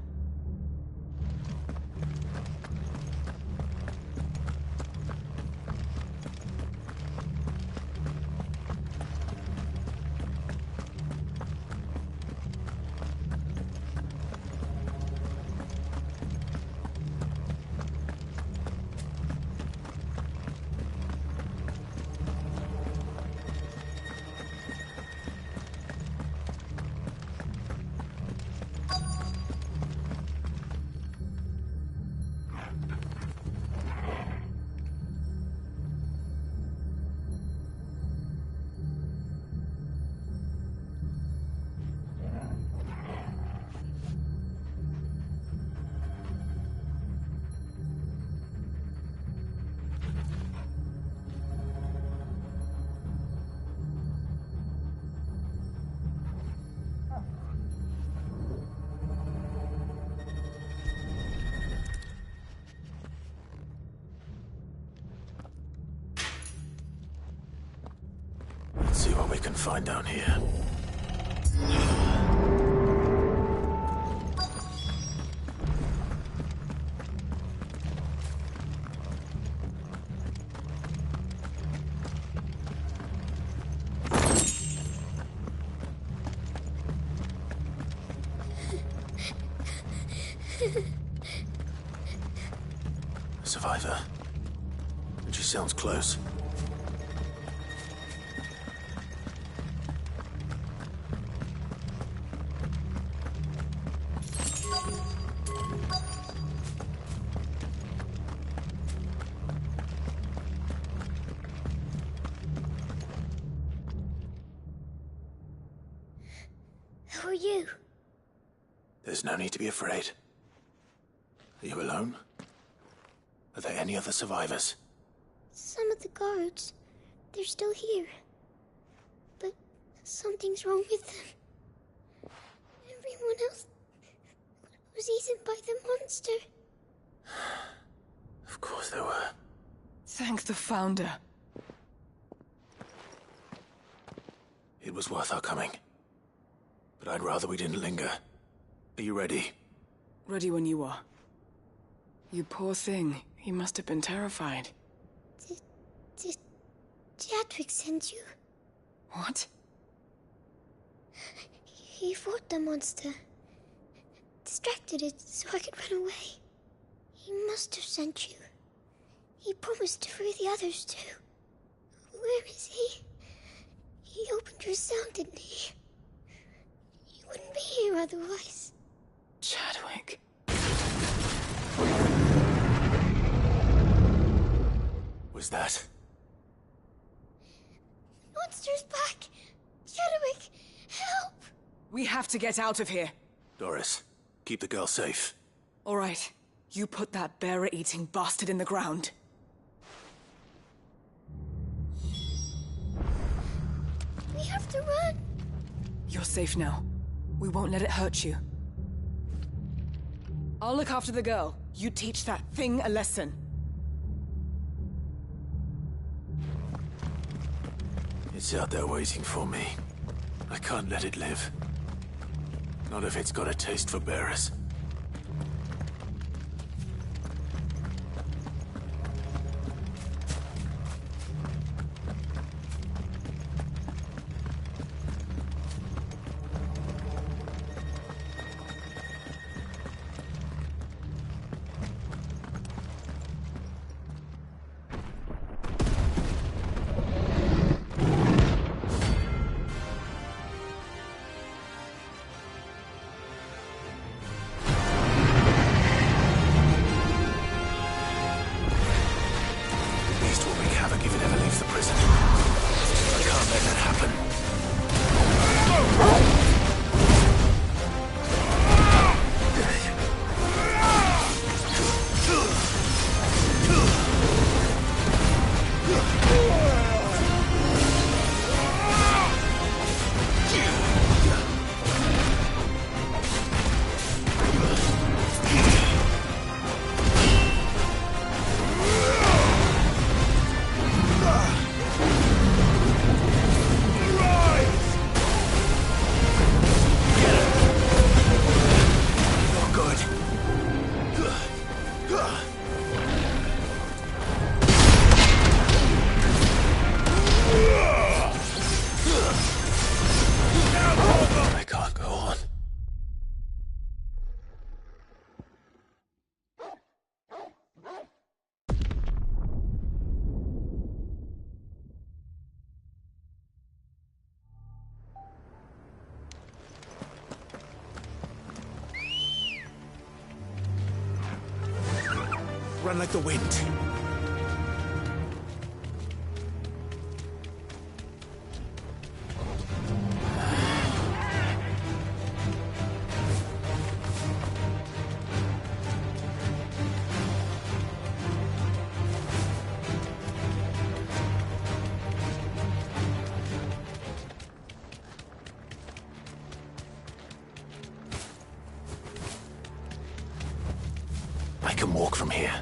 Let's see what we can find down here. A survivor. And she sounds close. Who are you? There's no need to be afraid. Are you alone? Are there any other survivors? Some of the guards. They're still here. But something's wrong with them. Everyone else was eaten by the monster. Of course there were. Thank the Founder. It was worth our coming. But I'd rather we didn't linger. Are you ready? Ready when you are. You poor thing. He must have been terrified. Did Chadwick send you? What? He fought the monster. Distracted it so I could run away. He must have sent you. He promised to free the others too. Where is he? He opened your cell, didn't he? He wouldn't be here otherwise. Chadwick. Was that? Monster's back! Chadwick, help! We have to get out of here. Doris, keep the girl safe. All right. You put that bearer-eating bastard in the ground. We have to run. You're safe now. We won't let it hurt you. I'll look after the girl. You teach that thing a lesson. It's out there waiting for me. I can't let it live. Not if it's got a taste for bearers. Run like the wind. I can walk from here.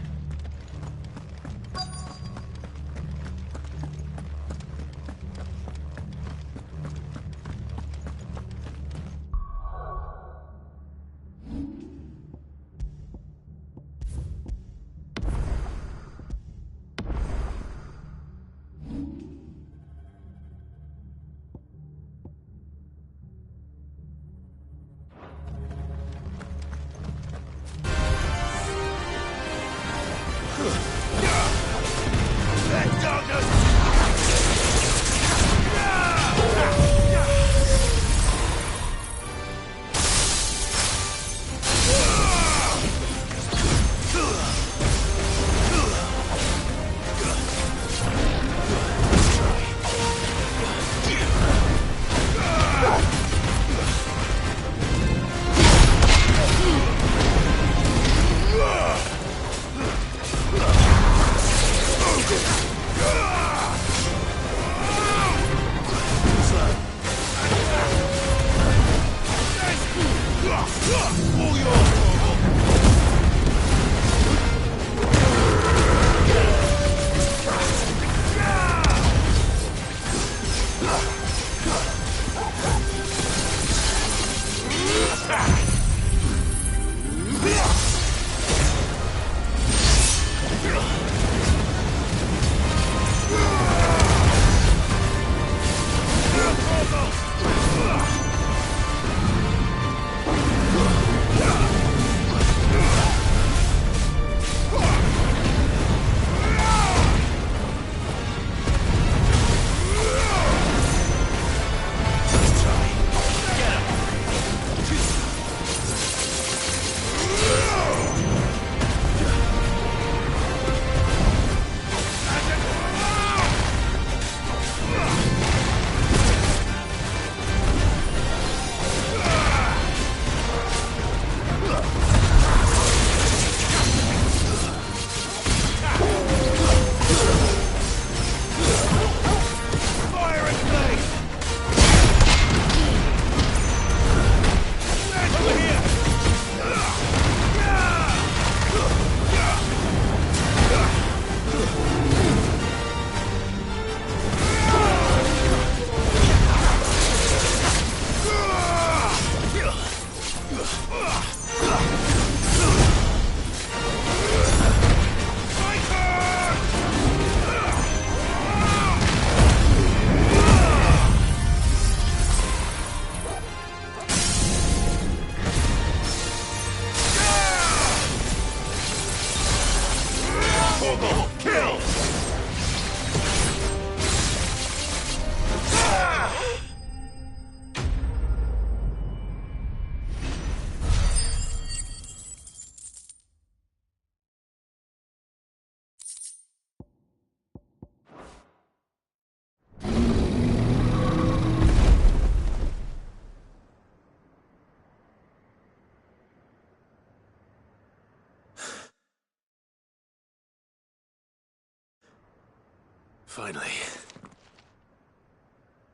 Finally.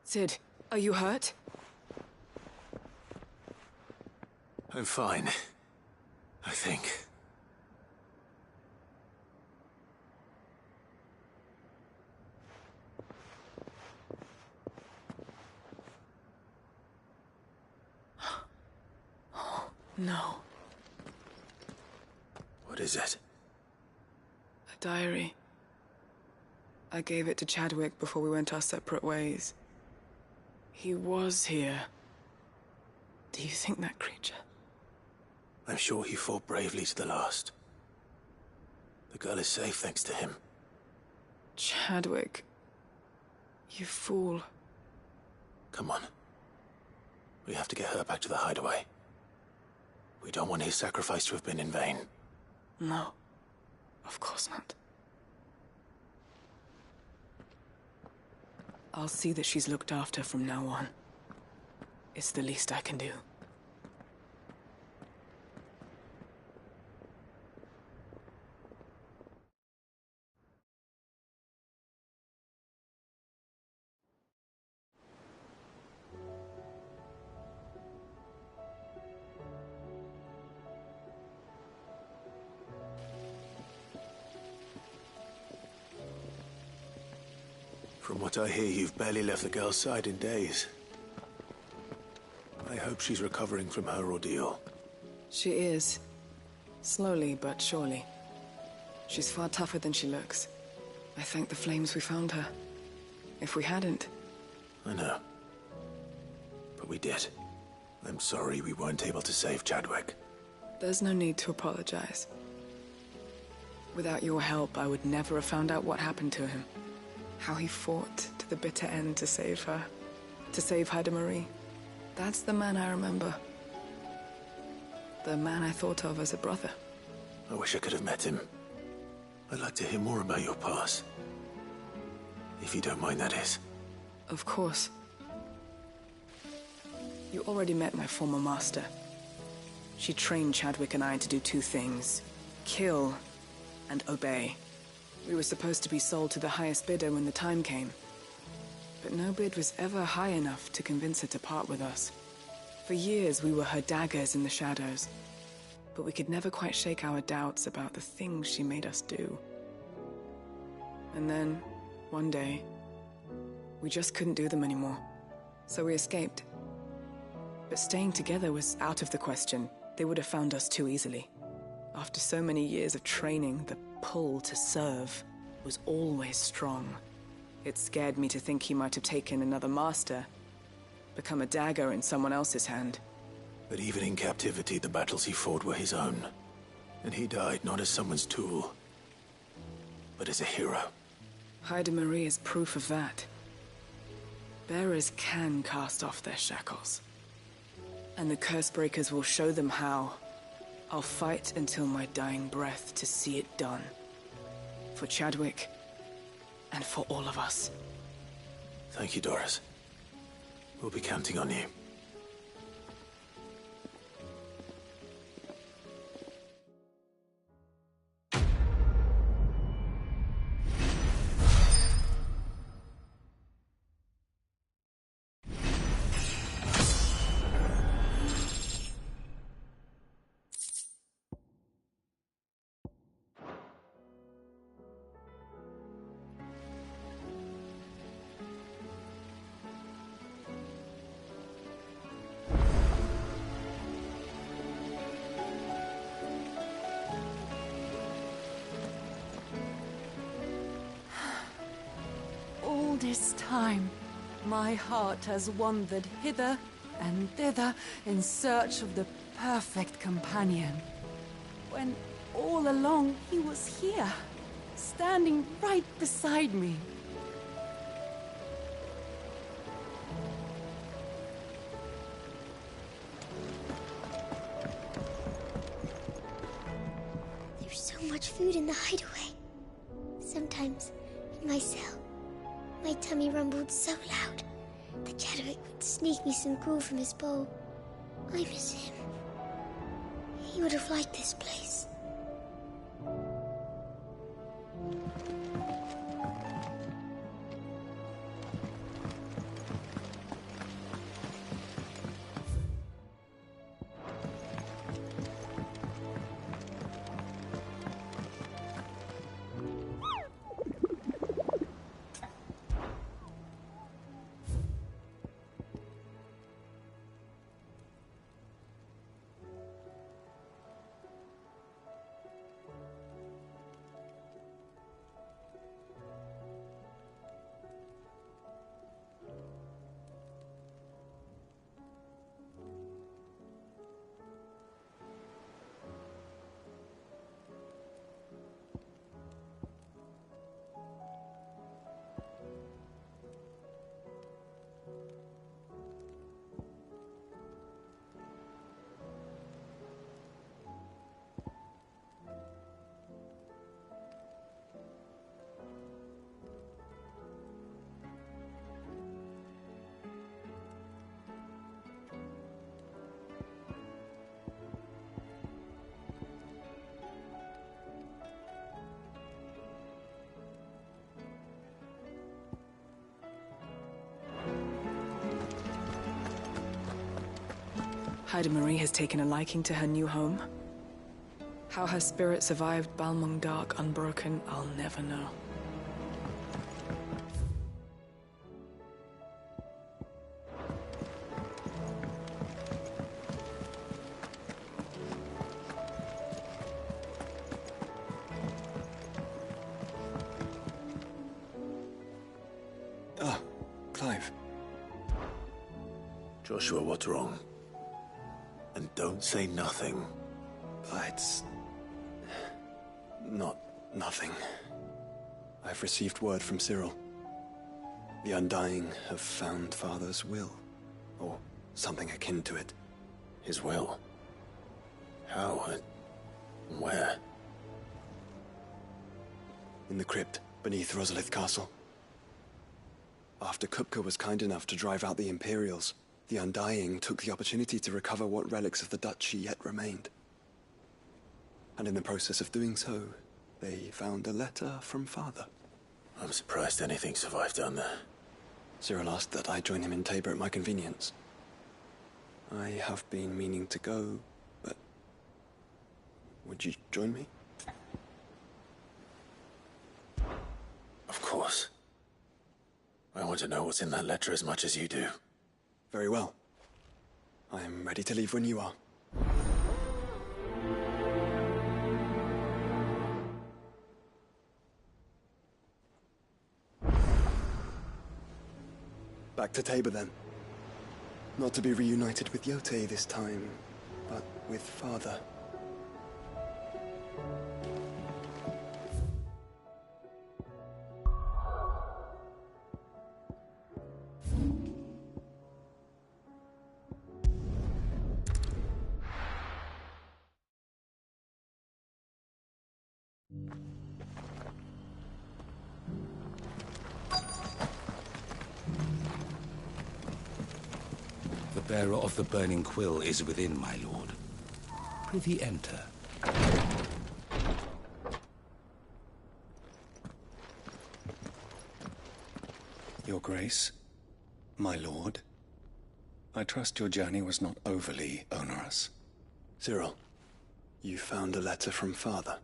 Sid, are you hurt? I'm fine. I think. No. What is it? A diary. I gave it to Chadwick before we went our separate ways. He was here. Do you think that creature? I'm sure he fought bravely to the last. The girl is safe thanks to him. Chadwick. You fool. Come on. We have to get her back to the hideaway. We don't want his sacrifice to have been in vain. No. Of course not. I'll see that she's looked after from now on. It's the least I can do. From what I hear, you've barely left the girl's side in days. I hope she's recovering from her ordeal. She is. Slowly but surely. She's far tougher than she looks. I thank the flames we found her. If we hadn't... I know. But we did. I'm sorry we weren't able to save Chadwick. There's no need to apologize. Without your help, I would never have found out what happened to him. How he fought to the bitter end to save her. To save Haida Marie. That's the man I remember. The man I thought of as a brother. I wish I could have met him. I'd like to hear more about your past. If you don't mind, that is. Of course. You already met my former master. She trained Chadwick and I to do two things. Kill and obey. We were supposed to be sold to the highest bidder when the time came. But no bid was ever high enough to convince her to part with us. For years, we were her daggers in the shadows. But we could never quite shake our doubts about the things she made us do. And then, one day, we just couldn't do them anymore. So we escaped. But staying together was out of the question. They would have found us too easily. After so many years of training, the pull to serve was always strong. It scared me to think he might have taken another master, become a dagger in someone else's hand. But even in captivity, the battles he fought were his own. And he died not as someone's tool, but as a hero. Haida Marie is proof of that. Bearers can cast off their shackles. And the Cursebreakers will show them how. I'll fight until my dying breath to see it done. For Chadwick, and for all of us. Thank you, Doris. We'll be counting on you. This time, my heart has wandered hither and thither in search of the perfect companion. When all along he was here, standing right beside me. There's so much food in the hideaway. Sometimes, in my cell, my tummy rumbled so loud that Chadwick would sneak me some gruel from his bowl. I miss him. He would have liked this place. Haida Marie has taken a liking to her new home. How her spirit survived Balmung Dark unbroken, I'll never know. Ah, Clive. Joshua, what's wrong? And don't say nothing. It's not nothing. I've received word from Cyril. The Undying have found Father's will, or something akin to it. His will? How and where? In the crypt beneath Rosalith Castle. After Kupka was kind enough to drive out the Imperials, the Undying took the opportunity to recover what relics of the Duchy yet remained. And in the process of doing so, they found a letter from Father. I'm surprised anything survived down there. Cyril asked that I join him in Tabor at my convenience. I have been meaning to go, but... would you join me? Of course. I want to know what's in that letter as much as you do. Very well. I am ready to leave when you are. Back to Tabor, then. Not to be reunited with Yote this time, but with Father. The bearer of the burning quill is within, my lord. Prithee enter. Your Grace, my lord, I trust your journey was not overly onerous. Cyril, you found a letter from Father?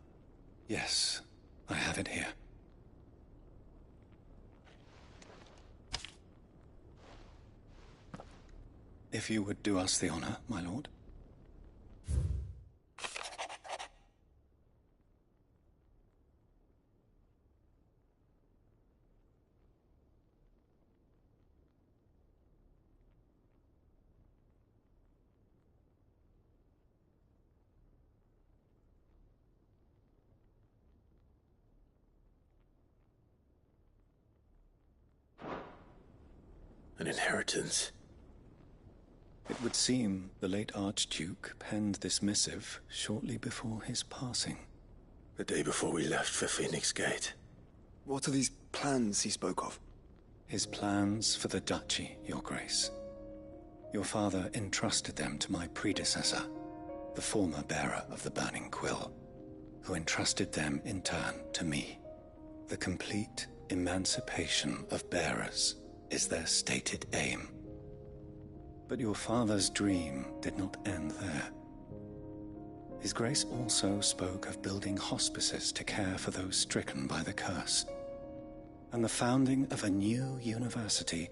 Yes, I have it here. If you would do us the honor, my lord. An inheritance. It would seem the late Archduke penned this missive shortly before his passing. The day before we left for Phoenix Gate. What are these plans he spoke of? His plans for the Duchy, Your Grace. Your father entrusted them to my predecessor, the former bearer of the Burning Quill, who entrusted them in turn to me. The complete emancipation of bearers is their stated aim. But your father's dream did not end there. His Grace also spoke of building hospices to care for those stricken by the curse, and the founding of a new university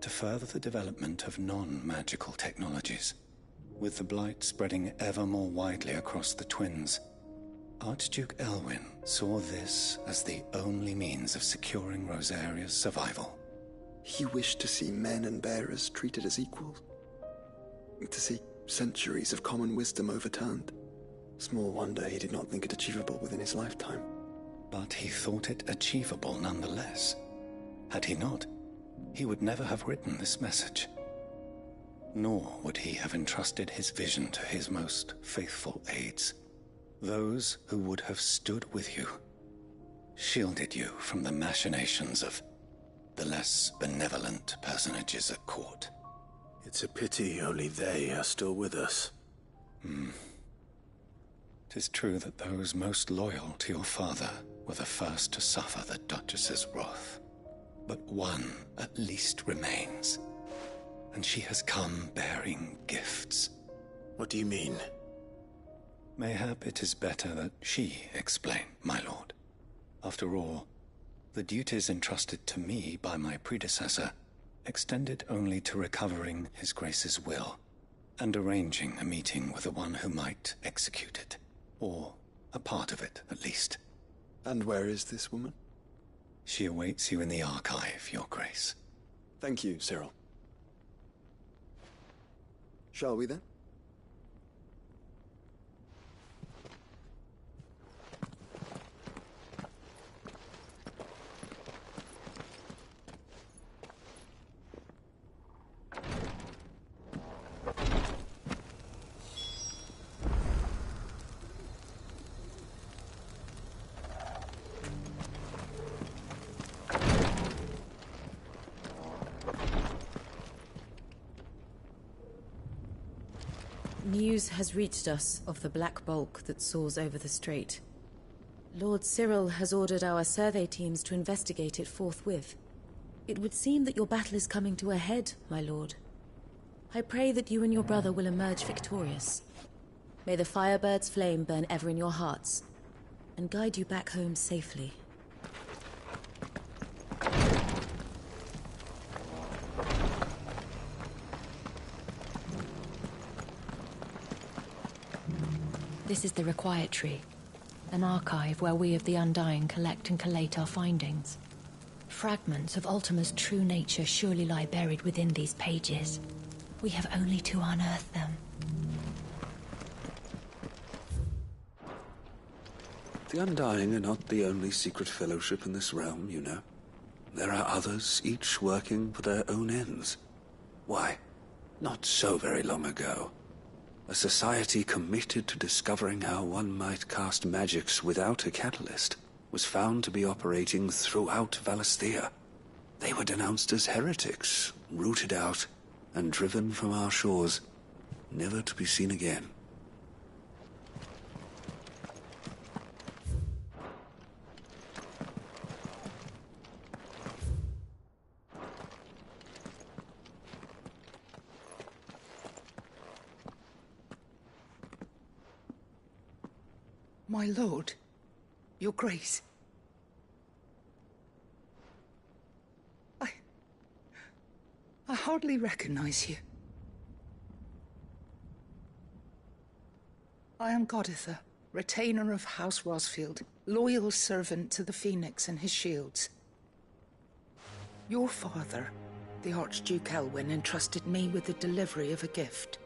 to further the development of non-magical technologies. With the blight spreading ever more widely across the twins, Archduke Elwyn saw this as the only means of securing Rosaria's survival. He wished to see men and bearers treated as equals. To see centuries of common wisdom overturned. Small wonder he did not think it achievable within his lifetime. But he thought it achievable nonetheless. Had he not, he would never have written this message. Nor would he have entrusted his vision to his most faithful aides. Those who would have stood with you, shielded you from the machinations of the less benevolent personages at court. It's a pity only they are still with us. 'Tis true that those most loyal to your father were the first to suffer the Duchess's wrath. But one at least remains, and she has come bearing gifts. What do you mean? Mayhap it is better that she explain, my lord. After all, the duties entrusted to me by my predecessor extended only to recovering His Grace's will and arranging a meeting with the one who might execute it, or a part of it, at least. And where is this woman? She awaits you in the archive, Your Grace. Thank you, Cyril. Shall we then? News has reached us of the black bulk that soars over the strait. Lord Cyril has ordered our survey teams to investigate it forthwith. It would seem that your battle is coming to a head, my lord. I pray that you and your brother will emerge victorious. May the Firebird's flame burn ever in your hearts, and guide you back home safely. This is the Requiet Tree, an archive where we of the Undying collect and collate our findings. Fragments of Ultima's true nature surely lie buried within these pages. We have only to unearth them. The Undying are not the only secret fellowship in this realm, you know. There are others, each working for their own ends. Why, not so very long ago, a society committed to discovering how one might cast magics without a catalyst was found to be operating throughout Valisthea. They were denounced as heretics, rooted out, and driven from our shores, never to be seen again. My lord, your grace. I hardly recognize you. I am Goditha, retainer of House Rosfield, loyal servant to the Phoenix and his shields. Your father, the Archduke Elwyn, entrusted me with the delivery of a gift.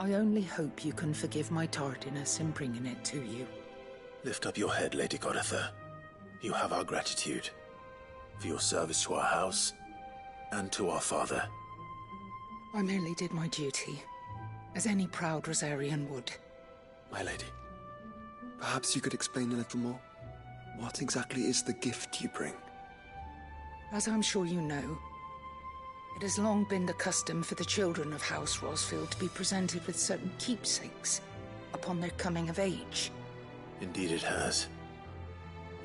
I only hope you can forgive my tardiness in bringing it to you. Lift up your head, Lady Goditha. You have our gratitude for your service to our house and to our father. I merely did my duty, as any proud Rosarian would. My lady, perhaps you could explain a little more? What exactly is the gift you bring? As I'm sure you know, it has long been the custom for the children of House Rosfield to be presented with certain keepsakes upon their coming of age. Indeed it has.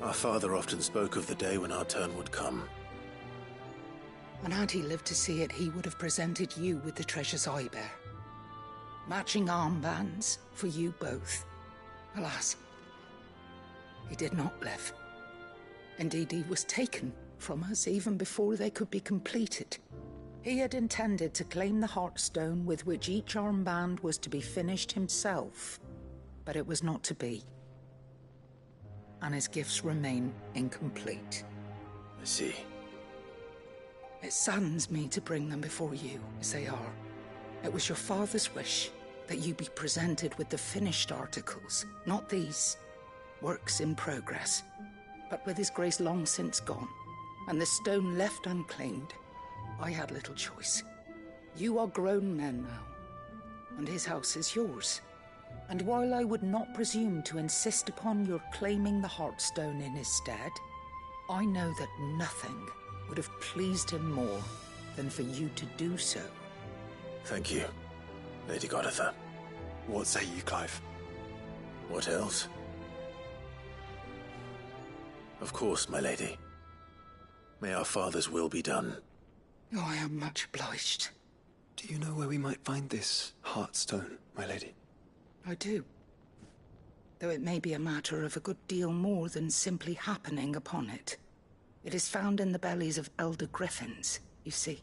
Our father often spoke of the day when our turn would come. And had he lived to see it, he would have presented you with the treasures I bear. Matching armbands for you both. Alas, he did not live. Indeed, he was taken from us even before they could be completed. He had intended to claim the Heartstone with which each armband was to be finished himself, but it was not to be. And his gifts remain incomplete. I see. It saddens me to bring them before you, as they are. It was your father's wish that you be presented with the finished articles, not these, works in progress. But with his grace long since gone, and the stone left unclaimed, I had little choice. You are grown men now, and his house is yours. And while I would not presume to insist upon your claiming the Heartstone in his stead, I know that nothing would have pleased him more than for you to do so. Thank you, Lady Goditha. What say you, Clive? What else? Of course, my lady. May our father's will be done. Oh, I am much obliged. Do Do you know where we might find this Heartstone, my lady? I do. Though it may be a matter of a good deal more than simply happening upon it. It is found in the bellies of elder griffins, you see.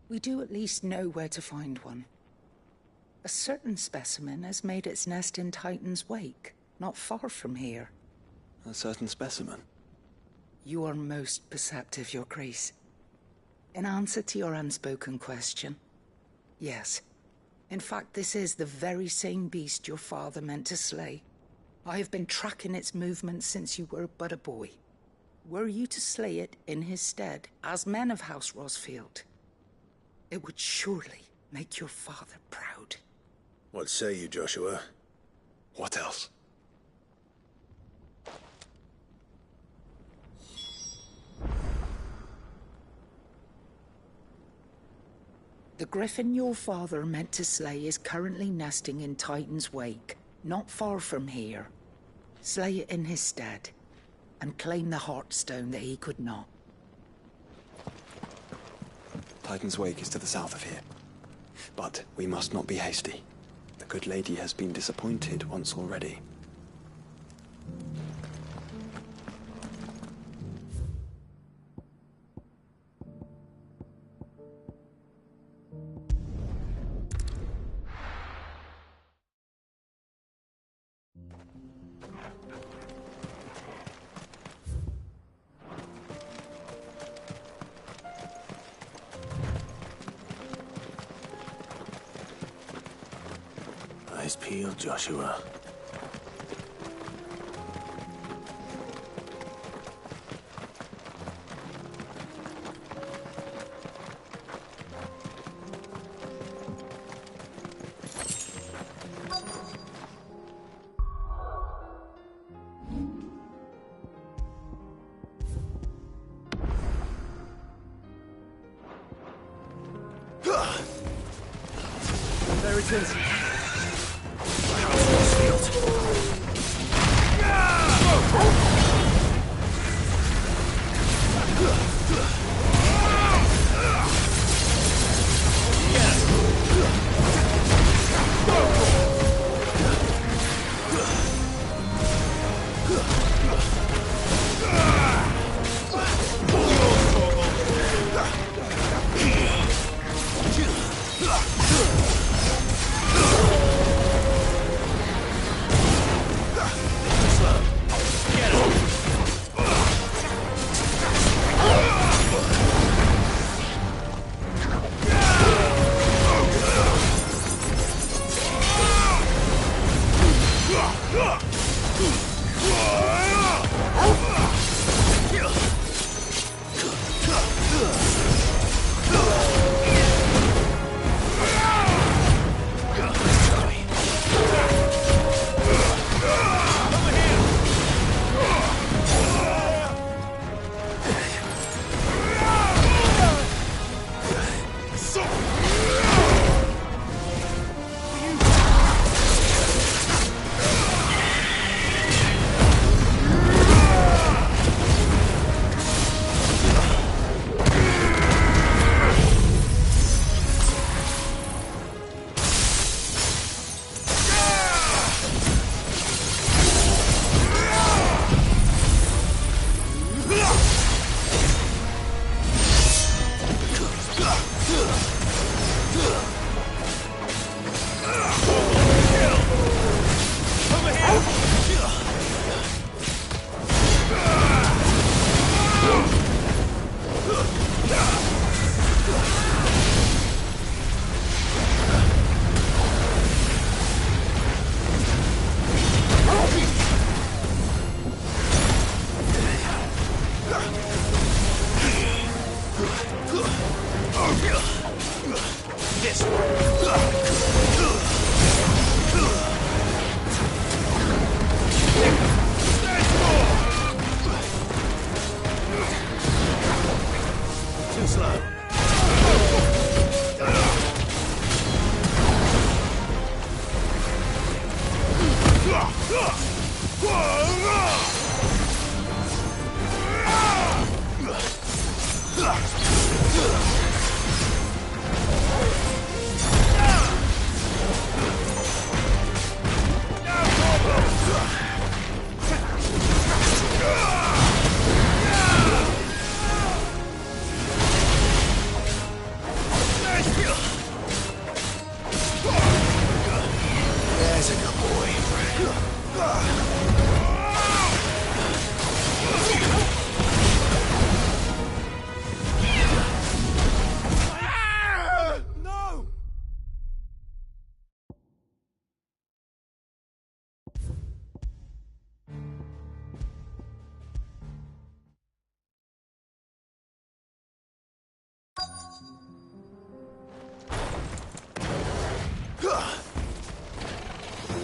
We do at least know where to find one. A certain specimen has made its nest in Titan's Wake, not far from here. A certain specimen? You are most perceptive, Your Grace. In answer to your unspoken question, yes. In fact, this is the very same beast your father meant to slay. I have been tracking its movements since you were but a boy. Were you to slay it in his stead, as men of House Rosfield, it would surely make your father proud. What say you, Joshua? What else? The griffin your father meant to slay is currently nesting in Titan's Wake, not far from here. Slay it in his stead, and claim the Heartstone that he could not. Titan's Wake is to the south of here. But we must not be hasty. The good lady has been disappointed once already. Eyes peeled, Joshua. There it is.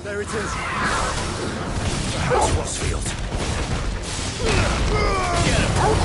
There it is. The house was field. Get him.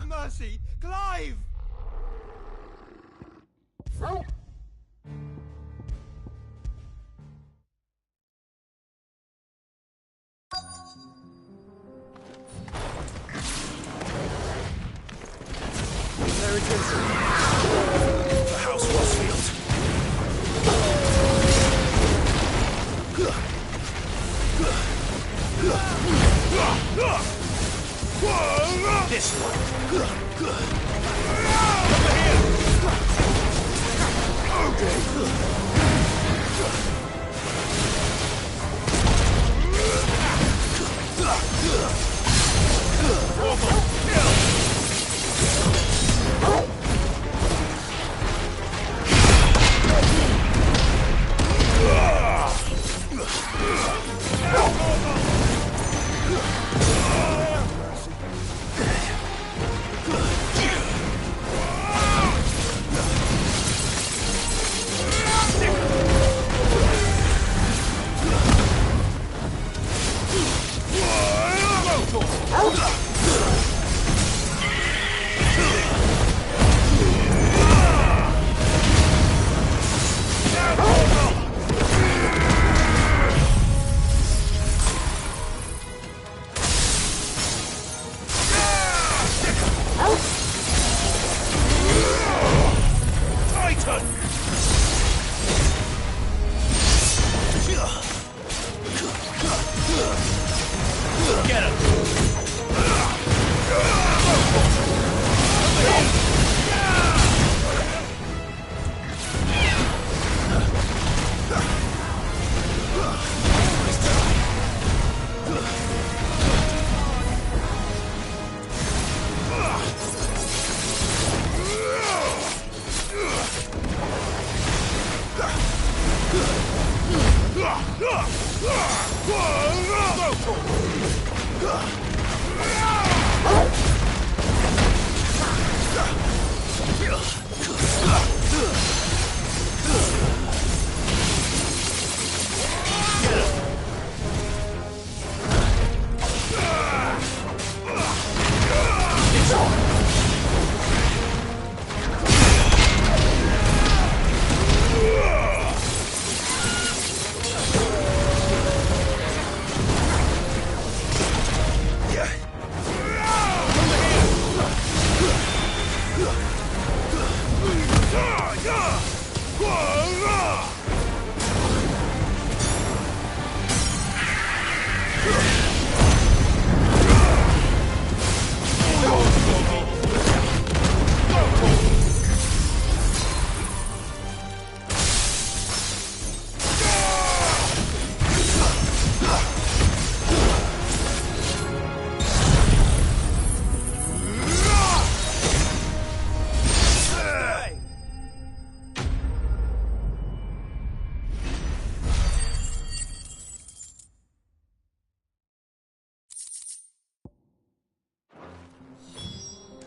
Mercy! Clive! There it is. The house was field. This one.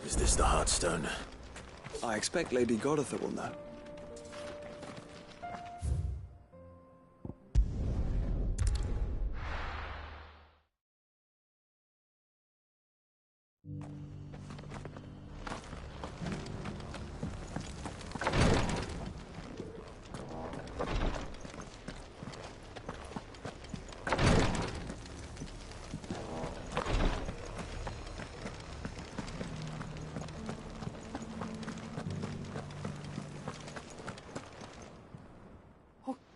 Is this the Heartstone? I expect Lady Goditha will know.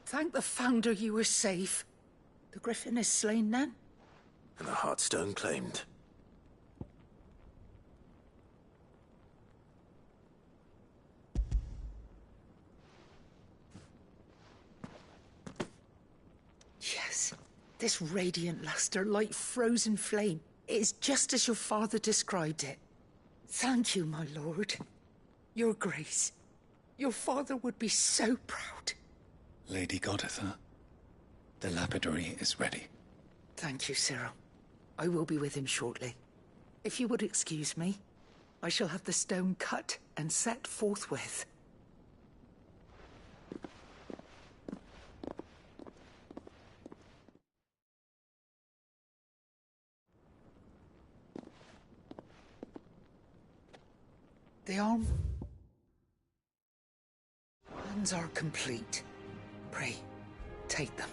Thank the Founder you were safe. The Griffin is slain then? And the Heartstone claimed. Yes. This radiant luster, like frozen flame, it is just as your father described it. Thank you, my lord. Your Grace. Your father would be so proud. Lady Goditha, the lapidary is ready. Thank you, Cyril. I will be with him shortly. If you would excuse me, I shall have the stone cut and set forthwith. The armbands are complete. Pray, take them.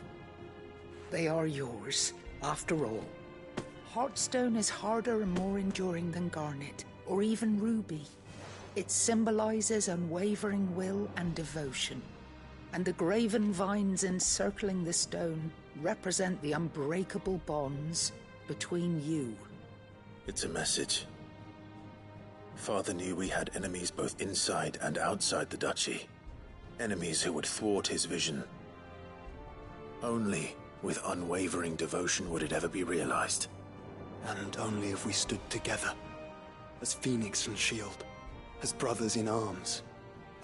They are yours, after all. Heartstone is harder and more enduring than garnet, or even ruby. It symbolizes unwavering will and devotion. And the graven vines encircling the stone represent the unbreakable bonds between you. It's a message. Father knew we had enemies both inside and outside the duchy. Enemies who would thwart his vision. Only with unwavering devotion would it ever be realized. And only if we stood together, as Phoenix and Shield, as brothers in arms,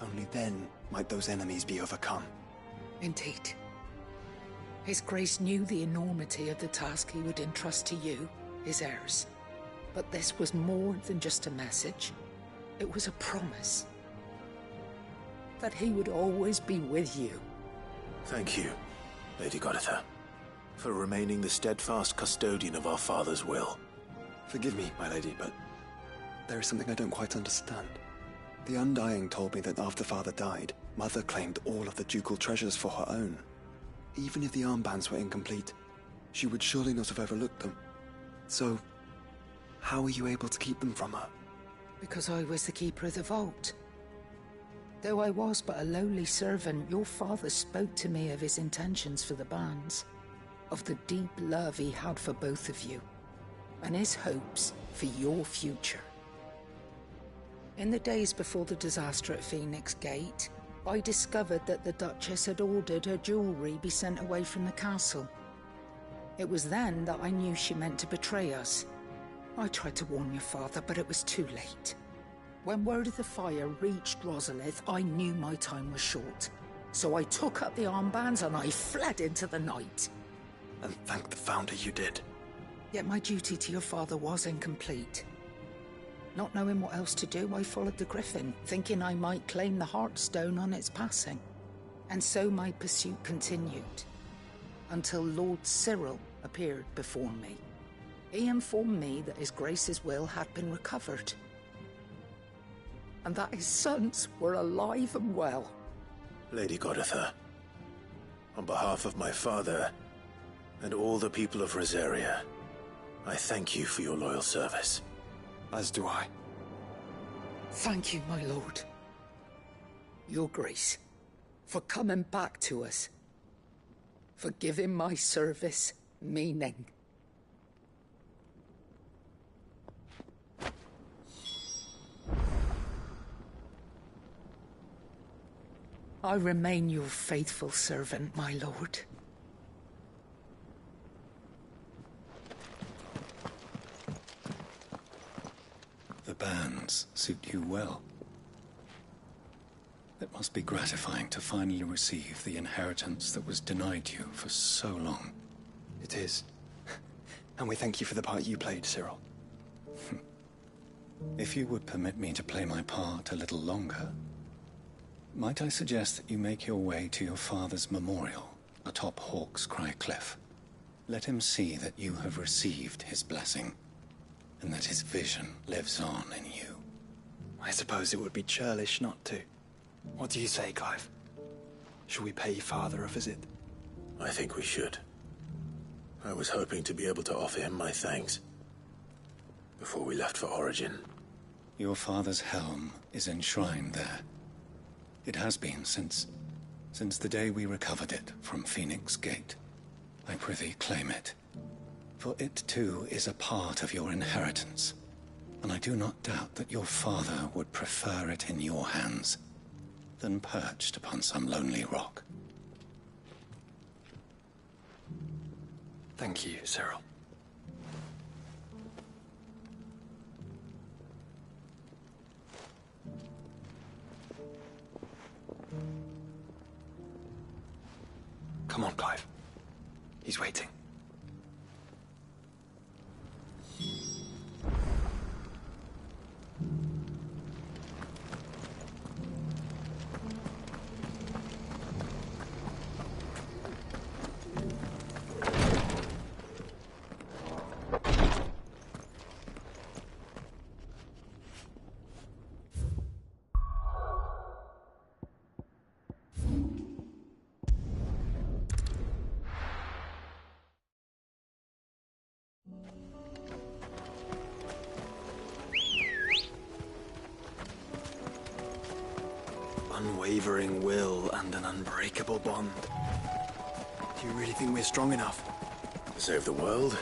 only then might those enemies be overcome. Indeed. His Grace knew the enormity of the task he would entrust to you, his heirs. But this was more than just a message. It was a promise. That he would always be with you. Thank you, Lady Goditha, for remaining the steadfast custodian of our father's will. Forgive me, my lady, but there is something I don't quite understand. The Undying told me that after Father died, Mother claimed all of the ducal treasures for her own. Even if the armbands were incomplete, she would surely not have overlooked them. So, how were you able to keep them from her? Because I was the keeper of the vault. Though I was but a lowly servant, your father spoke to me of his intentions for the bands, of the deep love he had for both of you, and his hopes for your future. In the days before the disaster at Phoenix Gate, I discovered that the Duchess had ordered her jewelry be sent away from the castle. It was then that I knew she meant to betray us. I tried to warn your father, but it was too late. When word of the fire reached Rosalith, I knew my time was short. So I took up the armbands and I fled into the night. And thank the Founder you did. Yet my duty to your father was incomplete. Not knowing what else to do, I followed the Griffin, thinking I might claim the Heartstone on its passing. And so my pursuit continued, until Lord Cyril appeared before me. He informed me that His Grace's will had been recovered, and that his sons were alive and well. Lady Goditha, on behalf of my father and all the people of Rosaria, I thank you for your loyal service. As do I. Thank you, my lord. Your grace, for coming back to us, for giving my service meaning. I remain your faithful servant, my lord. The bands suit you well. It must be gratifying to finally receive the inheritance that was denied you for so long. It is. And we thank you for the part you played, Cyril. If you would permit me to play my part a little longer, might I suggest that you make your way to your father's memorial atop Hawk's Cry Cliff? Let him see that you have received his blessing, and that his vision lives on in you. I suppose it would be churlish not to. What do you say, Clive? Shall we pay Father a visit? I think we should. I was hoping to be able to offer him my thanks before we left for Origin. Your father's helm is enshrined there. It has been since the day we recovered it from Phoenix Gate. I prithee claim it, for it too is a part of your inheritance, and I do not doubt that your father would prefer it in your hands than perched upon some lonely rock. Thank you, Cyril. Come on, Clive. He's waiting. Unwavering will and an unbreakable bond. Do you really think we're strong enough? To save the world?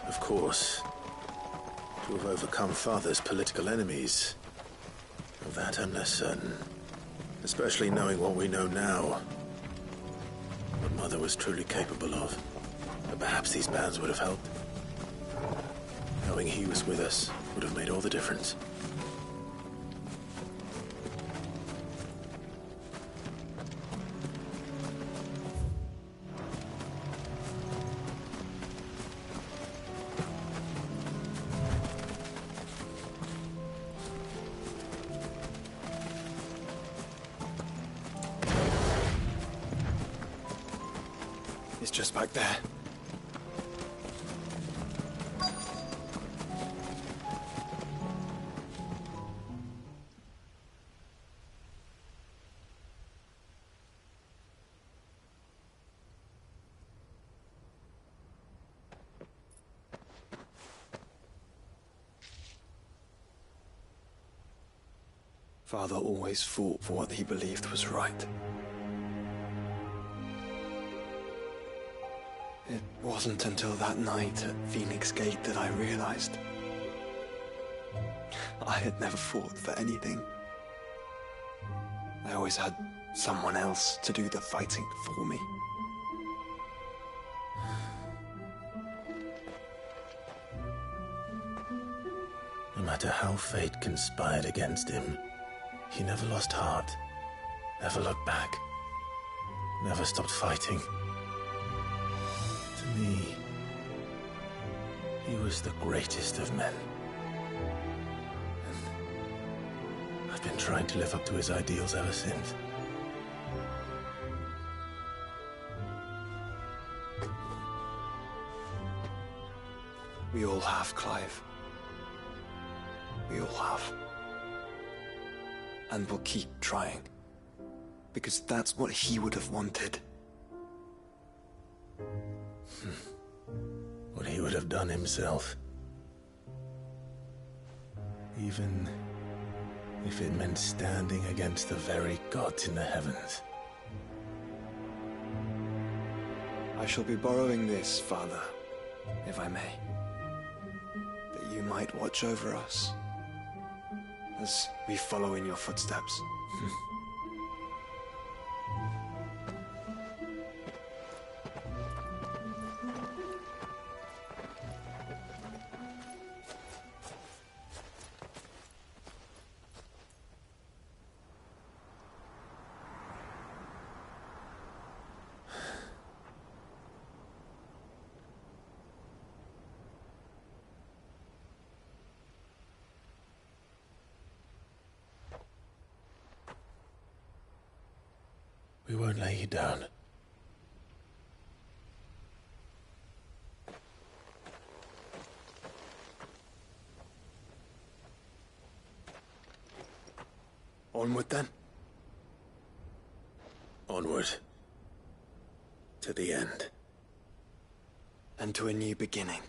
Of course. To have overcome Father's political enemies? Of that I'm less certain. Especially knowing what we know now. What Mother was truly capable of. But perhaps these bands would have helped. Knowing he was with us would have made all the difference. It's just back there. Father always fought for what he believed was right. It wasn't until that night at Phoenix Gate that I realized I had never fought for anything. I always had someone else to do the fighting for me. No matter how fate conspired against him, he never lost heart, never looked back, never stopped fighting. To me, he was the greatest of men. And I've been trying to live up to his ideals ever since. We all have, Clive. We all have. And we'll keep trying. Because that's what he would have wanted. What he would have done himself. Even if it meant standing against the very gods in the heavens. I shall be borrowing this, Father, if I may. That you might watch over us as we follow in your footsteps. We won't lay you down. Onward then. Onward. To the end. And to a new beginning.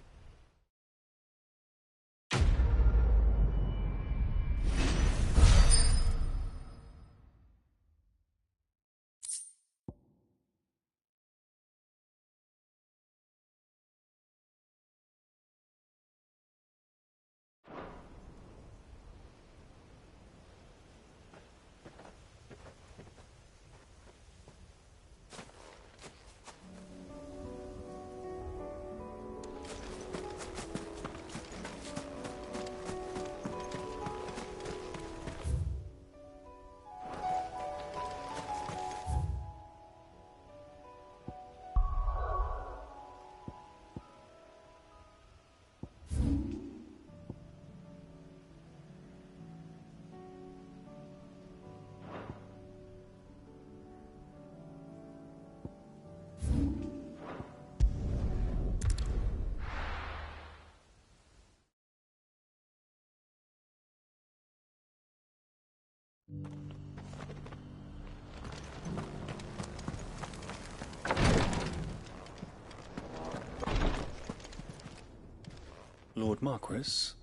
Lord Marquis,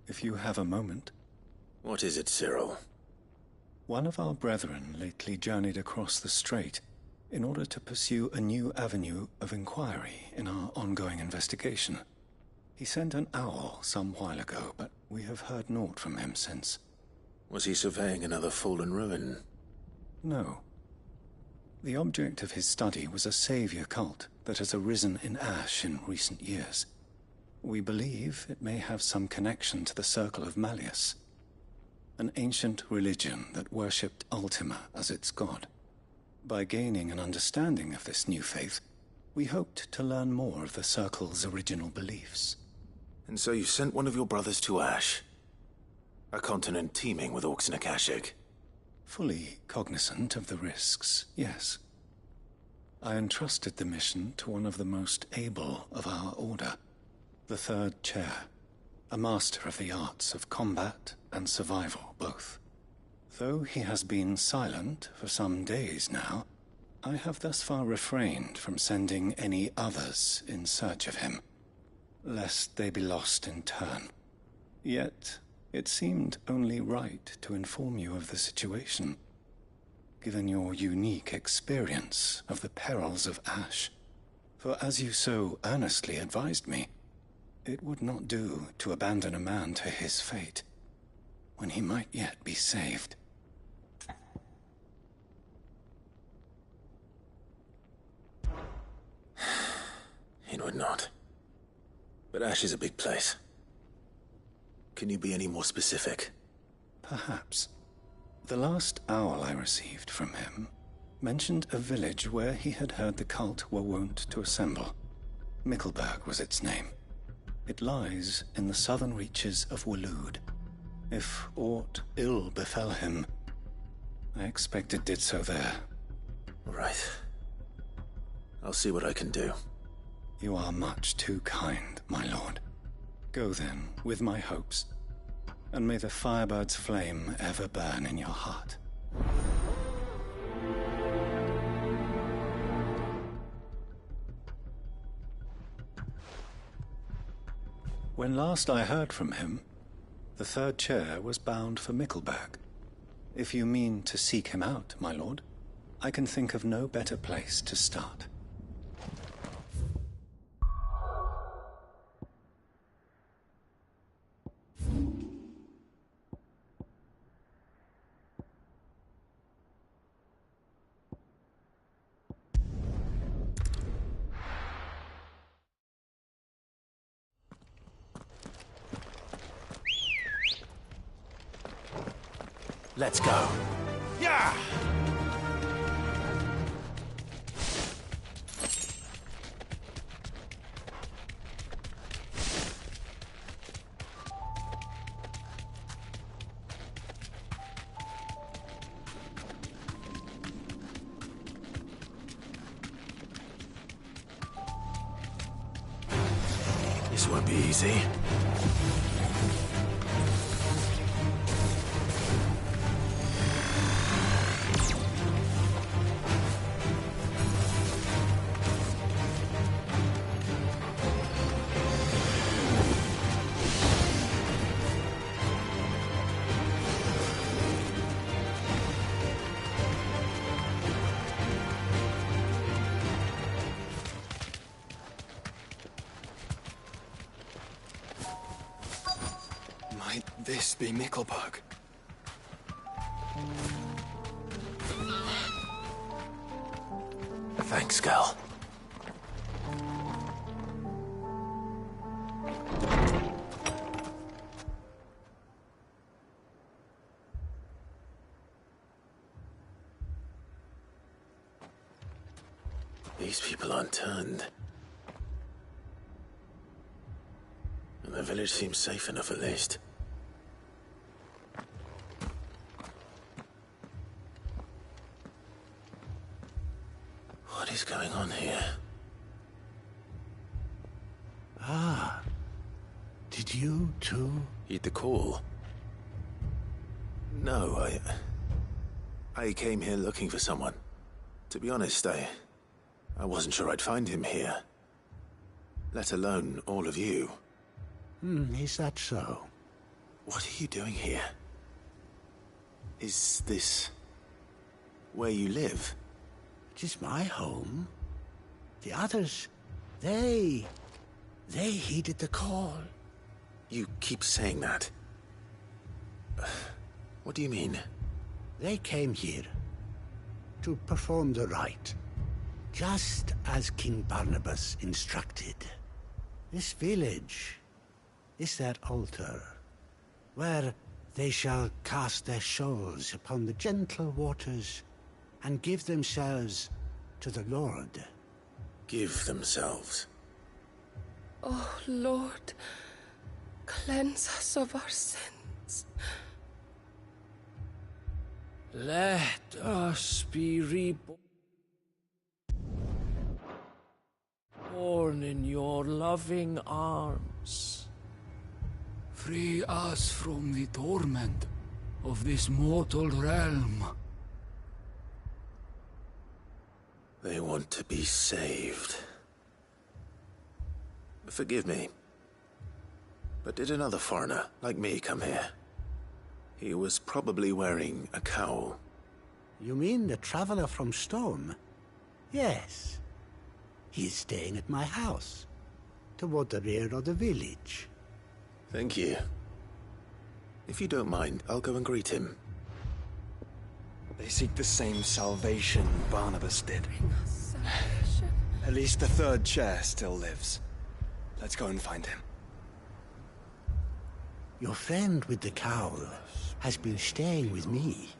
if you have a moment. What is it, Cyril? One of our brethren lately journeyed across the strait in order to pursue a new avenue of inquiry in our ongoing investigation. He sent an owl some while ago, but we have heard naught from him since. Was he surveying another fallen ruin? No. The object of his study was a savior cult that has arisen in Ash in recent years. We believe it may have some connection to the Circle of Malleus, an ancient religion that worshipped Ultima as its god. By gaining an understanding of this new faith, we hoped to learn more of the Circle's original beliefs. And so you sent one of your brothers to Ash? A continent teeming with orcs and Akashic? Fully cognizant of the risks, yes. I entrusted the mission to one of the most able of our order, the Third Chair, a master of the arts of combat and survival both. Though he has been silent for some days now, I have thus far refrained from sending any others in search of him, lest they be lost in turn. Yet, it seemed only right to inform you of the situation, given your unique experience of the perils of Ash. For as you so earnestly advised me, it would not do to abandon a man to his fate, when he might yet be saved. It would not. But Ash is a big place. Can you be any more specific? Perhaps. The last owl I received from him mentioned a village where he had heard the cult were wont to assemble. Mickleburg was its name. It lies in the southern reaches of Waloed. If aught ill befell him, I expect it did so there. Right. I'll see what I can do. You are much too kind, my lord. Go then, with my hopes, and may the firebird's flame ever burn in your heart. When last I heard from him, the Third Chair was bound for Mickleburg. If you mean to seek him out, my lord, I can think of no better place to start. Let's go. Yeah! This won't be easy. Might this be Mickelberg? Thanks, Gal. These people aren't turned. And the village seems safe enough, at least. What is going on here? Ah. Did you too? Heed the call? No, I came here looking for someone. To be honest, I wasn't sure I'd find him here. Let alone all of you. Is that so? What are you doing here? Is this where you live? It is my home. The others, they heeded the call. You keep saying that. What do you mean? They came here to perform the rite, just as King Barnabas instructed. This village is their altar, where they shall cast their souls upon the gentle waters and give themselves to the Lord. Give themselves? Oh, Lord, cleanse us of our sins. Let us be reborn in your loving arms. Free us from the torment of this mortal realm. They want to be saved. Forgive me, but did another foreigner like me come here? He was probably wearing a cowl. You mean the traveler from Stone? Yes. He is staying at my house, toward the rear of the village. Thank you. If you don't mind, I'll go and greet him. They seek the same salvation Barnabas did. At least the third chair still lives. Let's go and find him. Your friend with the cowl has been staying with me.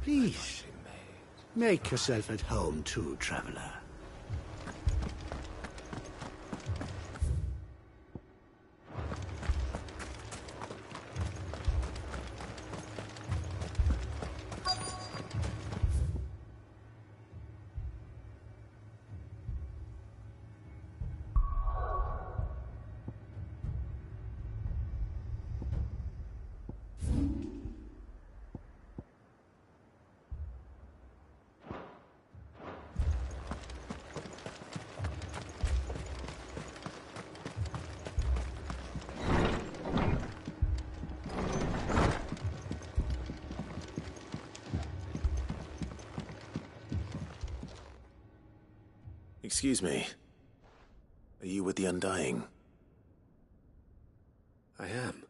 Please, make yourself at home too, traveler. Excuse me. Are you with the Undying? I am.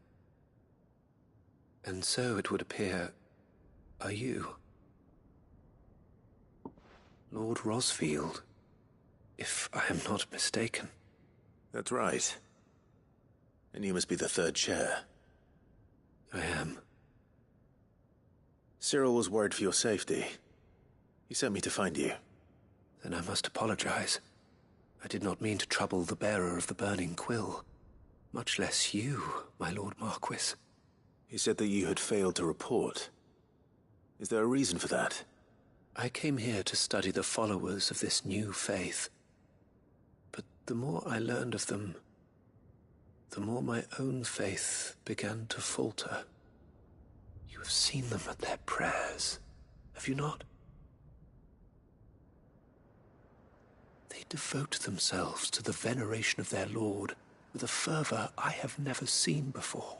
And so it would appear, are you? Lord Rosfield, if I am not mistaken. That's right. And you must be the third chair. I am. Cyril was worried for your safety. He sent me to find you. Then I must apologize. I did not mean to trouble the bearer of the burning quill. Much less you, my Lord Marquis. He said that you had failed to report. Is there a reason for that? I came here to study the followers of this new faith. But the more I learned of them, the more my own faith began to falter. You have seen them at their prayers, have you not? They devote themselves to the veneration of their Lord with a fervor I have never seen before.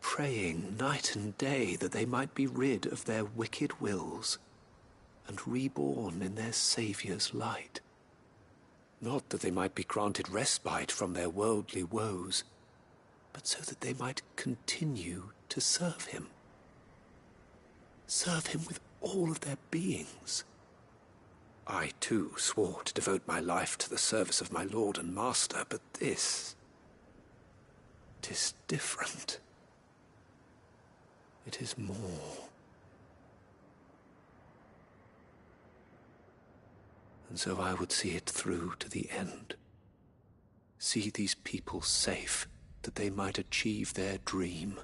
Praying night and day that they might be rid of their wicked wills and reborn in their Saviour's light. Not that they might be granted respite from their worldly woes, but so that they might continue to serve him. Serve him with all of their beings. I, too, swore to devote my life to the service of my Lord and Master, but this... 'tis different. It is more. And so I would see it through to the end. See these people safe, that they might achieve their dream.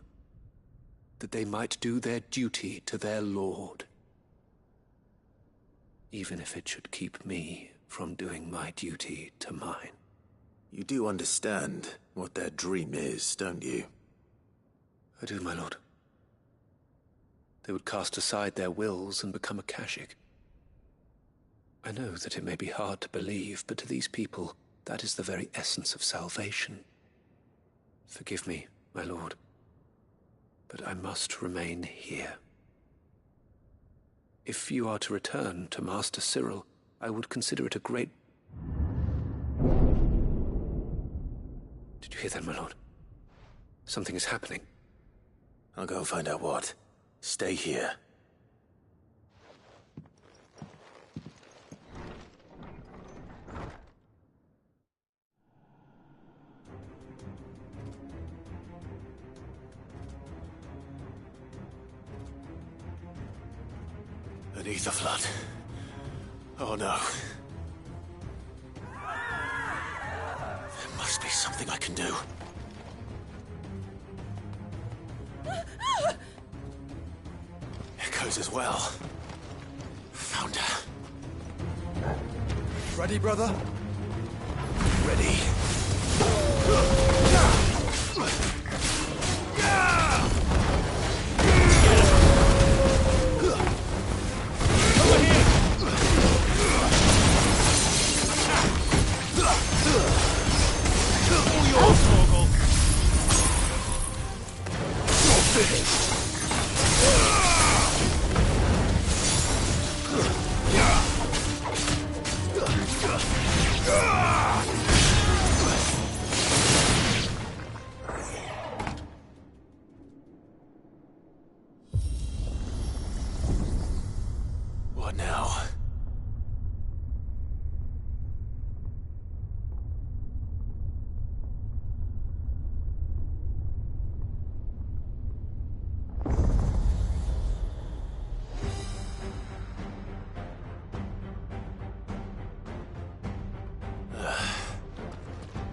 That they might do their duty to their Lord. Even if it should keep me from doing my duty to mine. You do understand what their dream is, don't you? I do, my lord. They would cast aside their wills and become Akashic. I know that it may be hard to believe, but to these people, that is the very essence of salvation. Forgive me, my lord, but I must remain here. If you are to return to Master Cyril, I would consider it a great... Did you hear that, my lord? Something is happening. I'll go and find out what. Stay here. Beneath the flood. Oh no. There must be something I can do. Echoes as well. Found her. Ready, brother? Ready. What now?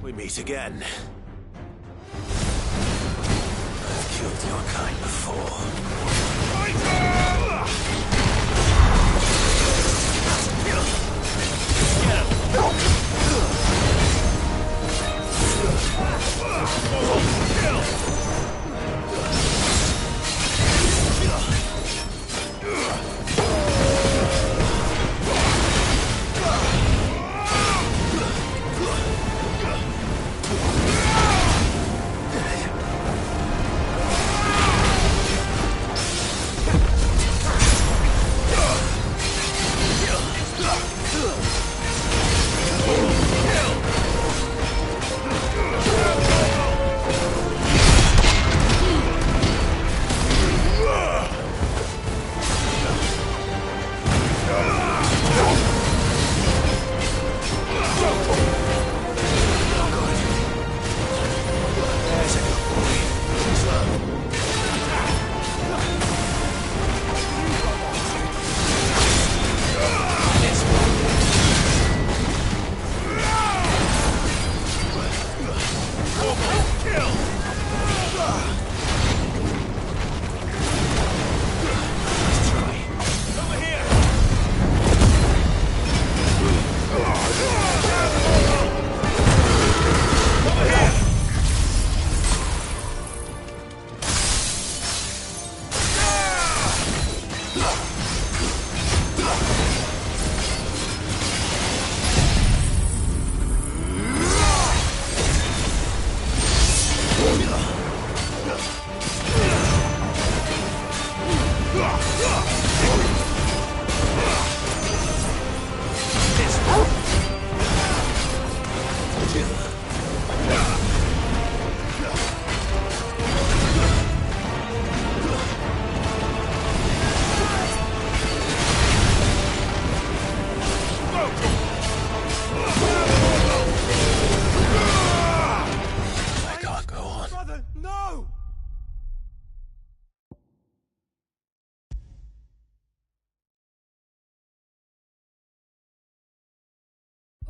We meet again. I've killed your kind before.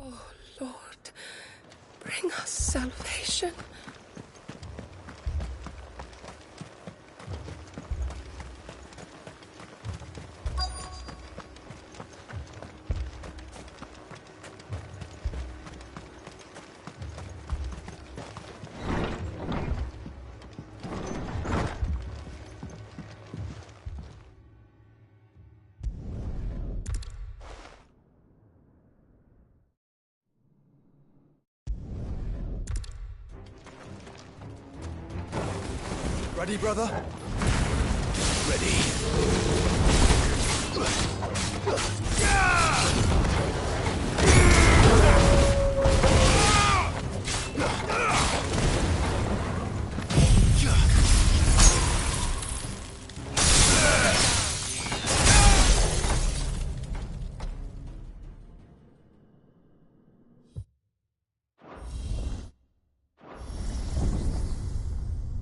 Oh, Lord, bring us salvation. Ready, brother? Ready.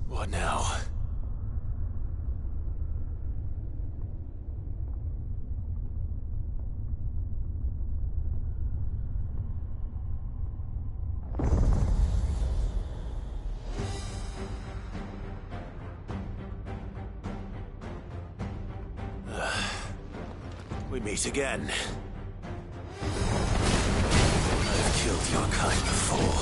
What now? We meet again. I've killed your kind before.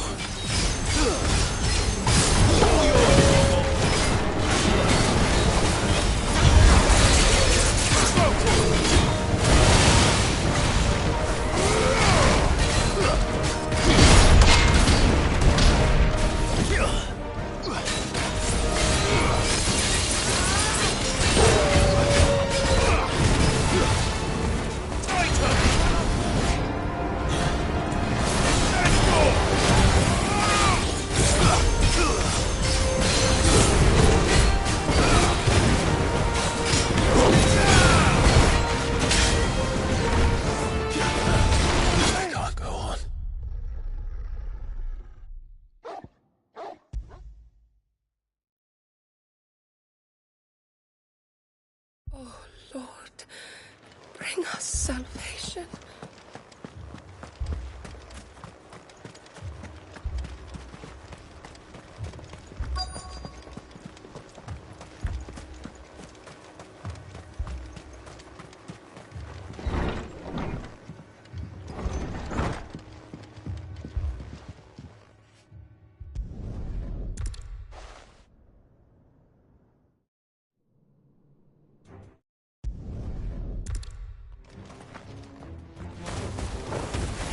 Oh, Lord, bring us salvation.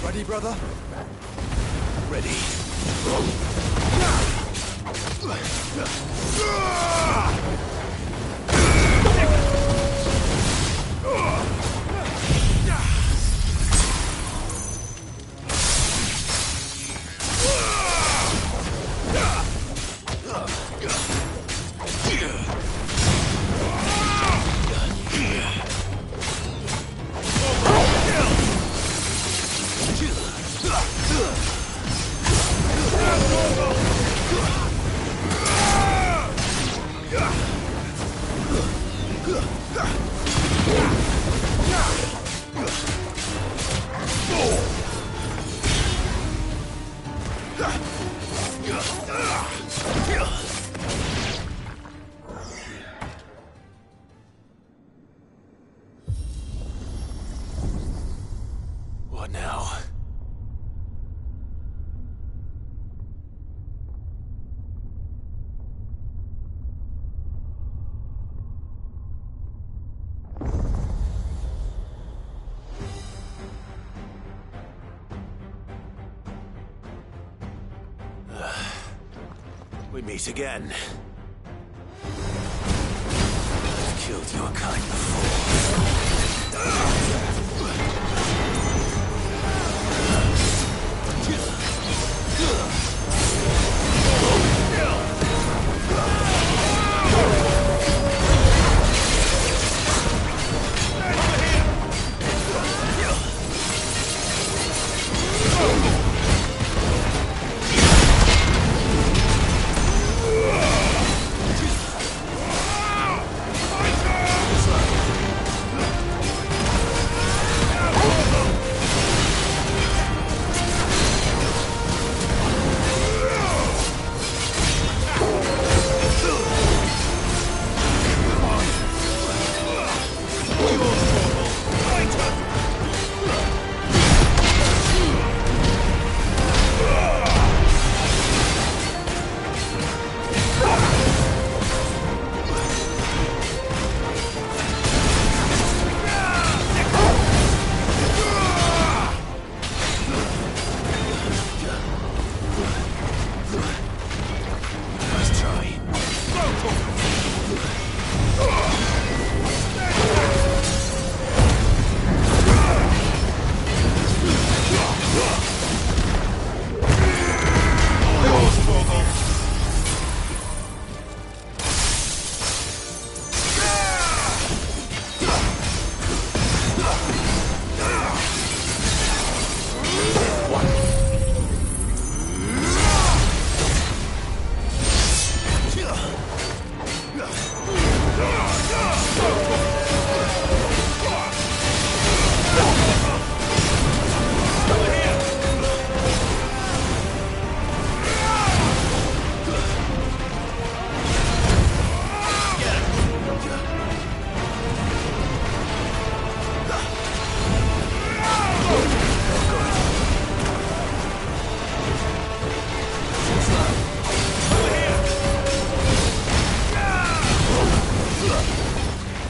Ready, brother? Ready. What now? We meet again. I've killed your kind before.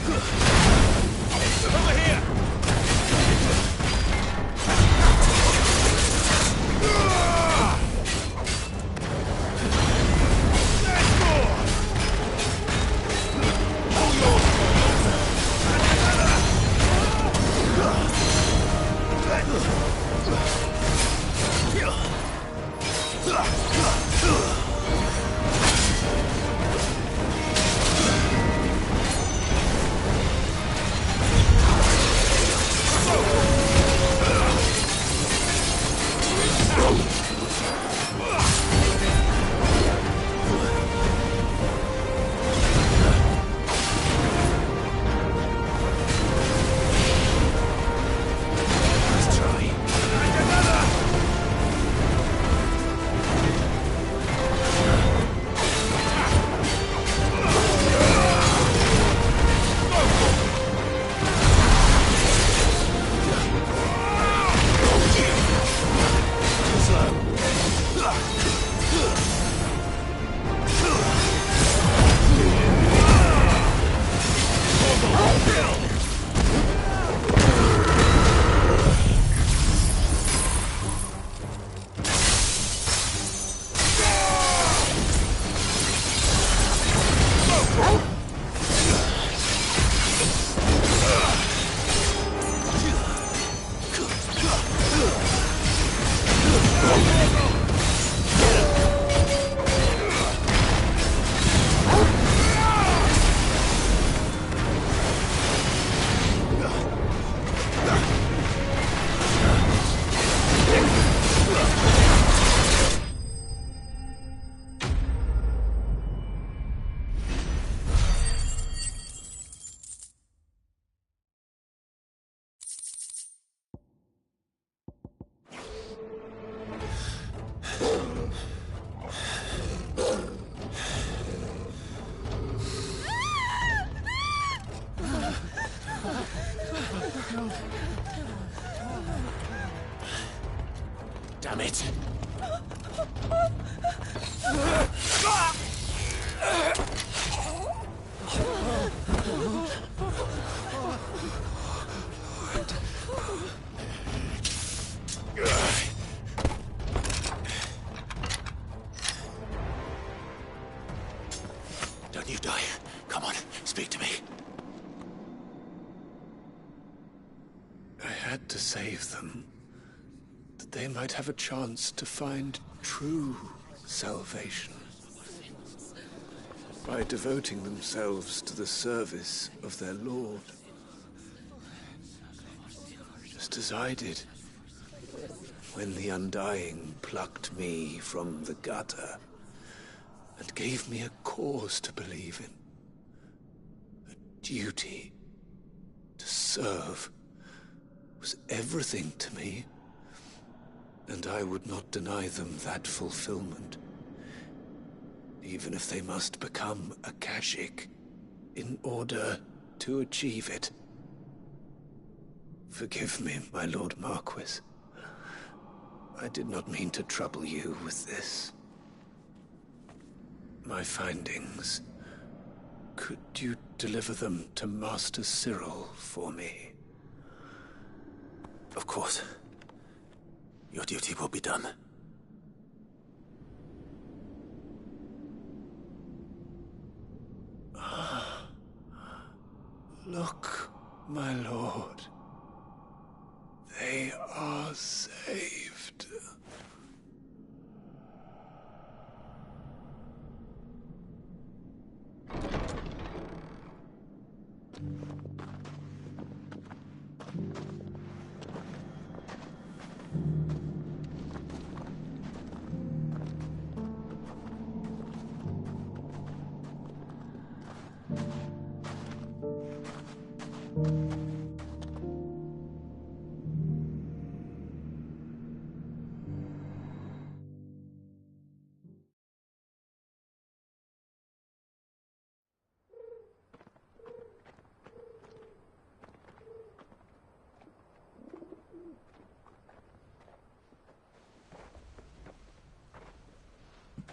Over here! Damn it! Don't you die. Come on, speak to me. I had to save them, that they might have a chance to find true salvation by devoting themselves to the service of their Lord, just as I did when the Undying plucked me from the gutter and gave me a cause to believe in. A duty to serve was everything to me, and I would not deny them that fulfillment, even if they must become a Kashik in order to achieve it. Forgive me, my Lord Marquis. I did not mean to trouble you with this. My findings. Could you deliver them to Master Cyril for me? Of course. Your duty will be done. Look, my lord. They are saved.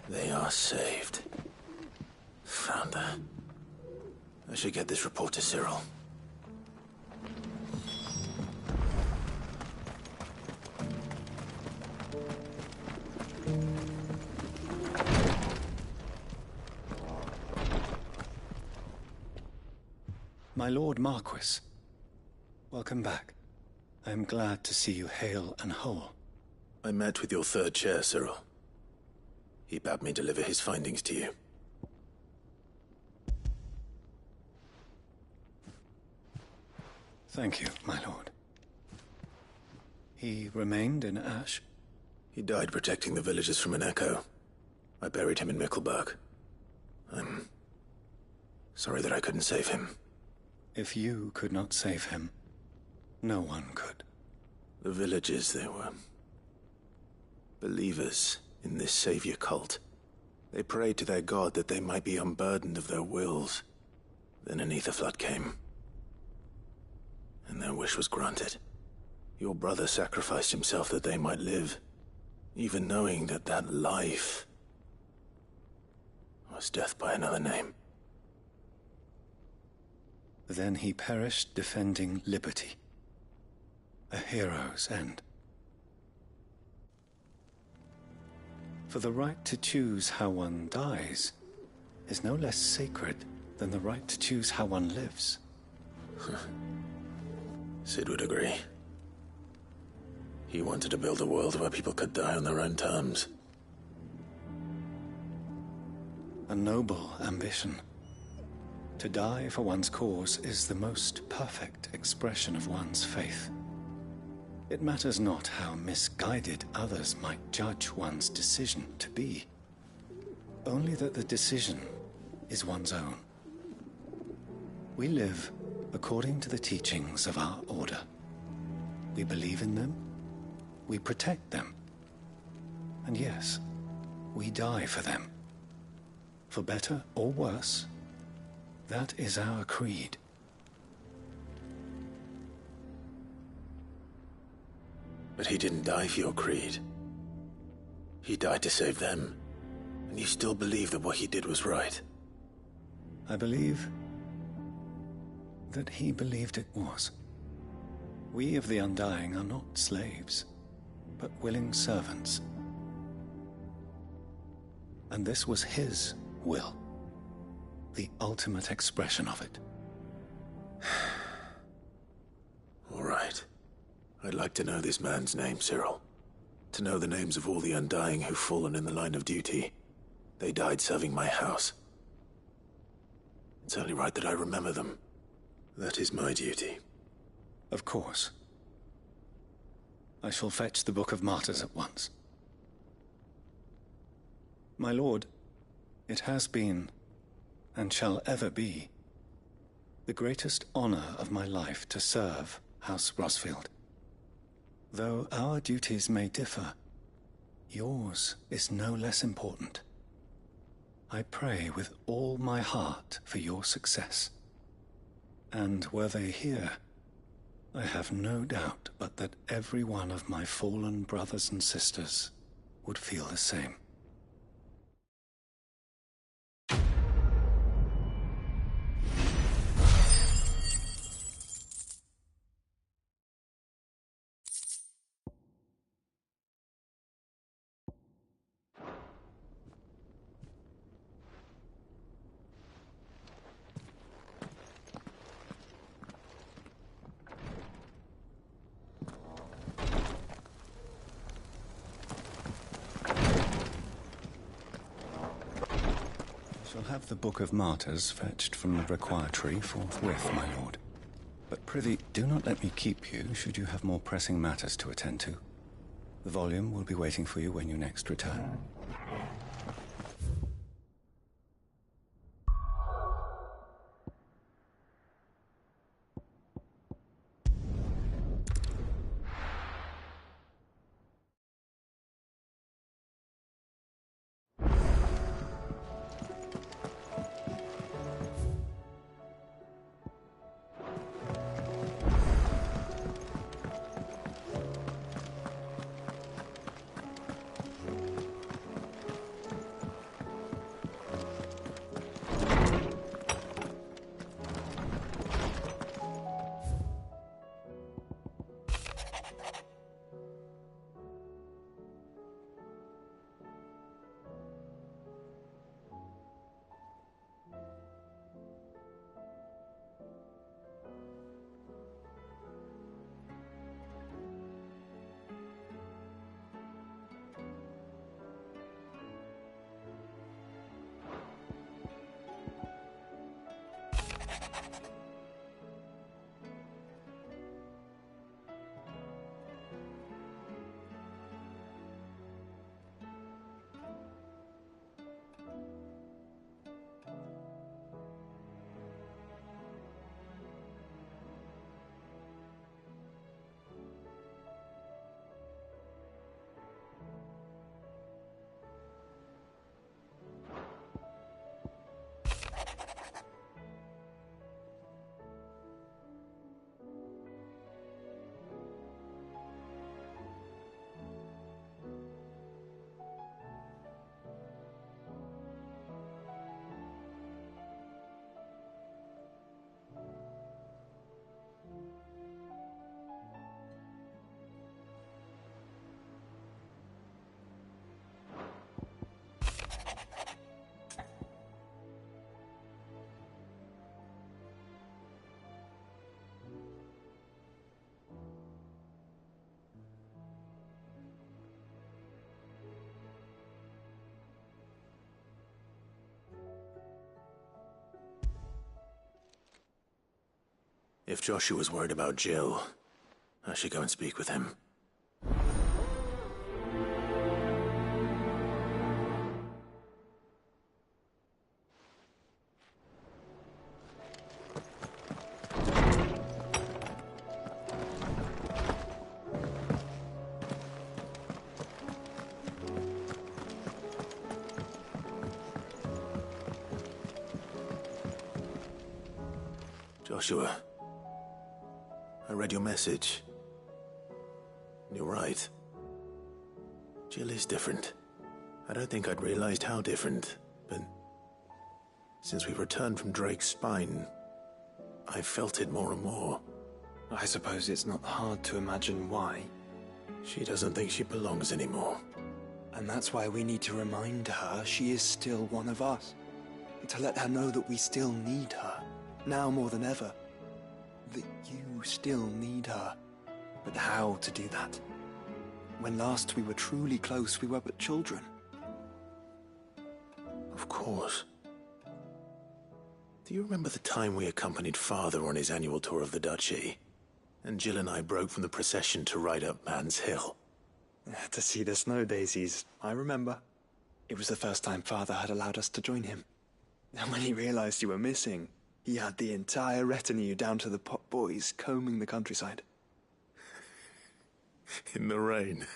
They are saved. Found her. I should get this report to Cyril. My Lord Marquis, welcome back. I am glad to see you hale and whole. I met with your third chair, Cyril. He bade me deliver his findings to you. Thank you, my lord. He remained in Ash? He died protecting the villagers from an echo. I buried him in Mickelberg. I'm sorry that I couldn't save him. If you could not save him, no one could. The villagers, they were believers in this savior cult. They prayed to their god that they might be unburdened of their wills. Then an ether flood came, and their wish was granted. Your brother sacrificed himself that they might live, even knowing that that life was death by another name. Then he perished defending liberty. A hero's end. For the right to choose how one dies is no less sacred than the right to choose how one lives. Sid would agree. He wanted to build a world where people could die on their own terms. A noble ambition. To die for one's cause is the most perfect expression of one's faith. It matters not how misguided others might judge one's decision to be. Only that the decision is one's own. We live according to the teachings of our order. We believe in them, we protect them, and yes, we die for them. For better or worse, that is our creed. But he didn't die for your creed. He died to save them, and you still believe that what he did was right. I believe that he believed it was. We of the Undying are not slaves, but willing servants. And this was his will, the ultimate expression of it. All right. I'd like to know this man's name, Cyril. To know the names of all the Undying who've fallen in the line of duty. They died serving my house. It's only right that I remember them. That is my duty. Of course. I shall fetch the Book of Martyrs at once. My lord, it has been, and shall ever be, the greatest honor of my life to serve House Rosfield. Though our duties may differ, yours is no less important. I pray with all my heart for your success. And were they here, I have no doubt but that every one of my fallen brothers and sisters would feel the same. Have the Book of Martyrs fetched from the requiratory forthwith, my lord. But prithee, do not let me keep you, should you have more pressing matters to attend to. The volume will be waiting for you when you next return. If Joshua's worried about Jill, I should go and speak with him. Joshua, I read your message. You're right. Jill is different. I don't think I'd realized how different, but since we returned from Drake's spine, I've felt it more and more. I suppose it's not hard to imagine why. She doesn't think she belongs anymore. And that's why we need to remind her she is still one of us. To let her know that we still need her. Now more than ever. That you still need her. But how to do that? When last we were truly close, we were but children. Of course. Do you remember the time we accompanied Father on his annual tour of the Duchy? And Jill and I broke from the procession to ride up Man's Hill. To see the snow daisies, I remember. It was the first time Father had allowed us to join him. And when he realized you were missing, he had the entire retinue down to the pot boys combing the countryside. In the rain.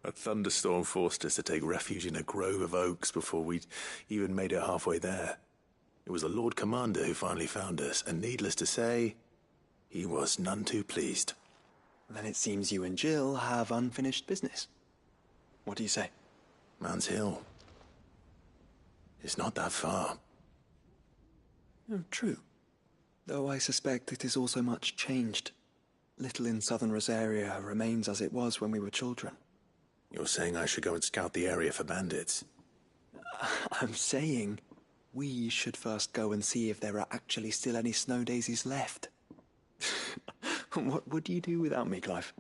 A thunderstorm forced us to take refuge in a grove of oaks before we'd even made it halfway there. It was the Lord Commander who finally found us, and needless to say, he was none too pleased. Then it seems you and Jill have unfinished business. What do you say? Man's Hill. It's not that far. Oh, true. Though I suspect it is also much changed. Little in southern Rosaria remains as it was when we were children. You're saying I should go and scout the area for bandits? I'm saying we should first go and see if there are actually still any snow daisies left. What would you do without me, Clive?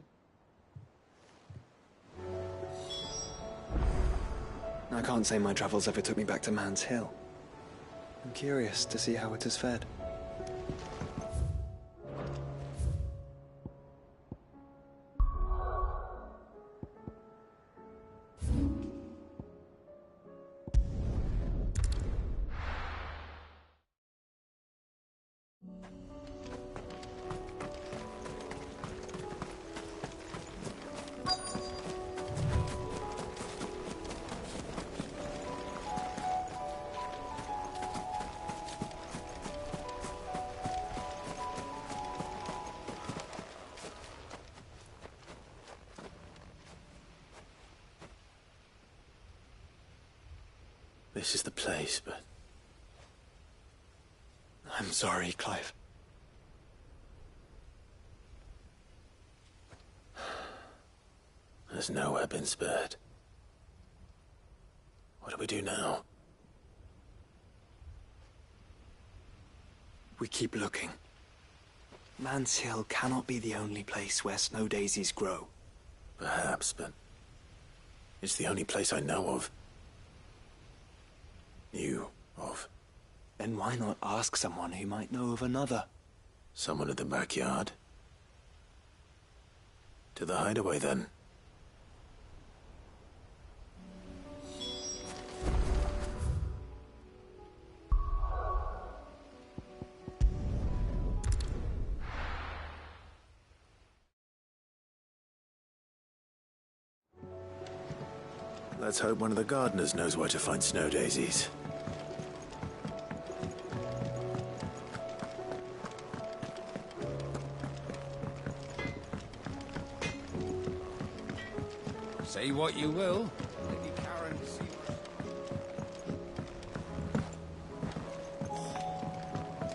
I can't say my travels ever took me back to Man's Hill. I'm curious to see how it has fared. This is the place, but... I'm sorry, Clive. There's nowhere been spared. What do we do now? We keep looking. Man's Hill cannot be the only place where snow daisies grow. Perhaps, but... it's the only place I know of. Knew of. Then why not ask someone who might know of another? Someone in the backyard? To the hideaway, then. Let's hope one of the gardeners knows where to find snow daisies. Say what you will, Lady Karen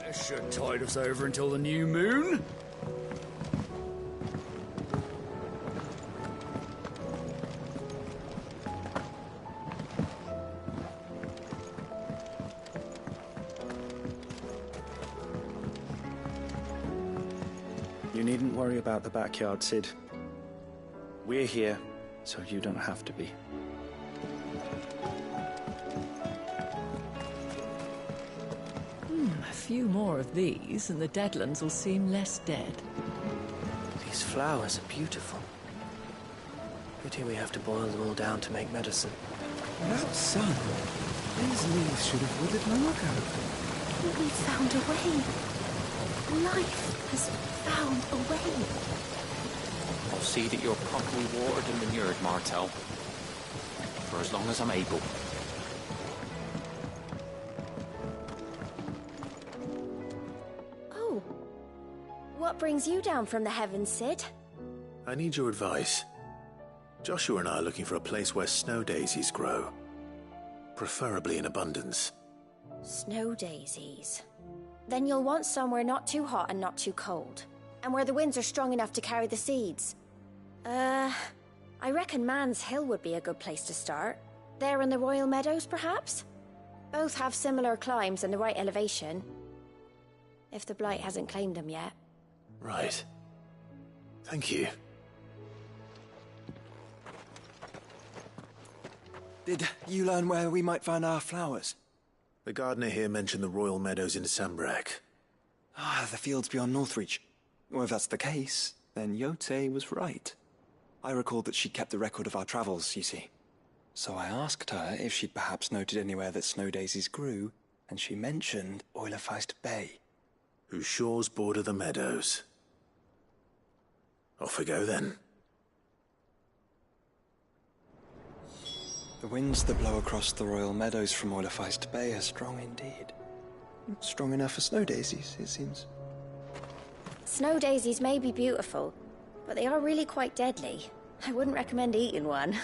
This should tide us over until the new moon. You needn't worry about the backyard, Sid. We're here, so you don't have to be. few more of these, and the Deadlands will seem less dead. These flowers are beautiful. Pity we have to boil them all down to make medicine. Without sun, these leaves should have withered long ago. We found a way. Life has found a way. I'll see that you're properly watered and manured, Martel. For as long as I'm able. Oh. What brings you down from the heavens, Cid? I need your advice. Joshua and I are looking for a place where snow daisies grow. Preferably in abundance. Snow daisies. Then you'll want somewhere not too hot and not too cold. And where the winds are strong enough to carry the seeds. I reckon Man's Hill would be a good place to start. There in the Royal Meadows, perhaps? Both have similar climbs and the right elevation. If the Blight hasn't claimed them yet. Right. Thank you. Did you learn where we might find our flowers? The gardener here mentioned the Royal Meadows in Sambrak. Ah, the fields beyond Northreach. Well, if that's the case, then Yote was right. I recalled that she kept the record of our travels, you see. So I asked her if she'd perhaps noted anywhere that snow daisies grew, and she mentioned Oilefeist Bay. Whose shores border the meadows. Off we go then. The winds that blow across the Royal Meadows from Oilefeist Bay are strong indeed. Strong enough for snow daisies, it seems. Snow daisies may be beautiful, but they are really quite deadly. I wouldn't recommend eating one.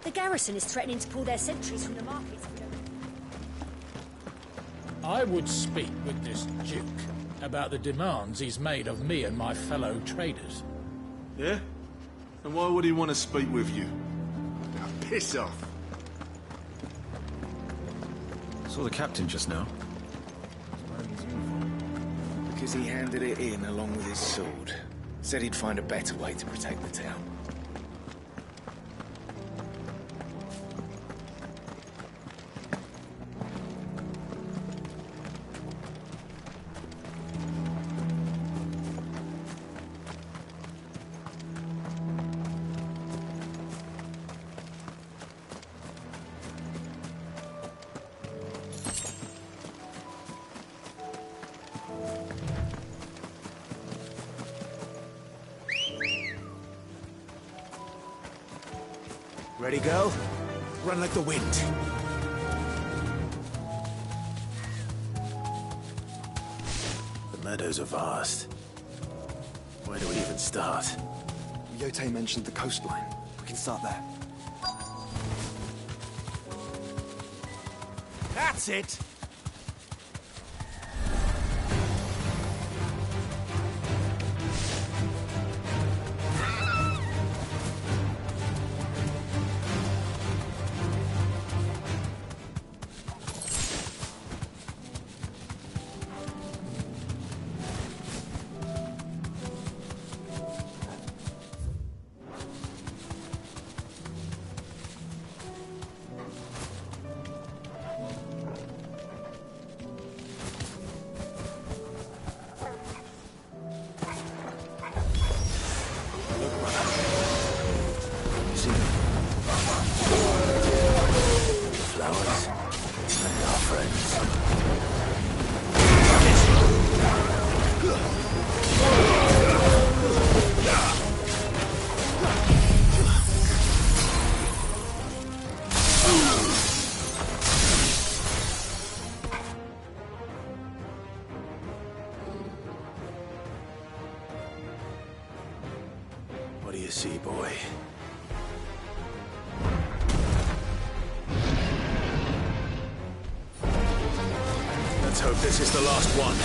The garrison is threatening to pull their sentries from the markets. I would speak with this Duke about the demands he's made of me and my fellow traders. Yeah? And why would he want to speak with you? Now, piss off. Saw the captain just now. Because he handed it in along with his sword. Said he'd find a better way to protect the town. Ready, girl? Run like the wind. The meadows are vast. Where do we even start? Yote mentioned the coastline. We can start there. That's it! What do you see, boy? Let's hope this is the last one.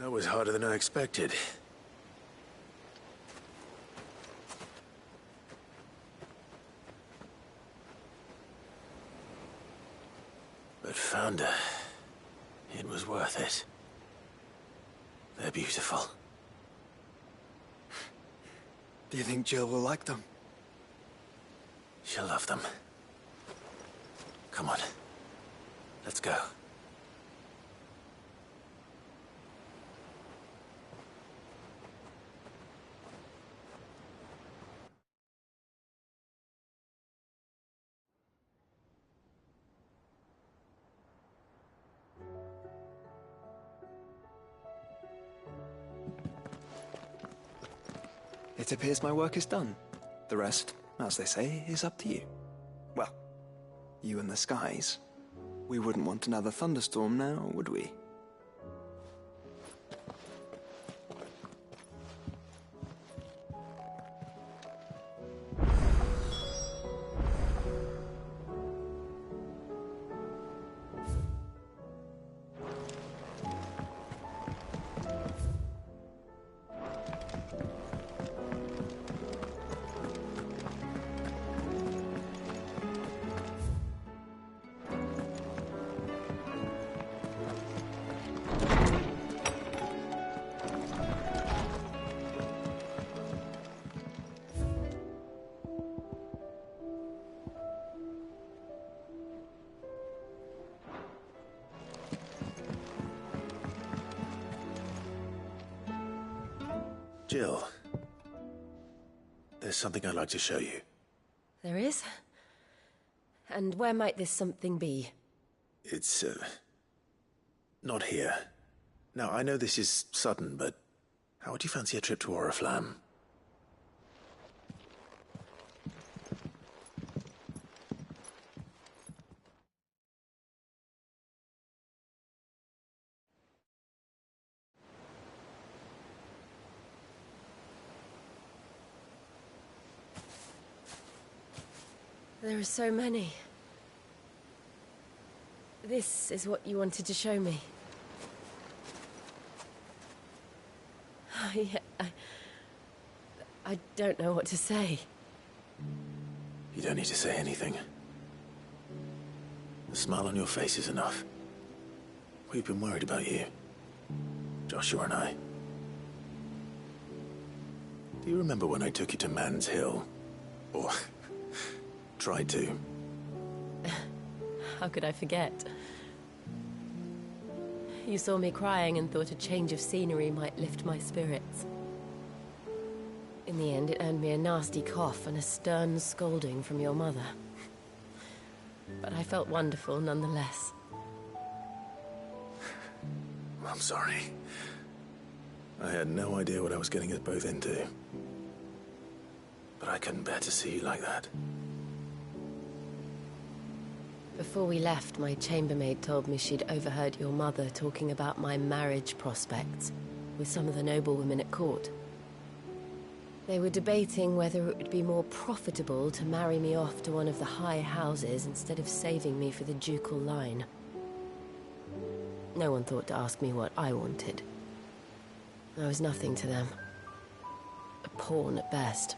That was harder than I expected. But Founder, it was worth it. They're beautiful. Do you think Jill will like them? She'll love them. Come on. Let's go. It appears my work is done. The rest, as they say, is up to you. Well, you and the skies. We wouldn't want another thunderstorm now, would we? Jill, there's something I'd like to show you. There is? And where might this something be? It's, not here. Now, I know this is sudden, but how would you fancy a trip to Oriflamme? There are so many. This is what you wanted to show me. I don't know what to say. You don't need to say anything. The smile on your face is enough. We've been worried about you. Joshua and I. Do you remember when I took you to Man's Hill? Or tried to? How could I forget? You saw me crying and thought a change of scenery might lift my spirits. In the end, it earned me a nasty cough and a stern scolding from your mother. But I felt wonderful nonetheless. I'm sorry. I had no idea what I was getting us both into. But I couldn't bear to see you like that. Before we left, my chambermaid told me she'd overheard your mother talking about my marriage prospects with some of the noblewomen at court. They were debating whether it would be more profitable to marry me off to one of the high houses instead of saving me for the ducal line. No one thought to ask me what I wanted. I was nothing to them. A pawn at best.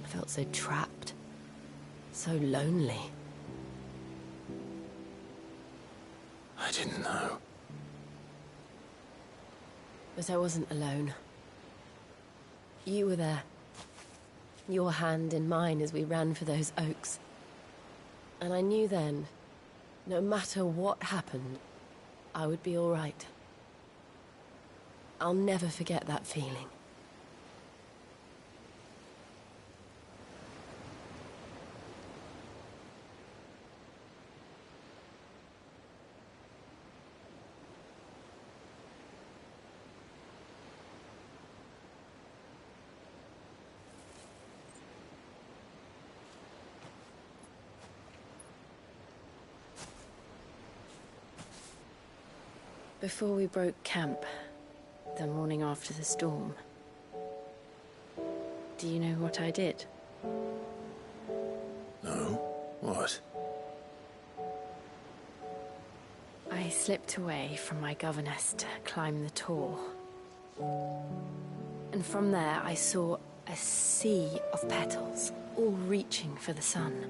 I felt so trapped. So lonely. I didn't know. But I wasn't alone. You were there. Your hand in mine as we ran for those oaks. And I knew then, no matter what happened, I would be all right. I'll never forget that feeling. Before we broke camp, the morning after the storm, do you know what I did? No? What? I slipped away from my governess to climb the tor. And from there I saw a sea of petals, all reaching for the sun.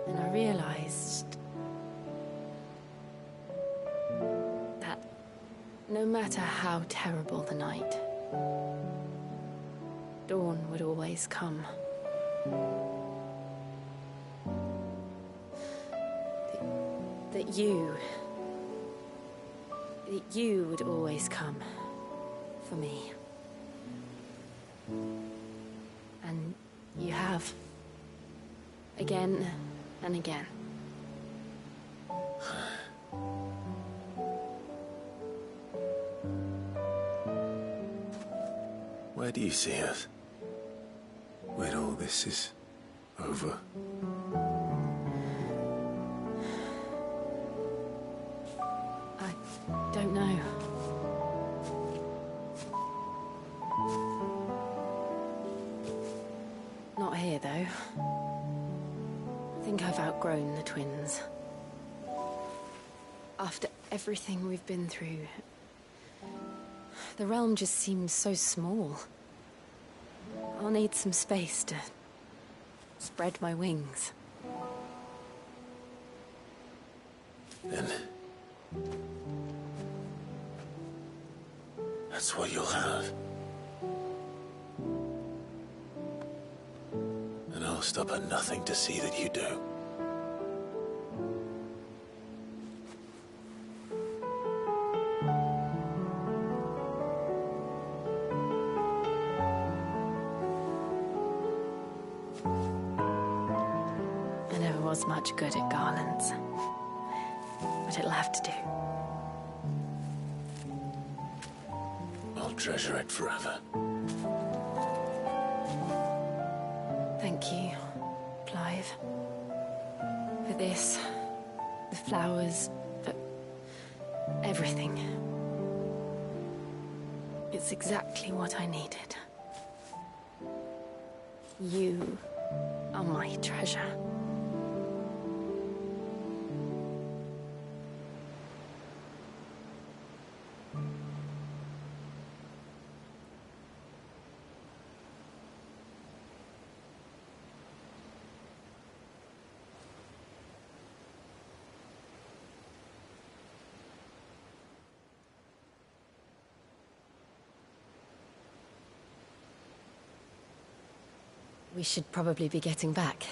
And I realized that no matter how terrible the night, dawn would always come. That you would always come for me. And you have. Again and again. Where do you see us? When all this is over? I don't know. Not here, though. I think I've outgrown the twins. After everything we've been through, the realm just seems so small. I'll need some space to spread my wings. Then that's what you'll have. And I'll stop at nothing to see that you do. I never was much good at garlands, but it'll have to do. I'll treasure it forever. Thank you, Clive. For this, the flowers, for everything. It's exactly what I needed. You are my treasure. We should probably be getting back.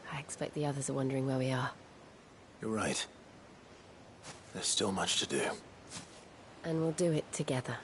I expect the others are wondering where we are. You're right. There's still much to do. And we'll do it together.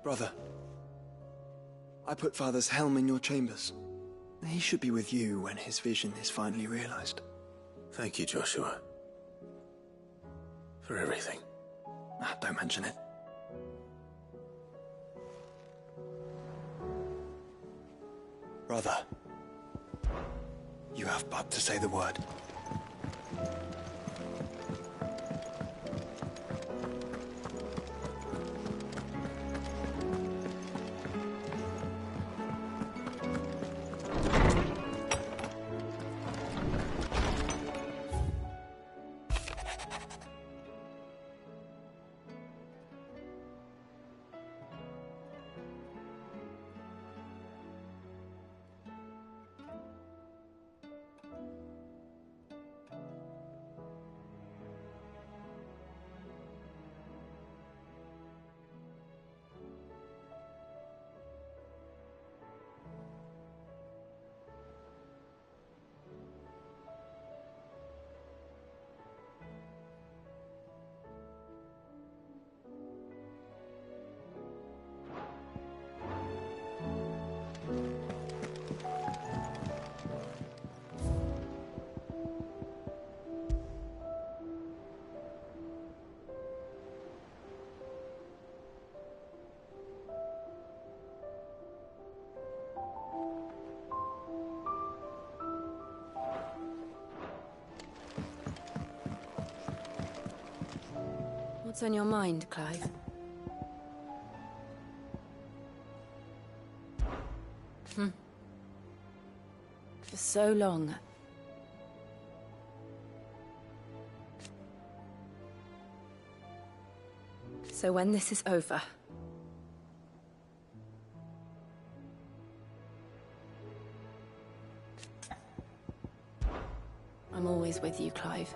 Brother, I put Father's helm in your chambers. He should be with you when his vision is finally realized. Thank you, Joshua. For everything. Don't mention it. Brother, you have but to say the word. What's on your mind, Clive? For so long. So when this is over... I'm always with you, Clive.